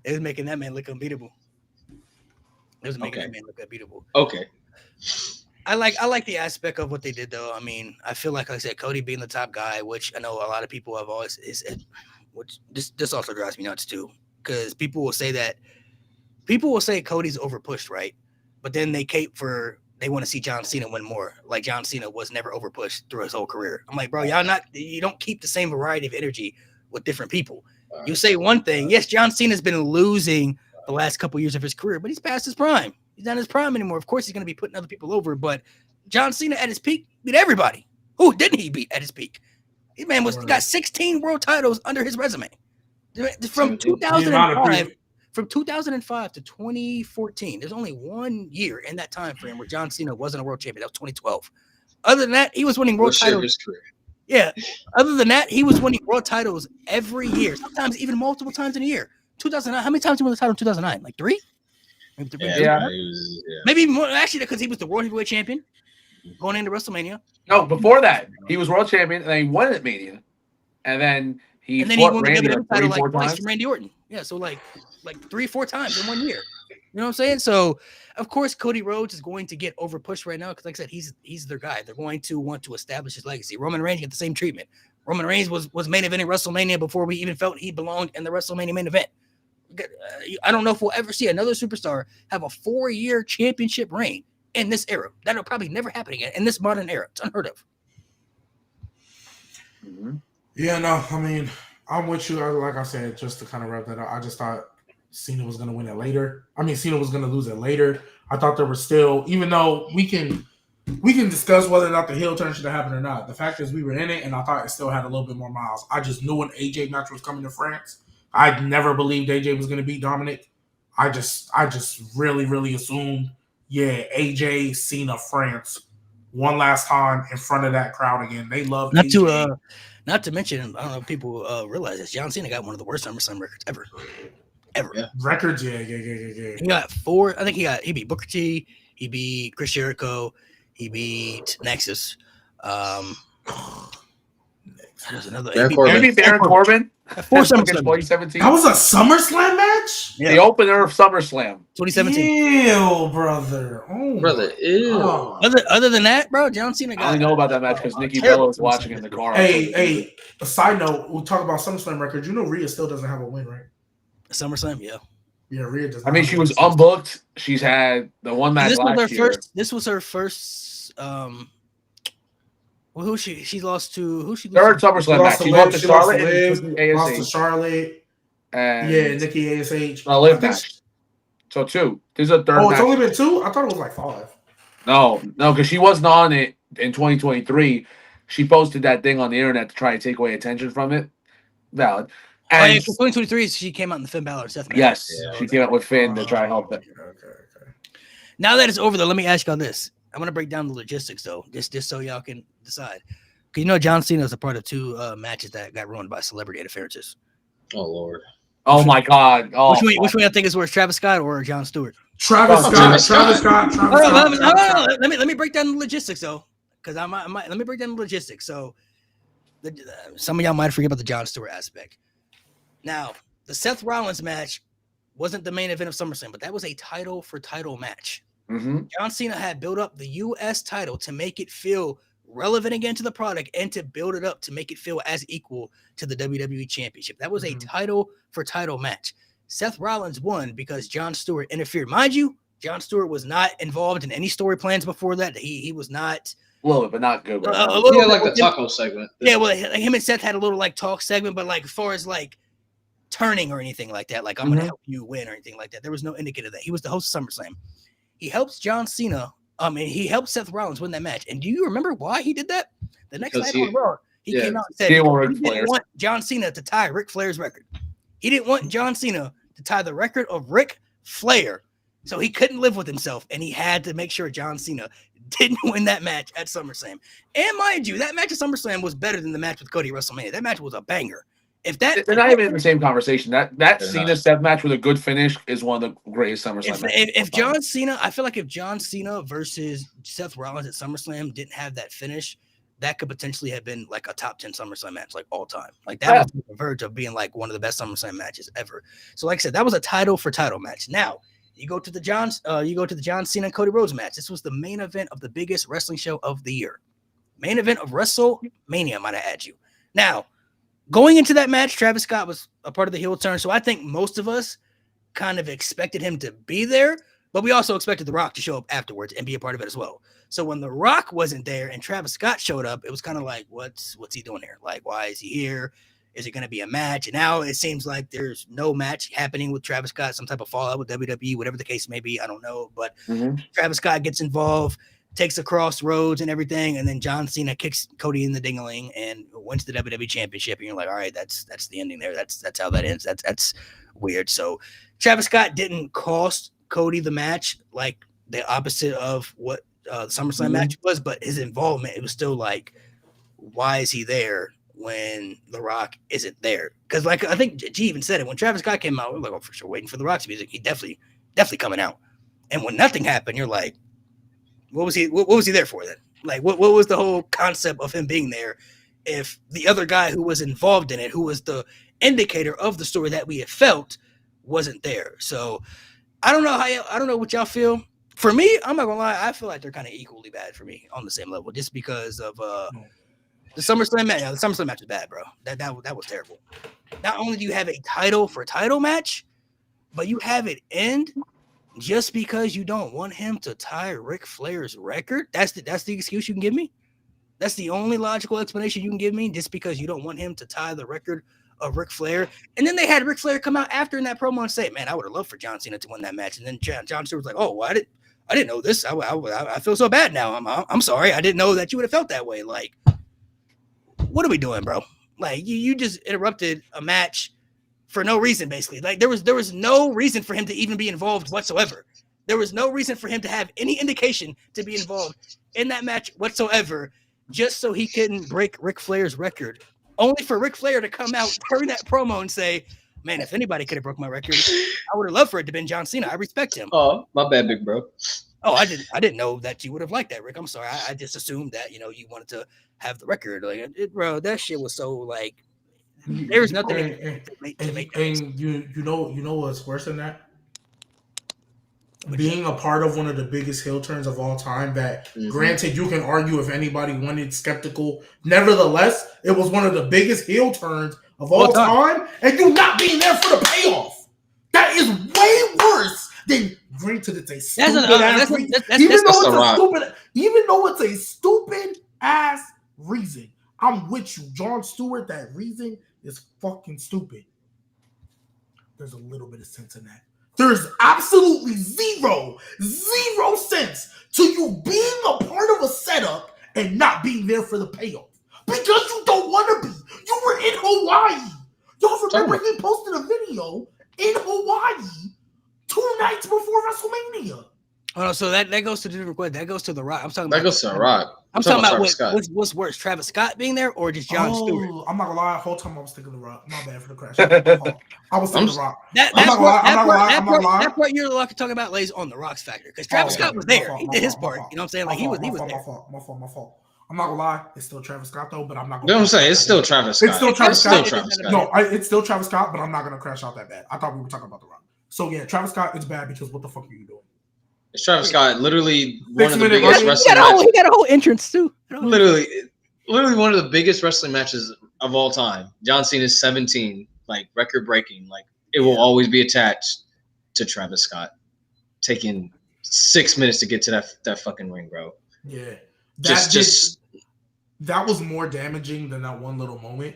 They was making that man look unbeatable. It was making that man look beautiful. Okay. I like the aspect of what they did though. I mean, I feel like I said, Cody being the top guy, which I know a lot of people have always which this also drives me nuts too, because people will say Cody's overpushed, right? But then they want to see John Cena win more. Like John Cena was never overpushed through his whole career. I'm like, bro, you don't keep the same variety of energy with different people. You say one thing, yes, John Cena's been losing the last couple years of his career, but he's past his prime. He's not in his prime anymore. Of course, he's going to be putting other people over, but John Cena at his peak beat everybody. Who didn't he beat at his peak? He got 16 world titles under his resume. From 2005 to 2014, there's only 1 year in that time frame where John Cena wasn't a world champion. That was 2012. Other than that, he was winning world titles. Yeah. Other than that, he was winning world titles every year, sometimes even multiple times in a year. 2009. How many times did he win the title in 2009? Like 3? Maybe 3. Yeah. Maybe more. Actually, because he was the world heavyweight champion going into WrestleMania. No, before that, he was world champion, and then he won at Mania, and then he won Randy the title like 4 twice times from Randy Orton. Yeah, so like 3-4 times in 1 year. You know what I'm saying? So of course Cody Rhodes is going to get over pushed right now because, like I said, he's their guy. They're going to want to establish his legacy. Roman Reigns got the same treatment. Roman Reigns was main eventing WrestleMania before we even felt he belonged in the WrestleMania main event. I don't know if we'll ever see another superstar have a 4-year championship reign in this era. That'll probably never happen again in this modern era. It's unheard of. Mm-hmm. Yeah, no, I mean, I'm with you. Like I said, just to kind of wrap that up, I just thought Cena was going to win it later. I mean, Cena was going to lose it later. I thought there was still, even though we can discuss whether or not the heel turn should have happened or not. The fact is we were in it, and I thought it still had a little bit more miles. I just knew when AJ match was coming to France. I never believed AJ was going to beat Dominic. I just really, really assumed, yeah, AJ, Cena, France, one last time in front of that crowd again. They love AJ. Not to mention, I don't know if people realize this, John Cena got one of the worst SummerSlam records ever. Yeah. Records, yeah. He got 4. I think he beat Booker T. He beat Chris Jericho. He beat Nexus. There's another. He beat Baron Corbin. 4 SummerSlam. 2017. That was a SummerSlam match? Yeah. The opener of SummerSlam. 2017. Ew, brother. Oh, brother, ew. Other than that, bro, John Cena got. I only know about that match because Nikki Bella was watching in the car. Hey, a side note, we'll talk about SummerSlam records. You know Rhea still doesn't have a win, right? SummerSlam, yeah. Yeah, Rhea doesn't. I mean, she was unbooked. She's had the one match last year. This was her first. Well, she lost to? Who she lost? Third SummerSlam match. She lost to Charlotte. Lost to Charlotte. And Nikki ASH. A live match. So 2. This is a third. Oh, it's only been 2. I thought it was like 5. No, because she wasn't on it in 2023. She posted that thing on the internet to try to take away attention from it. Valid. And 2023, she came out in the Finn Balor Seth match. Yes, she came out with Finn to try to help them. Okay. Now that it's over, though, let me ask y'all this. I'm going to break down the logistics, though, just so y'all can decide. Because you know John Cena is a part of 2 matches that got ruined by celebrity interferences. Oh, Lord. Oh, my God. Oh, which one I think is worse, Travis Scott or Jon Stewart? Travis Scott. Let me break down the logistics, though, because let me break down the logistics. So some of y'all might forget about the Jon Stewart aspect. Now, the Seth Rollins match wasn't the main event of SummerSlam, but that was a title for title match. Mm-hmm. John Cena had built up the U.S. title to make it feel relevant again to the product and to build it up to make it feel as equal to the WWE Championship. That was a title for title match. Seth Rollins won because Jon Stewart interfered. Mind you, Jon Stewart was not involved in any story plans before that. He was not. A little bit, but not good. Yeah, like the taco segment. Yeah, well, him and Seth had a little like talk segment, but like as far as like turning or anything like that, like I'm gonna help you win or anything like that, there was no indicator of that. He was the host of SummerSlam. He helps John Cena. And he helped Seth Rollins win that match. And do you remember why he did that? The next night on Raw, he came out and said he didn't want John Cena to tie Ric Flair's record. He didn't want John Cena to tie the record of Ric Flair. So he couldn't live with himself, and he had to make sure John Cena didn't win that match at SummerSlam. And mind you, that match at SummerSlam was better than the match with Cody at WrestleMania. That match was a banger. They're not even in the same conversation. That Cena Seth match with a good finish is one of the greatest SummerSlam matches. If John Cena, I feel like if John Cena versus Seth Rollins at SummerSlam didn't have that finish, that could potentially have been like a top 10 SummerSlam match, like all time. Like that was on the verge of being like one of the best SummerSlam matches ever. So like I said, that was a title for title match. Now, You go to the John Cena and Cody Rhodes match. This was the main event of the biggest wrestling show of the year. Main event of WrestleMania, might I add you. Now, going into that match, Travis Scott was a part of the heel turn, so I think most of us kind of expected him to be there, but we also expected The Rock to show up afterwards and be a part of it as well. So when The Rock wasn't there and Travis Scott showed up, it was kind of like, what's he doing here? Like, why is he here? Is it going to be a match? And now it seems like there's no match happening with Travis Scott, some type of fallout with WWE, whatever the case may be. I don't know. But Travis Scott gets involved, takes the crossroads and everything. And then John Cena kicks Cody in the ding-a-ling and wins the WWE championship. And you're like, all right, that's the ending there. That's how that ends. That's weird. So Travis Scott didn't cost Cody the match, like the opposite of what the SummerSlam match was, but his involvement, it was still like, why is he there when The Rock isn't there? Because like I think G even said it when Travis Scott came out, we were like, oh, for sure, waiting for The Rock's music. He definitely coming out. And when nothing happened, you're like, what was he there for then? Like what was the whole concept of him being there if the other guy who was involved in it, who was the indicator of the story that we had felt, wasn't there? So I don't know what y'all feel. For me, I'm not gonna lie, I feel like they're kind of equally bad for me on the same level, just because of the SummerSlam match. Yeah, the SummerSlam match was bad, bro. That was terrible. Not only do you have a title match, but you have it end just because you don't want him to tie Ric Flair's record. That's the excuse you can give me. That's the only logical explanation you can give me, just because you don't want him to tie the record of Ric Flair. And then they had Ric Flair come out after in that promo and say, "Man, I would have loved for John Cena to win that match." And then John Stewart was like, "Oh, well, I didn't know this. I feel so bad now. I'm sorry. I didn't know that you would have felt that way." Like, what are we doing, bro? Like, you just interrupted a match for no reason, basically. Like, there was no reason for him to even be involved whatsoever. There was no reason for him to have any indication to be involved in that match whatsoever, just so he couldn't break Ric Flair's record. Only for Ric Flair to come out during that promo and say, "Man, if anybody could have broke my record, I would have loved for it to have been John Cena. I respect him." Oh, my bad, big bro. Oh, I didn't know that you would have liked that, Rick. I'm sorry. I just assumed that, you wanted to have the record. Like, bro, that shit was so like, there was nothing to make and you know what's worse than that? Being a part of one of the biggest heel turns of all time that, granted, you can argue if anybody wanted skeptical. Nevertheless, it was one of the biggest heel turns of all time, and you not being there for the payoff. That is way worse than, granted, it's a stupid ass reason. Even though it's a stupid ass reason. I'm with you, Jon Stewart. That reason is fucking stupid. There's a little bit of sense in that. There's absolutely zero sense to you being a part of a setup and not being there for the payoff. Because you don't want to be. You were in Hawaii. Y'all remember he posted a video in Hawaii 2 nights before WrestleMania. Oh no, so that goes to the different question. That goes to The Rock. I'm talking that about goes to The Rock. I'm talking about what's worse, Travis Scott being there or just Jon Stewart? I'm not gonna lie. The whole time I was thinking The Rock. My bad for the crash. I was thinking The Rock. That's what you're talking about lays on The Rock's factor, because Travis Scott was there. He did his part. You know what I'm saying? Like he was there. My fault. I'm not gonna lie. It's still Travis Scott though, but I'm not gonna. You know what I'm saying? It's still Travis Scott. It's still Travis Scott. No, it's still Travis Scott, but I'm not gonna crash out that bad. I thought we were talking about The Rock. So yeah, Travis Scott is bad because what the fuck are you doing? It's Travis Scott, literally one of the biggest wrestling matches. He got a whole entrance too. Literally one of the biggest wrestling matches of all time. John Cena's 17, like record breaking. Like it will always be attached to Travis Scott taking 6 minutes to get to that fucking ring, bro. Yeah, that was more damaging than that one little moment,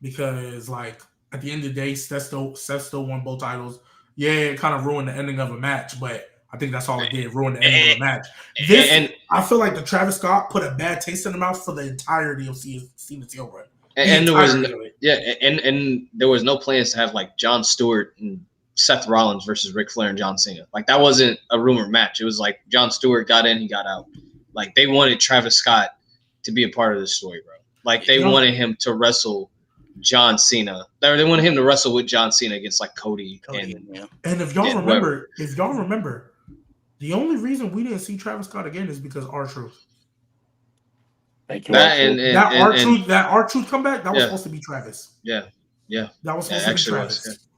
because like at the end of the day, Seth still won both titles. Yeah, it kind of ruined the ending of a match, but I think that's all it did, ruin the ending of the match. I feel like the Travis Scott put a bad taste in the mouth for the entirety of Cena's heel run. And there was no plans to have like Jon Stewart and Seth Rollins versus Ric Flair and John Cena. Like that wasn't a rumored match. It was like Jon Stewart got in, he got out. Like they wanted Travis Scott to be a part of this story, bro. Like they wanted him to wrestle John Cena. They wanted him to wrestle with John Cena against like Cody. And if y'all remember, the only reason we didn't see Travis Scott again is because R-Truth. That R-Truth comeback, that was supposed to be Travis. Yeah. That was supposed to be Travis.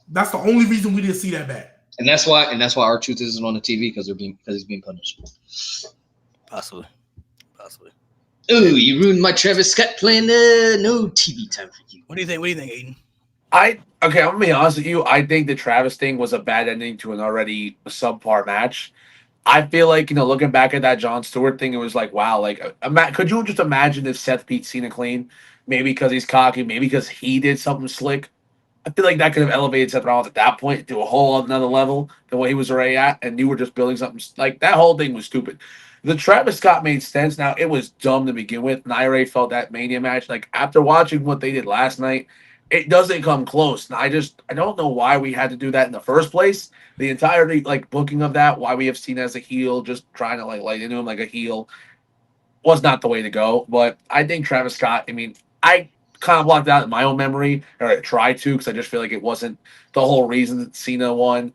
That's the only reason we didn't see that back. And that's why R-Truth isn't on the TV because he's being punished. Possibly. Ooh, you ruined my Travis Scott plan. No TV time for you. What do you think, Aiden? I'm gonna be honest with you. I think the Travis thing was a bad ending to an already subpar match. I feel like, looking back at that Jon Stewart thing, it was like, wow, like, could you just imagine if Seth beat Cena clean? Maybe because he's cocky, maybe because he did something slick. I feel like that could have elevated Seth Rollins at that point to a whole another level than what he was already at, and you were just building something like that. Whole thing was stupid. The Travis Scott made sense. Now, it was dumb to begin with, and I already felt that Mania match. Like, after watching what they did last night, it doesn't come close. And I don't know why we had to do that in the first place. The entire booking of that, why we have Cena as a heel, just trying to light into him like a heel, was not the way to go. But I think Travis Scott, I kind of blocked out in my own memory, or I tried to, because I just feel like it wasn't the whole reason that Cena won.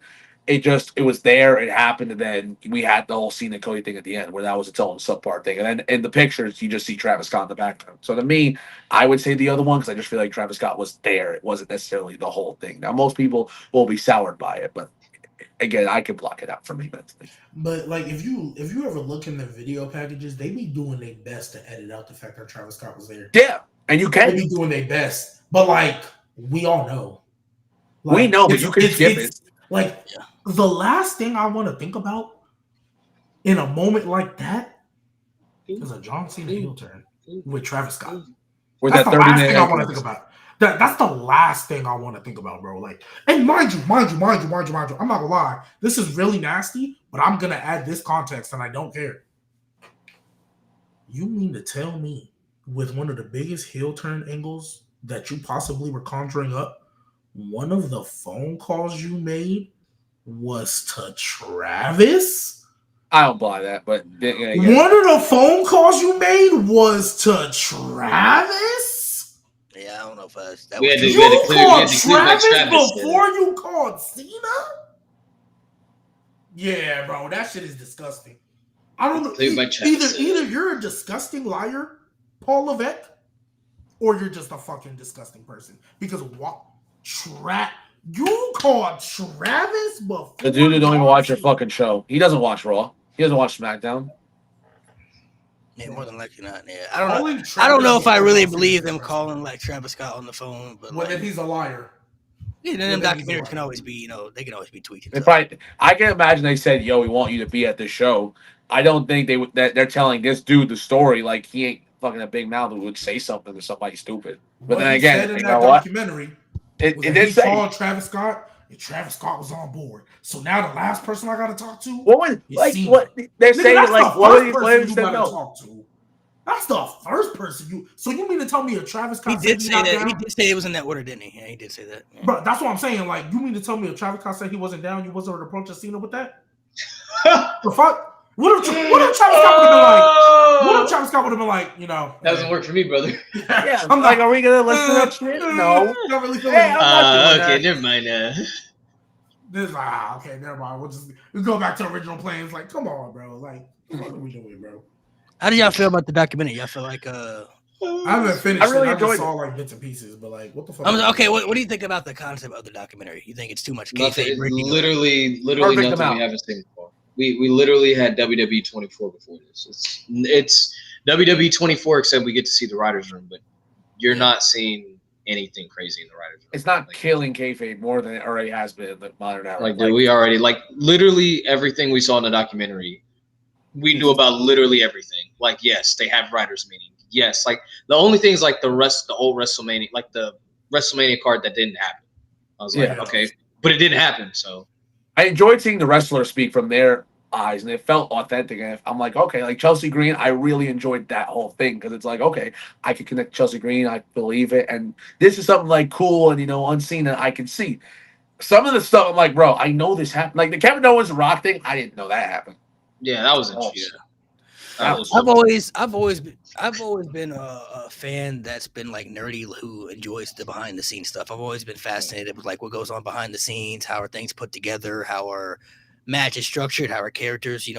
It was there, it happened, and then we had the whole Cena Cody thing at the end, where that was its own subpart thing. And then in the pictures, you just see Travis Scott in the background. So to me, I would say the other one, because I just feel like Travis Scott was there. It wasn't necessarily the whole thing. Now, most people will be soured by it, but again, I could block it out for me mentally. But if you ever look in the video packages, they be doing their best to edit out the fact that Travis Scott was there. Yeah, and you can. They be doing their best, but we all know. We know, but you can skip it. The last thing I want to think about in a moment like that is a John Cena heel turn with Travis Scott. That's the last thing I want to think about. That's the last thing I want to think about, bro. And mind you, I'm not gonna lie. This is really nasty, but I'm gonna add this context, and I don't care. You mean to tell me, with one of the biggest heel turn angles that you possibly were conjuring up, one of the phone calls you made was to Travis? I don't buy that, but one of the phone calls you made was to Travis? Yeah, I don't know if that was. You called Travis before you called Cena? Yeah, bro, that shit is disgusting. I don't know. Either you're a disgusting liar, Paul Levesque, or you're just a fucking disgusting person. Because what? You called Travis before the dude who don't even watch your fucking show. He doesn't watch Raw. He doesn't watch SmackDown. Yeah, more than likely not. Yeah, I don't know if I really believe them calling Travis Scott on the phone, but then he's a liar. Yeah, then them documentaries can always be, they can always be tweaking. I can imagine they said, "Yo, we want you to be at this show." I don't think they're telling this dude the story like he ain't fucking a big mouth who would say something to somebody stupid. But then again, in that documentary, it did say called Travis Scott. And Travis Scott was on board. So now the last person I got to talk to. What they're saying? What did you talk to? That's the first person you. So you mean to tell me a Travis Scott? He did say that. He did say it was in that order, didn't he? Yeah, he did say that. Yeah. But that's what I'm saying. You mean to tell me if Travis Scott said he wasn't down, you wasn't approaching Cena with that? The fuck? What if Travis Scott would have been like? What if Travis Scott would have been like? That doesn't work for me, brother. Yeah, I'm like, are we gonna listen to that shit? No. Not really okay, never mind. Okay, never mind. We'll go back to original plans. Come on, bro. What are we doing, bro? How did y'all feel about the documentary? Y'all feel like I haven't finished. I just saw bits and pieces, but what the fuck? Okay, what do you think about the concept of the documentary? You think it's too much kayfabe? Literally nothing we haven't seen before. We literally had WWE 24 before this. It's WWE 24, except we get to see the writers' room, but you're not seeing anything crazy in the writers' room. It's not killing kayfabe more than it already has been in the modern era. We already literally everything we saw in the documentary. We knew about literally everything. Yes, they have writers' meeting. Yes, the only things the old WrestleMania, the WrestleMania card that didn't happen. I was okay, but it didn't happen. So I enjoyed seeing the wrestlers speak from their eyes, and it felt authentic. And I'm like, okay, Chelsea Green, I really enjoyed that whole thing because it's okay, I can connect Chelsea Green, I believe it, and this is something cool and unseen that I can see. Some of the stuff I'm like, bro, I know this happened. The Kevin Owens Rock thing, I didn't know that happened. Yeah, that was interesting. I've always been a fan that's been nerdy who enjoys the behind the scenes stuff. I've always been fascinated with what goes on behind the scenes, how are things put together, how are matches structured, how are characters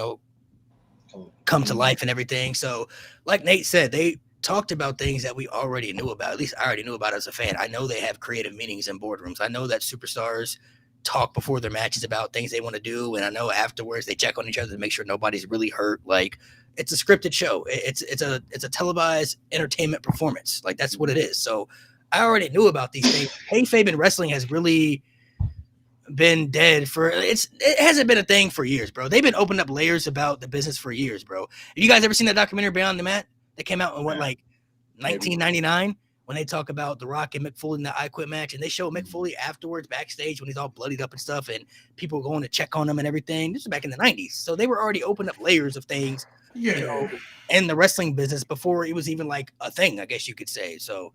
come to life and everything. So like Nate said, they talked about things that we already knew about. At least I already knew about as a fan. I know they have creative meetings in boardrooms. I know that superstars talk before their matches about things they want to do, and I know afterwards they check on each other to make sure nobody's really hurt. Like, it's a scripted show. It's a televised entertainment performance. Like, that's what it is. So I already knew about these things. Kayfabe in wrestling has really been dead for it hasn't been a thing for years, bro. They've been opening up layers about the business for years, bro. Have you guys ever seen that documentary Beyond the Mat that came out in 1999 when they talk about The Rock and Mick Foley in the I Quit match, and they show Mick Foley afterwards backstage when he's all bloodied up and stuff, and people going to check on him and everything. This is back in the 90s, so they were already opening up layers of things, in the wrestling business before it was even like a thing, I guess you could say. So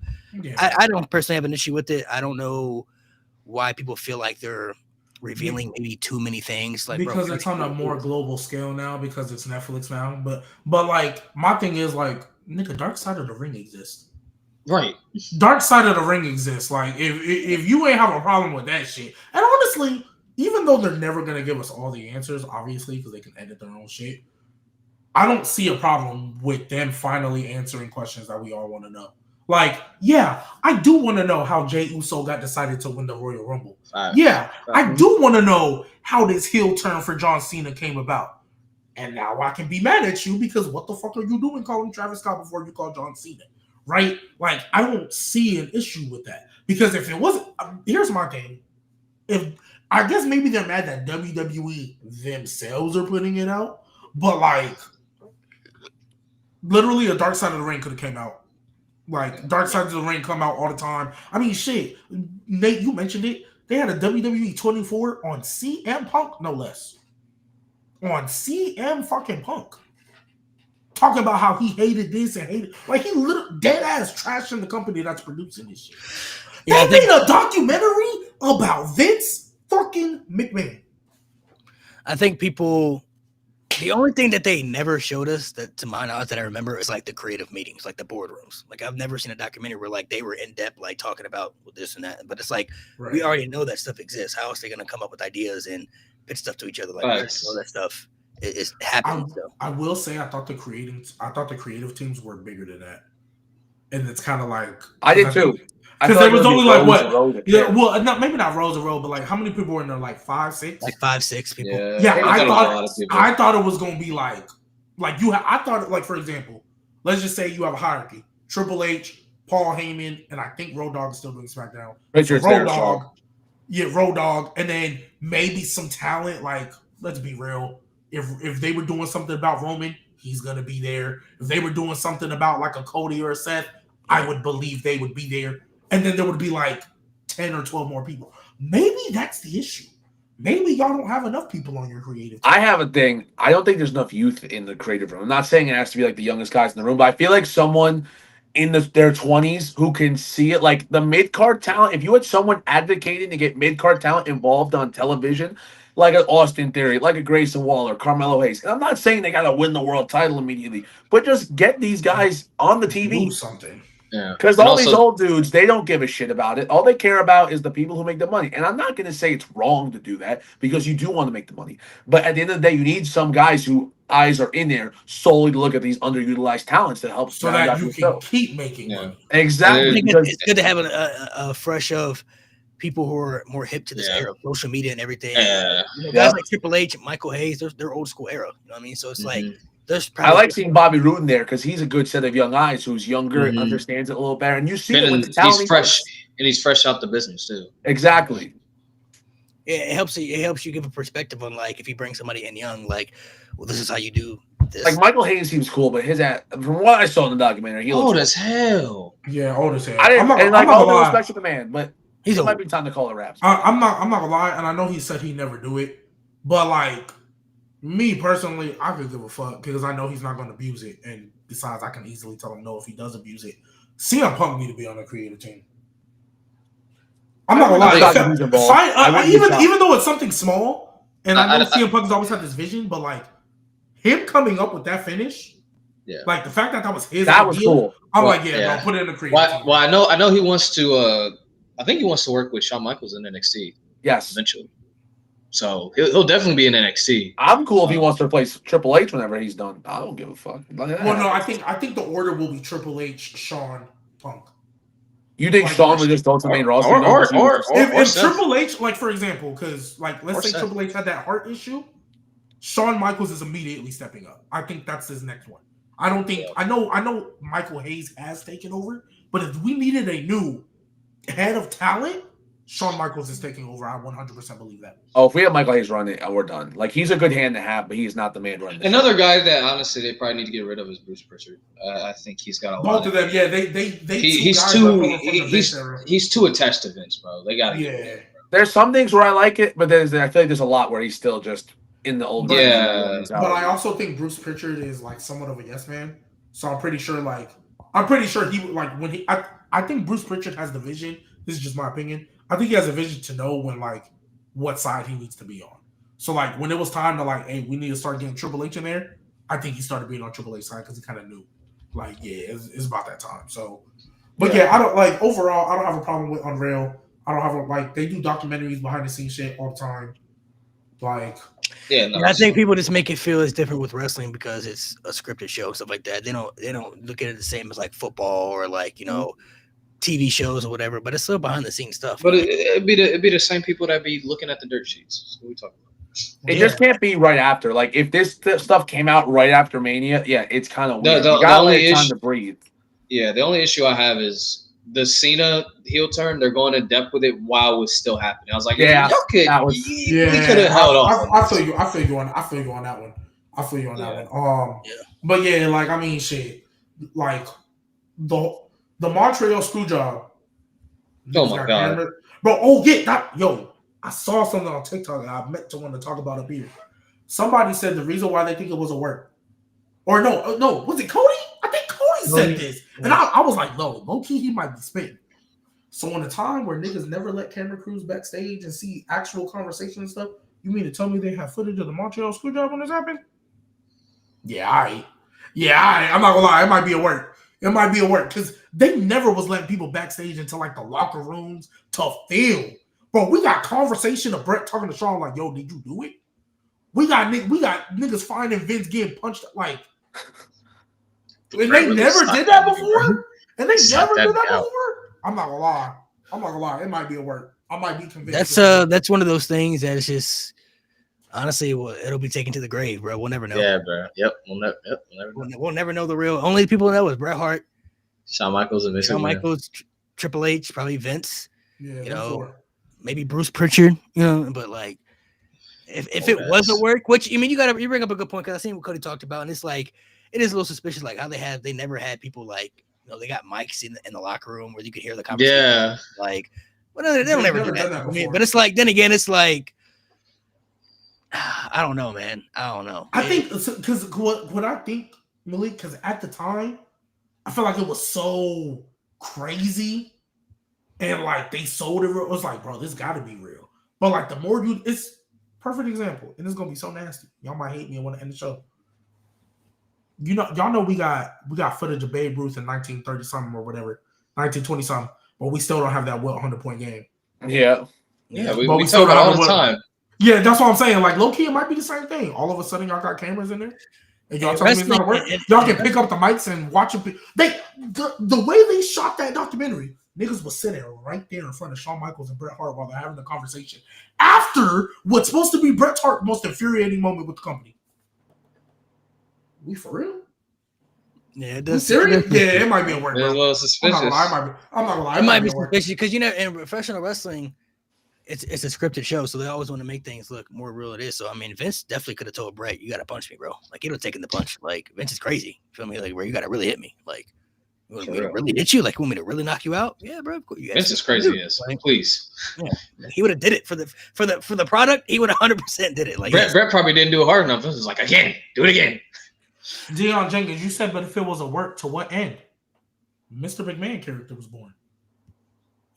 I don't personally have an issue with it. I don't know why people feel like they're revealing maybe too many things, like, because it's on a more global scale now, because it's Netflix now. But like, my thing is, like, nigga, Dark Side of the Ring exists. Right. Dark Side of the Ring exists. Like, if you ain't have a problem with that shit, and honestly, even though they're never gonna give us all the answers, obviously, because they can edit their own shit, I don't see a problem with them finally answering questions that we all want to know. Like, yeah, I do want to know how Jey Uso got decided to win the Royal Rumble. Yeah, I do want to know how this heel turn for John Cena came about. And now I can be mad at you because what the fuck are you doing calling Travis Scott before you call John Cena? Right? Like, I don't see an issue with that. Because if it wasn't, here's my thing. I guess maybe they're mad that WWE themselves are putting it out. But, like, literally a Dark Side of the Ring could have came out. Like, Dark Side of the Ring come out all the time. I mean, shit. Nate, you mentioned it. They had a WWE 24 on CM Punk, no less. On CM fucking Punk. Talking about how he hated this and hated... Like, he literally dead-ass trashing the company that's producing this shit. Yeah, they made a documentary about Vince fucking McMahon. I think people... The only thing that they never showed us, that to my knowledge that I remember, is like the creative meetings, like the boardrooms. Like, I've never seen a documentary where like they were in depth, like talking about this and that. But it's like, we already know that stuff exists. How else are they going to come up with ideas and pitch stuff to each other? Like, we already know that stuff is happening. I will say, I thought the creative teams were bigger than that, and it's kind of like I did too. Because there was only like what? Yeah, well, maybe not Rose and Road, but like how many people were in there? Like 5, 6? Like 5, 6 people. Yeah, I thought it was gonna be like you. I thought, like, for example, let's just say you have a hierarchy: Triple H, Paul Heyman, and I think Road Dogg is still doing SmackDown. Road Dogg, Road Dogg, and then maybe some talent. Like, let's be real, if they were doing something about Roman, he's gonna be there. If they were doing something about like a Cody or a Seth, I would believe they would be there. And then there would be like 10 or 12 more people. Maybe that's the issue. Maybe y'all don't have enough people on your creative team. I have a thing. I don't think there's enough youth in the creative room. I'm not saying it has to be like the youngest guys in the room, but I feel like someone in their 20s who can see it, like the mid-card talent. If you had someone advocating to get mid-card talent involved on television, like an Austin Theory, like a Grayson Waller, Carmelo Hayes. And I'm not saying they got to win the world title immediately, but just get these guys on the TV. Do something. Yeah, because these old dudes, they don't give a shit about it. All they care about is the people who make the money. And I'm not going to say it's wrong to do that, because you do want to make the money. But at the end of the day, you need some guys who eyes are in there solely to look at these underutilized talents that help. So that you can keep making money. Exactly. I think it's good to have a fresh of people who are more hip to this era of social media and everything. Guys like Triple H and Michael Hayes, they're old school era. You know what I mean? So it's like, I like seeing Bobby Roode there because he's a good set of young eyes who's younger and understands it a little better. And you see it with the talent. He's fresh, and he's fresh out the business too. Exactly. Yeah, it helps you give a perspective on, like, if you bring somebody in young, like, well, this is how you do this. Like, Michael Hayes seems cool, but from what I saw in the documentary, he looks old as hell. Yeah, old as hell. I'm not all due respect to the man, but it might be time to call it raps. I'm not gonna lie, and I know he said he never do it, but like, me personally, I could give a fuck because I know he's not going to abuse it. And besides, I can easily tell him no if he does abuse it. CM Punk need to be on the creative team. I'm not going to lie. Even though it's something small, and I know CM Punk has always had this vision, but like him coming up with that finish, like the fact that was his idea, was cool. I'm no, put it in the creative team. Well, I know he wants to. I think he wants to work with Shawn Michaels in NXT. Yes, eventually. So he'll definitely be in NXT. I'm cool if he wants to replace Triple H whenever he's done. I don't give a fuck. Well, no, I think the order will be Triple H, Shawn, Punk. You think Like, Shawn would just go to main roster? If Seth. Triple H, like for example, because like let's say Seth. Triple H had that heart issue, Shawn Michaels is immediately stepping up. I think that's his next one. I don't think I know Michael Hayes has taken over, but if we needed a new head of talent, Shawn Michaels is taking over. I 100% believe that. Oh, if we have Michael Hayes running, we're done. Like he's a good hand to have, but he's not the man running. Another guy that honestly they probably need to get rid of is Bruce Pritchard. I think he's got a lot. Both of them, yeah. He's too attached to Vince, bro. They got to get rid of him. There's some things where I like it, but I feel like there's a lot where he's still just in the old. Yeah, but I also think Bruce Pritchard is like somewhat of a yes man. So I'm pretty sure he like when he. I think Bruce Pritchard has the vision. This is just my opinion. I think he has a vision to know when like what side he needs to be on. So like when it was time to like, hey, we need to start getting Triple H in there. I think he started being on Triple H side because he kind of knew, like, yeah, it's about that time. So, but yeah, I don't like overall. I don't have a problem with Unreal. I don't have they do documentaries behind the scenes shit all the time. Like, I think people just make it feel it's different with wrestling because it's a scripted show, stuff like that. They don't look at it the same as like football or like TV shows or whatever, but it's still behind the scenes stuff. But it'd be the same people that be looking at the dirt sheets. What we talking about? It just can't be right after. Like if this stuff came out right after Mania, it's kind of weird. You gotta let time to breathe. Yeah, the only issue I have is the Cena heel turn. They're going in depth with it while it was still happening. I was like, we could have held off. I feel you on that one. That one. But yeah, like I mean, shit, like the Montreal Screwjob. Oh my god, bro! Oh yeah, I saw something on TikTok and I meant to want to talk about up here. Somebody said the reason why they think it was a work, or no, was it Cody? I think Cody said this, and I was like, no, low key he might be spitting. So in a time where niggas never let camera crews backstage and see actual conversation and stuff, you mean to tell me they have footage of the Montreal Screwjob when this happened? Yeah, all right. I'm not gonna lie, it might be a work. It might be a work because they never was letting people backstage into like the locker rooms to feel. Bro, we got conversation of Brett talking to Shawn like, yo, did you do it? We got niggas finding Vince getting punched like, and they never did that before. And they never did that before. I'm not gonna lie. It might be a work. I might be convinced. That's one of those things that is just honestly, it'll be taken to the grave, bro. We'll never know. Yeah, bro. Yep. We'll never know the real. Only people know is Bret Hart, Shawn Michaels, and Vince. Shawn Michaels, Triple H, probably Vince. Yeah, maybe Bruce Pritchard. But like, if it was a work, which you bring up a good point because I seen what Cody talked about, and it's like it is a little suspicious, like how they never had people like they got mics in the locker room where you could hear the conversation. Yeah, like, well, they don't ever do that. But it's like then again, it's like. I don't know, man. I don't know. I think because what I think, Malik, because at the time, I feel like it was so crazy, and like they sold it. It was like, bro, this got to be real. But like the more it's perfect example, and it's gonna be so nasty. Y'all might hate me and want to end the show. Y'all know we got footage of Babe Ruth in 1930 something or whatever, 1920 something, but we still don't have that 100-point game. Yeah, we talk about it all the time. Yeah, that's what I'm saying. Like, low key, it might be the same thing. All of a sudden, y'all got cameras in there, and y'all telling me it's not work. Y'all can pick up the mics and watch them. The way they shot that documentary, niggas was sitting right there in front of Shawn Michaels and Bret Hart while they're having the conversation after what's supposed to be Bret Hart's most infuriating moment with the company. We for real? Yeah, it does. Serious? Yeah, it might be a work. It's a little suspicious. I'm not gonna lie. It might be suspicious because in professional wrestling. It's a scripted show, so they always want to make things look more real than it is. So I mean, Vince definitely could have told Bret, "You got to punch me, bro." Like he'd have taken the punch. Like Vince is crazy. You feel me? Like, bro, you got to really hit me. Like, you want me to really hit you? Like, you want me to really knock you out? Yeah, bro. Vince is crazy. Yes, like, please. Yeah, he would have did it for the product. He would 100% did it. Like Bret probably didn't do it hard enough. Vince was like, again, do it again. Deion Jenkins, you said, but if it was a work, to what end? Mr. McMahon character was born.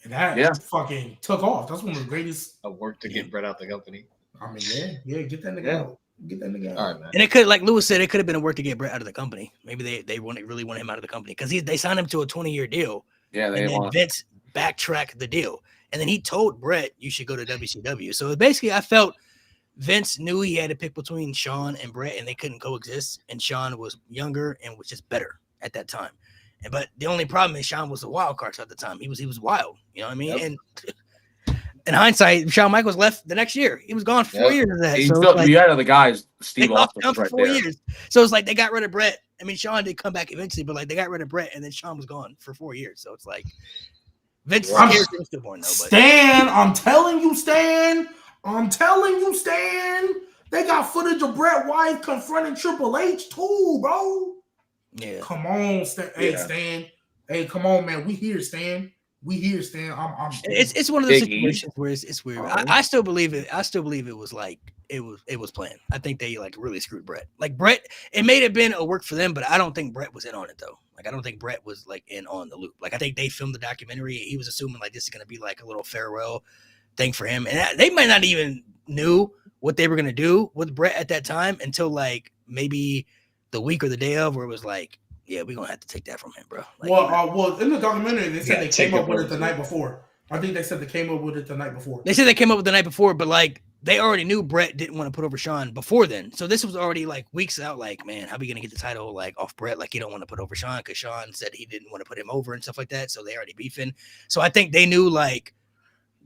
And that fucking took off. That's one of the greatest. A work to get Bret out the company. I mean, get that nigga out. Get that nigga out. All right, man. And it could, like Lewis said, it could have been a work to get Bret out of the company. Maybe they really want him out of the company because they signed him to a 20-year deal. Yeah, and then Vince backtracked the deal, and then he told Bret, "You should go to WCW." So basically, I felt Vince knew he had to pick between Shawn and Bret, and they couldn't coexist. And Shawn was younger and was just better at that time. But the only problem is Shawn was a wild card at the time. He was wild. You know what I mean? Yep. And in hindsight, Shawn Michaels left the next year. He was gone for 4 years of that. So still, you had other guys, Steve Austin was for right 4 there. years. So it's like they got rid of Bret. I mean, Shawn did come back eventually, but like they got rid of Bret, and then Shawn was gone for 4 years. So it's like Vince is stillborn though. Stan, I'm telling you, Stan. They got footage of Bret Wyatt confronting Triple H too, bro. Yeah. Come on, Stan. Hey, Stan. Hey, come on, man. We here, Stan. It's one of those situations where it's weird. I still believe it. I still believe it was like it was planned. I think they like really screwed Bret. Like Bret, it may have been a work for them, but I don't think Bret was in on it though. Like I don't think Bret was like in on the loop. Like I think they filmed the documentary. He was assuming like this is gonna be like a little farewell thing for him, and they might not even knew what they were gonna do with Bret at that time until like maybe the week or the day of, where it was like, yeah, we're gonna have to take that from him, bro. Like, well, in the documentary, they said they came up with it the night before. I think they said they came up with it the night before. They said they came up with the night before, but like they already knew Bret didn't want to put over Shawn before then. So this was already like weeks out. Like, man, how are we gonna get the title like off Bret? Like, you don't want to put over Shawn because Shawn said he didn't want to put him over and stuff like that. So they already beefing. So I think they knew like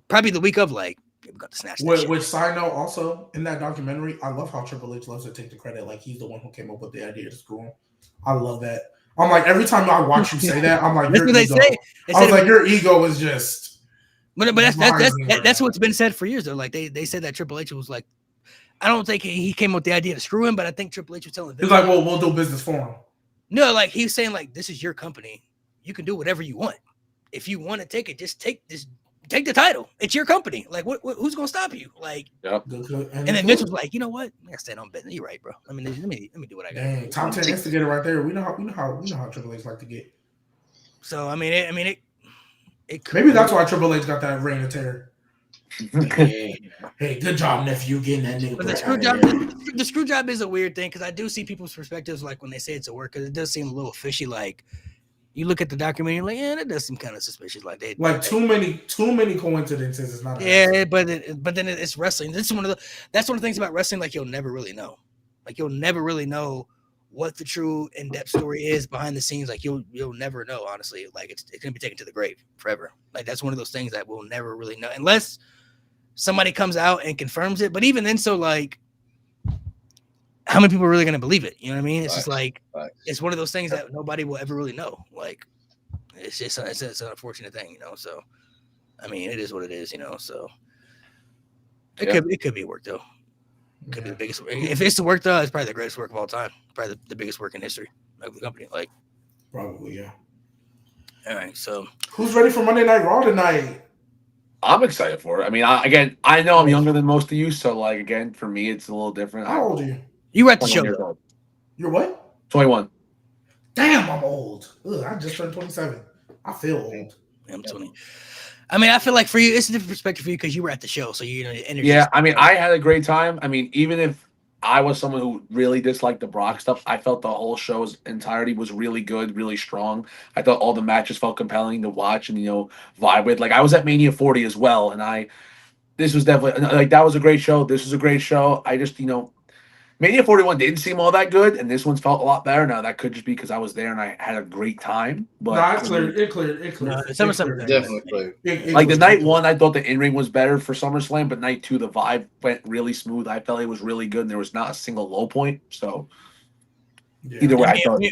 probably the week of like we got to snatch. Which side note, also in that documentary, I love how Triple H loves to take the credit. Like he's the one who came up with the idea to screw him. I love that. I'm like, every time I watch you say that, I'm like, that's what they say. I was like, your ego is just. But that's what's been said for years though. Like they said that Triple H was like, I don't think he came up with the idea to screw him, but I think Triple H was telling Vince. He's like, well, we'll do business for him. No, like he was saying like, this is your company. You can do whatever you want. If you want to take it, just take the title. It's your company. Like, who's gonna stop you? Like, and then Vince was like, you know what? I gotta stand on business. You're right, bro. I mean, let me do what I got. Dang, top 10 instigator right there. We know how Triple H like to get. So I mean, it could, maybe that's why Triple H got that reign of terror. Hey, good job, nephew, getting that nigga. But the screw job is a weird thing because I do see people's perspectives like when they say it's a work because it does seem a little fishy. Like. You look at the documentary, like, yeah, that does seem kind of suspicious. Like too many coincidences is not. But then it's wrestling. That's one of the things about wrestling. Like you'll never really know. Like you'll never really know what the true in-depth story is behind the scenes. Like you'll never know. Honestly, like it's gonna be taken to the grave forever. Like that's one of those things that we'll never really know unless somebody comes out and confirms it. But even then, so like. How many people are really going to believe it? You know what I mean? It's just like, it's one of those things that nobody will ever really know. Like, it's just, it's an unfortunate thing, you know? So, I mean, it is what it is, you know? So, it could be work, though. It could be the biggest work. If it's the work, though, it's probably the greatest work of all time. Probably the biggest work in history of the company. Like, probably, yeah. All right, so. Who's ready for Monday Night Raw tonight? I'm excited for it. I mean, I know I'm younger than most of you, so, like, again, for me, it's a little different. How old are you? You were at the show. You're what? 21. Damn, I'm old. Ugh, I just turned 27. I feel old. I'm 20. I mean, I feel like for you, it's a different perspective for you because you were at the show, so you know the energy. Yeah, I mean, I had a great time. I mean, even if I was someone who really disliked the Brock stuff, I felt the whole show's entirety was really good, really strong. I thought all the matches felt compelling to watch and vibe with. Like I was at Mania 40 as well, and this was definitely like that was a great show. This was a great show. I just Mania 41 didn't seem all that good, and this one's felt a lot better. Now, that could just be because I was there and I had a great time. But it cleared. Definitely cleared. Like the night one, I thought the in-ring was better for SummerSlam, but night two, the vibe went really smooth. I felt it was really good, and there was not a single low point. So, either way, I thought.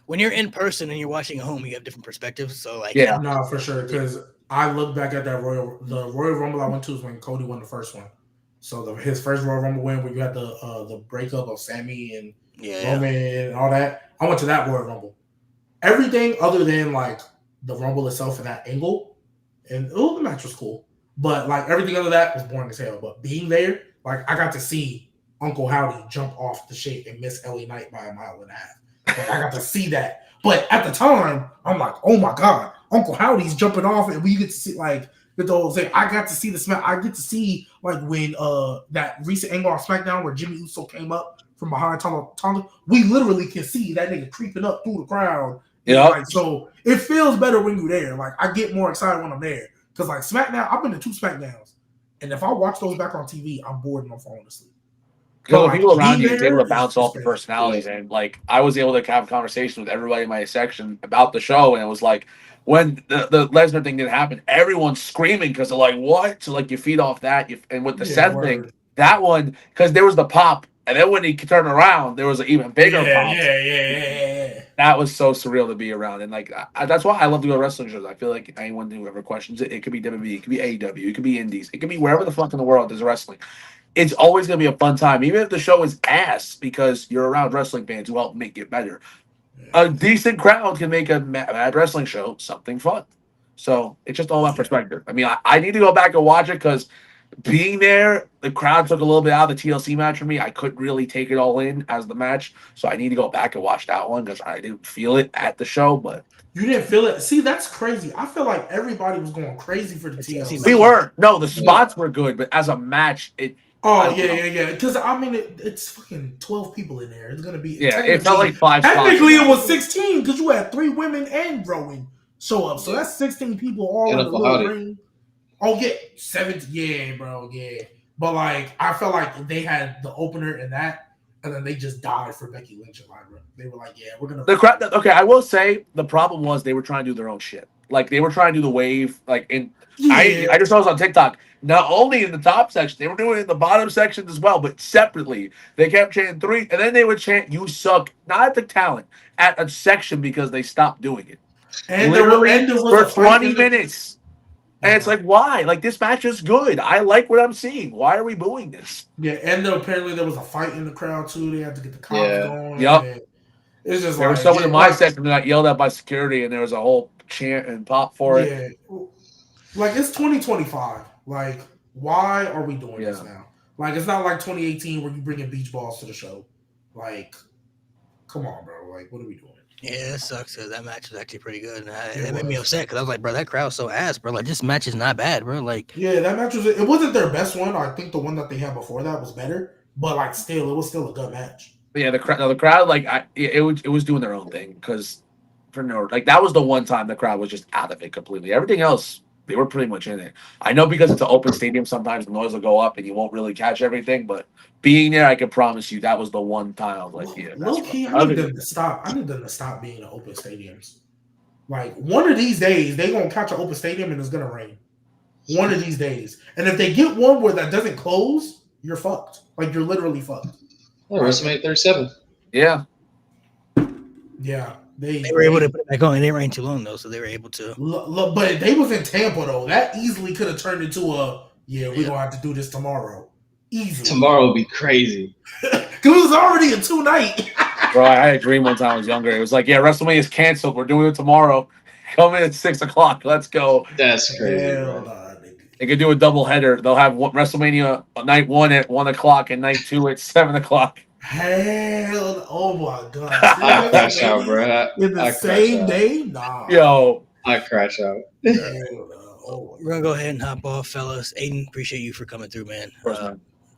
When you're in person and you're watching at home, you have different perspectives. So, like, yeah. No, for sure. Because I look back at the Royal Rumble I went to was when Cody won the first one. So his first Royal Rumble win, where you had the breakup of Sammy and Roman and all that. I went to that Royal Rumble. Everything other than like the Rumble itself and that angle, and the match was cool. But like everything other than that was boring as hell. But being there, like I got to see Uncle Howdy jump off the shit and miss LA Knight by 1.5 miles. Like, I got to see that. But at the time, I'm like, oh my God, Uncle Howdy's jumping off, and we get to see like. The whole thing. I got to see the smack. I get to see like when that recent angle on SmackDown where Jimmy Uso came up from behind Tonga. We literally can see that nigga creeping up through the crowd. Yeah. Like, so it feels better when you're there. Like I get more excited when I'm there because like SmackDown. I've been to 2 SmackDowns, and if I watch those back on TV, I'm bored and I'm falling asleep. Because the people around you is able to is bounce off the crazy. personalities, and like I was able to have a conversation with everybody in my section about the show, and it was like when the Lesnar thing didn't happen, everyone's screaming because they're like, "What?" So like you feed off that, and with the Seth thing, that one because there was the pop, and then when he turned around, there was an even bigger pop. Yeah. That was so surreal to be around, and like that's why I love to go to wrestling shows. I feel like anyone who ever questions it, it could be WWE, it could be AEW, it could be Indies, it could be wherever the fuck in the world there's wrestling. It's always going to be a fun time, even if the show is ass, because you're around wrestling fans who help make it better. A decent crowd can make a mad wrestling show something fun. So it's just all about perspective. I mean, I need to go back and watch it because being there, the crowd took a little bit out of the TLC match for me. I couldn't really take it all in as the match. So I need to go back and watch that one because I didn't feel it at the show. But you didn't feel it? See, that's crazy. I feel like everybody was going crazy for the TLC. We were. No, the spots were good, but as a match, it. Oh, yeah. Because, I mean, it's fucking 12 people in there. It's going to be... Yeah, it felt like 5 spots. Technically, it was 16 because you had 3 women and Rowan show up. So that's 16 people all in the little ring. Oh, yeah. 17. Yeah, bro. Yeah. But, like, I felt like they had the opener and that, and then they just died for Becky Lynch and Lyra. They were like, yeah, we're going to... The crowd... Okay, I will say the problem was they were trying to do their own shit. Like, they were trying to do the wave, like, in... Yeah. I just saw this on TikTok. Not only in the top section, they were doing it in the bottom sections as well, but separately. They kept chanting 3, and then they would chant, "You suck," not at the talent, at a section because they stopped doing it. And literally there was for 20 minutes. And it's like, why? Like, this match is good. I like what I'm seeing. Why are we booing this? Yeah, and apparently there was a fight in the crowd, too. They had to get the cops going. Yep. It's just there was someone in my section that got yelled at by security, and there was a whole chant and pop for it. Yeah. Like, it's 2025. Like, why are we doing this now? Like, it's not like 2018 where you bring in beach balls to the show. Like, come on, bro. Like, what are we doing? Yeah, it sucks. That match was actually pretty good. And that made me upset because I was like, bro, that crowd's so ass, bro. Like, this match is not bad, bro. Like, yeah, that match was... It wasn't their best one. I think the one that they had before that was better. But, like, still, it was still a good match. Yeah, the crowd, like, it was doing their own thing because that was the one time the crowd was just out of it completely. Everything else, they were pretty much in it. I know because it's an open stadium, sometimes the noise will go up and you won't really catch everything. But being there, I can promise you that was the one time I was like, yeah. Low key, I need them to stop. I need them to stop being in open stadiums. Like, one of these days, they're going to catch an open stadium and it's going to rain. One of these days. And if they get one where that doesn't close, you're fucked. Like, you're literally fucked. Oh, WrestleMania 37. Yeah. Yeah. They were able to put it back on. It didn't rain too long, though, so they were able to. Look, but they was in Tampa, though. That easily could have turned into we're going to have to do this tomorrow. Easily. Tomorrow will be crazy. Because it was already a 2-night. Bro, I had a dream one time I was younger. It was like, yeah, WrestleMania is canceled. We're doing it tomorrow. Come in at 6 o'clock. Let's go. That's crazy. They could do a double header. They'll have WrestleMania night 1 at 1 o'clock and night 2 at 7 o'clock. Hell, oh my god! I crash out, bro. In the same day, nah. Yo, I crash out. We're gonna go ahead and hop off, fellas. Aiden, appreciate you for coming through, man.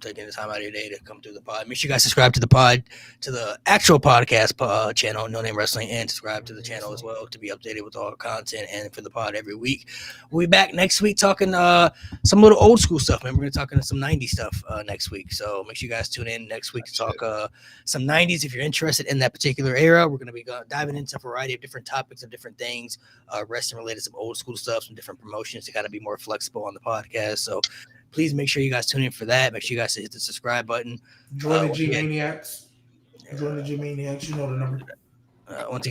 Taking the time out of your day to come through the pod. Make sure you guys subscribe to the pod, to the actual podcast channel, No Name Wrestling, and subscribe to the channel as well to be updated with all the content and for the pod every week. We'll be back next week talking some little old school stuff, man. We're going to talk some 90s stuff next week. So make sure you guys tune in next week to talk some 90s if you're interested in that particular era. We're going to be diving into a variety of different topics of different things, wrestling related, some old school stuff, some different promotions to kind of be more flexible on the podcast. So please make sure you guys tune in for that. Make sure you guys hit the subscribe button. Join the G Maniacs. Join the G Maniacs. You know the number. Once again.